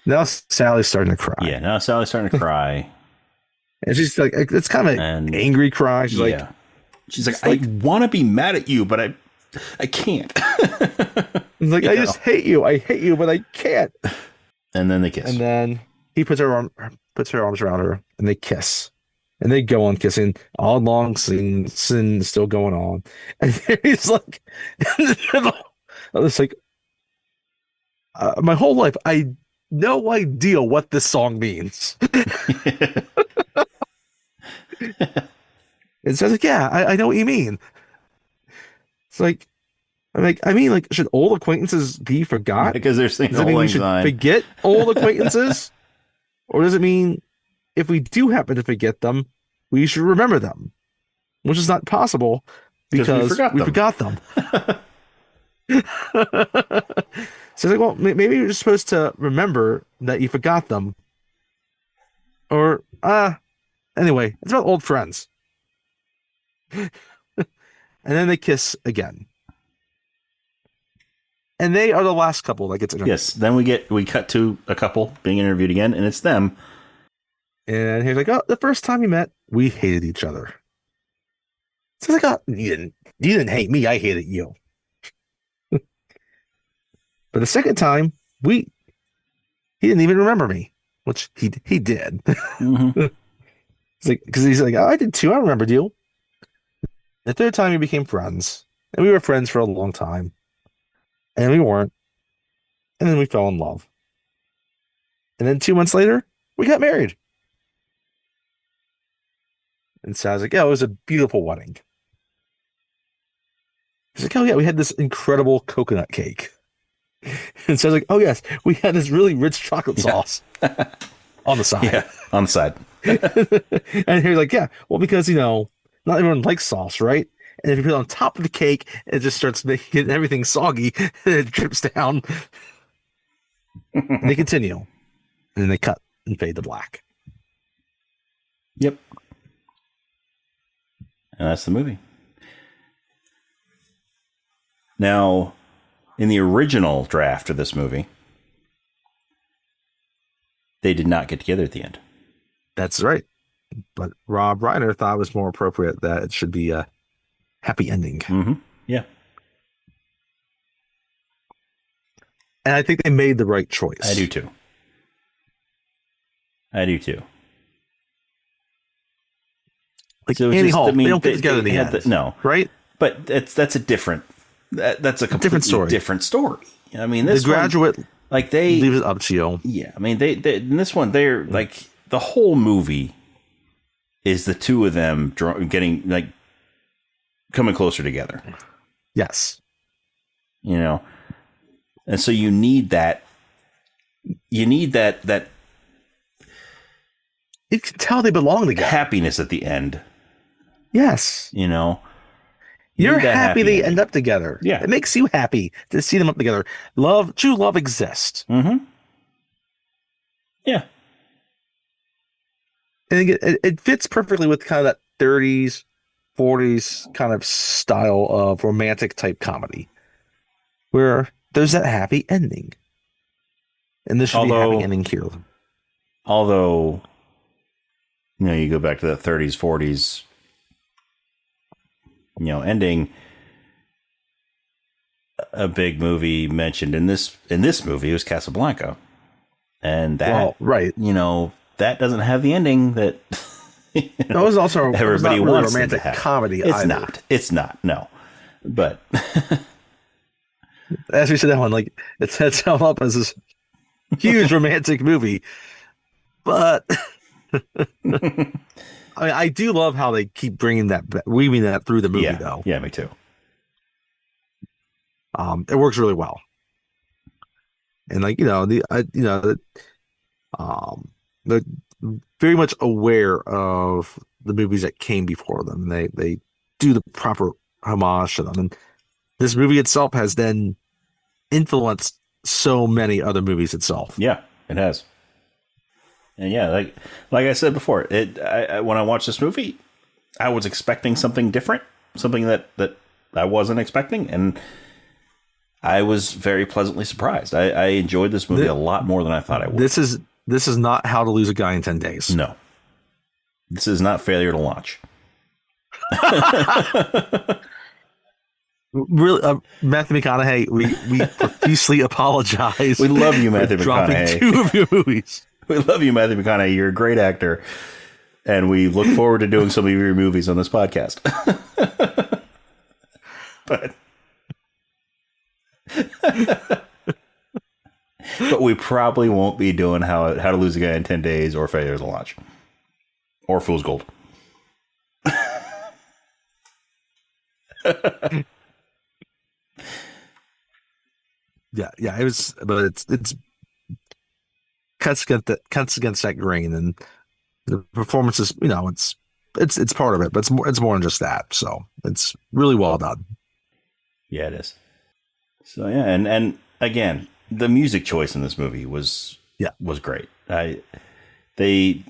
Now Sally's starting to cry. Yeah, now Sally's starting to cry. And she's like, it's kind of an angry cry. She's like, She's like, I want to be mad at you, but I can't. Like, I just hate you. I hate you, but I can't. And then they kiss. And then he puts her arms around her, and they kiss. And they go on kissing all along, sin still going on. And he's like, in the middle, I was like, my whole life, I no idea what this song means. And so I was like, yeah, I know what you mean. It's like, I mean, like, should old acquaintances be forgot? Because they're saying does it mean we should forget old acquaintances? Or does it mean if we do happen to forget them, we should remember them? Which is not possible because we forgot them. So it's like, well, maybe you're just supposed to remember that you forgot them. Or, anyway, it's about old friends. And then they kiss again. And they are the last couple that gets interviewed. Yes, then we cut to a couple being interviewed again, and it's them. And he's like, oh, the first time we met, we hated each other. So it's like, oh, you didn't hate me, I hated you. But the second time, he didn't even remember me, which he did. Mm-hmm. It's like, because he's like, oh, I did too, I remembered you. The third time we became friends, and we were friends for a long time. And we weren't. And then we fell in love. And then 2 months later, we got married. And so I was like, yeah, it was a beautiful wedding. He's like, oh yeah, we had this incredible coconut cake. And so I was like, oh yes, we had this really rich chocolate sauce on the side. Yeah, on the side. And he's like, yeah, well, because, not everyone likes sauce, right? And if you put it on top of the cake, it just starts making everything soggy and it drips down. And they continue. And then they cut and fade to black. Yep. And that's the movie. Now, in the original draft of this movie, they did not get together at the end. That's right. But Rob Reiner thought it was more appropriate that it should be a happy ending. Mm-hmm. Yeah. And I think they made the right choice. I do too. Like so Annie Hall, they don't get together in the end. No. Right? But that's a different... That's a completely different story. I mean, this The Graduate, like they leaves it up to you. Yeah, I mean, they in this one, they're like the whole movie is the two of them getting like coming closer together. Yes, and so you need that. You need that. You can tell they belong together. Happiness at the end. Yes, You're happy they end up together. Yeah. It makes you happy to see them up together. True love exists. Mm-hmm. Yeah. And it fits perfectly with kind of that 30s, 40s kind of style of romantic type comedy where there's that happy ending. And this should be a happy ending here. Although, you go back to the 30s, 40s, ending. A big movie mentioned in this movie was Casablanca, and that that doesn't have the ending that that was also everybody wants. Really romantic comedy. It's not. No, but as we said, that one it sets him up as this huge romantic movie, but. I do love how they keep weaving that through the movie, though. Yeah, me too. It works really well, and they're very much aware of the movies that came before them. They do the proper homage to them, and this movie itself has then influenced so many other movies itself. Yeah, it has. And yeah, like I said before, when I watched this movie, I was expecting something different, something that I wasn't expecting, and I was very pleasantly surprised. I enjoyed this movie a lot more than I thought I would. This is not How to Lose a Guy in 10 Days. No, this is not Failure to Launch. Really, Matthew McConaughey, we profusely apologize. We love you, Matthew dropping McConaughey. 2 of your movies. We love you, Matthew McConaughey. You're a great actor. And we look forward to doing some of your movies on this podcast. But we probably won't be doing How to Lose a Guy in 10 Days or Failure to Launch. Or Fool's Gold. Yeah, it was, but it's cuts against that grain, and the performances, it's part of it, but it's more than just that. So it's really well done. Yeah, it is. So yeah, and again, the music choice in this movie was great. They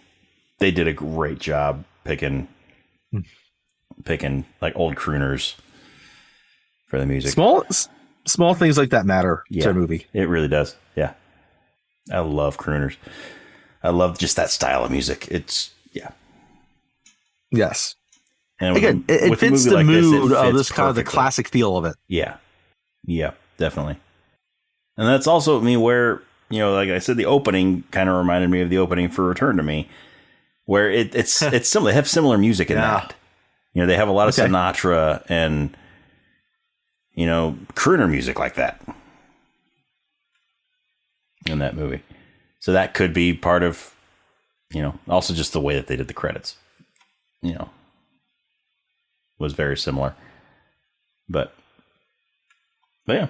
did a great job picking like old crooners for the music. Small things like that matter to a movie. It really does. Yeah. I love crooners. I love just that style of music. It's Yes. And again, it fits the mood of this kind of the classic feel of it. Yeah. Yeah, definitely. And that's also where, like I said, the opening kind of reminded me of the opening for Return to Me, where it's similar. They have similar music in that. They have a lot of Sinatra and crooner music like that in that movie. So that could be part of, also just the way that they did the credits, was very similar. But yeah,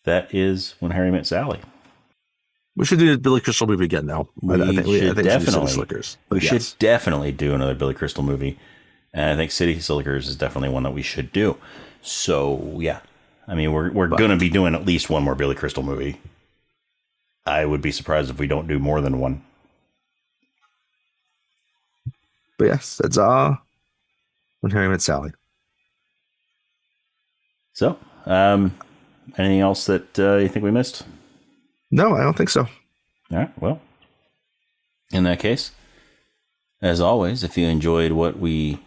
that is When Harry Met Sally. We should do the Billy Crystal movie again now. We should definitely do another Billy Crystal movie. And I think City Slickers is definitely one that we should do. So, yeah. We're going to be doing at least one more Billy Crystal movie. I would be surprised if we don't do more than one. But yes, that's When Harry Met Sally. So, anything else that you think we missed? No, I don't think so. All right. Well, in that case, as always, if you enjoyed what we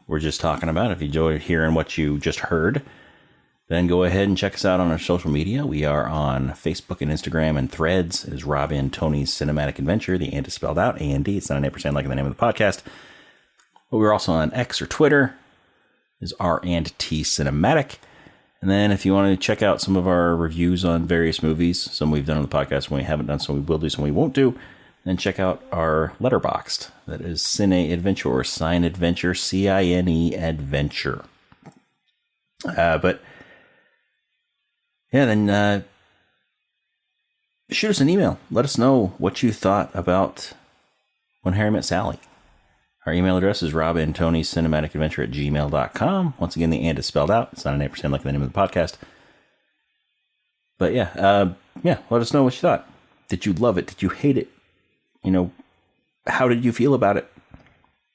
were just talking about, if you enjoyed hearing what you just heard, then go ahead and check us out on our social media. We are on Facebook and Instagram and Threads. It is Rob and Tony's Cinematic Adventure. The and is spelled out, A-N-D. It's 98% like the name of the podcast. But we're also on X or Twitter. It is R&T Cinematic. And then if you want to check out some of our reviews on various movies, some we've done on the podcast, some we haven't done, some we will do, some we won't do, then check out our Letterboxd. That is Cine Adventure or Cine Adventure, C-I-N-E Adventure. But yeah, then shoot us an email. Let us know what you thought about When Harry Met Sally. Our email address is robandtonycinematicadventure@gmail.com. Once again, the and is spelled out. It's not an 8% like the name of the podcast. But yeah, let us know what you thought. Did you love it? Did you hate it? How did you feel about it?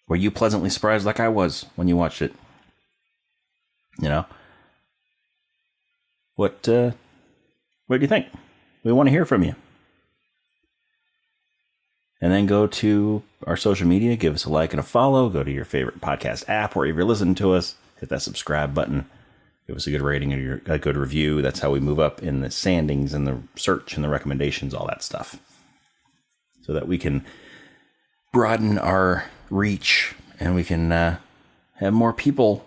Were you pleasantly surprised like I was when you watched it? What do you think? We want to hear from you. And then go to our social media, give us a like and a follow, go to your favorite podcast app wherever you're listening to us, hit that subscribe button, give us a good rating and a good review. That's how we move up in the standings and the search and the recommendations, all that stuff. So that we can broaden our reach and we can have more people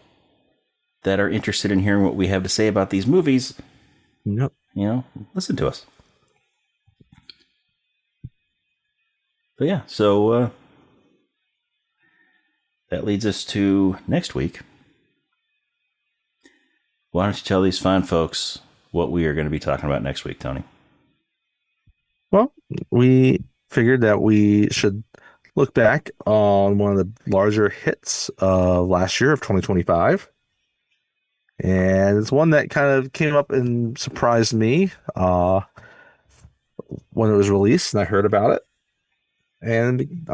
that are interested in hearing what we have to say about these movies. Yep. Listen to us. But yeah, so that leads us to next week. Why don't you tell these fine folks what we are going to be talking about next week, Tony? Well, we figured that we should look back on one of the larger hits of last year of 2025. And it's one that kind of came up and surprised me when it was released and I heard about it. And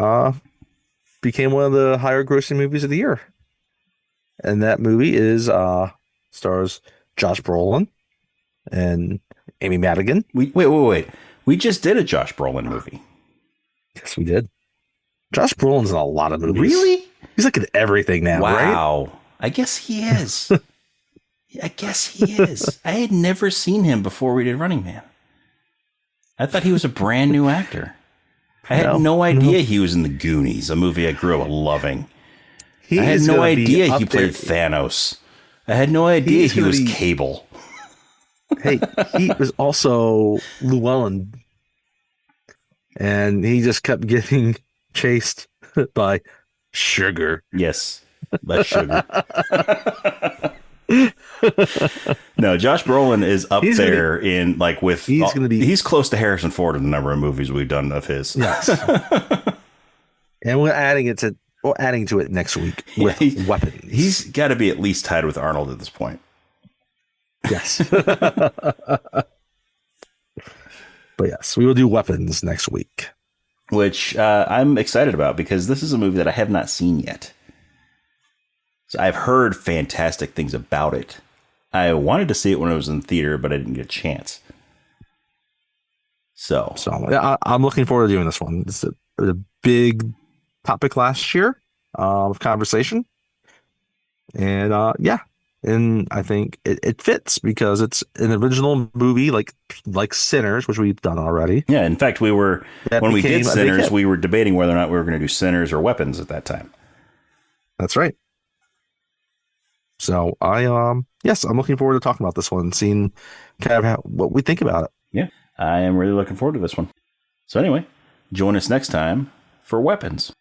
became one of the higher grossing movies of the year. And that movie is stars Josh Brolin and Amy Madigan. Wait. We just did a Josh Brolin movie. Yes, we did. Josh Brolin's in a lot of movies. Really? He's like in everything now, right? Wow. I guess he is. I guess he is. I had never seen him before we did Running Man. I thought he was a brand new actor. I had no idea he was in The Goonies, a movie I grew up loving. I had no idea he played Thanos. I had no idea he was Cable. Hey, he was also Llewellyn. And he just kept getting chased by Sugar. Yes, by Sugar. No, Josh Brolin is up there in like with. He's close to Harrison Ford in the number of movies we've done of his. Yes, and we're adding to it next week with Weapons. He's got to be at least tied with Arnold at this point. Yes, but yes, we will do Weapons next week, which I'm excited about because this is a movie that I have not seen yet. So I've heard fantastic things about it. I wanted to see it when it was in theater, but I didn't get a chance. So yeah, I'm looking forward to doing this one. It's a big topic last year of conversation. And yeah, and I think it fits because it's an original movie like Sinners, which we've done already. Yeah, in fact, when we did Sinners, we were debating whether or not we were going to do Sinners or Weapons at that time. That's right. So I'm looking forward to talking about this one, seeing kind of what we think about it. Yeah, I am really looking forward to this one. So anyway, join us next time for Weapons.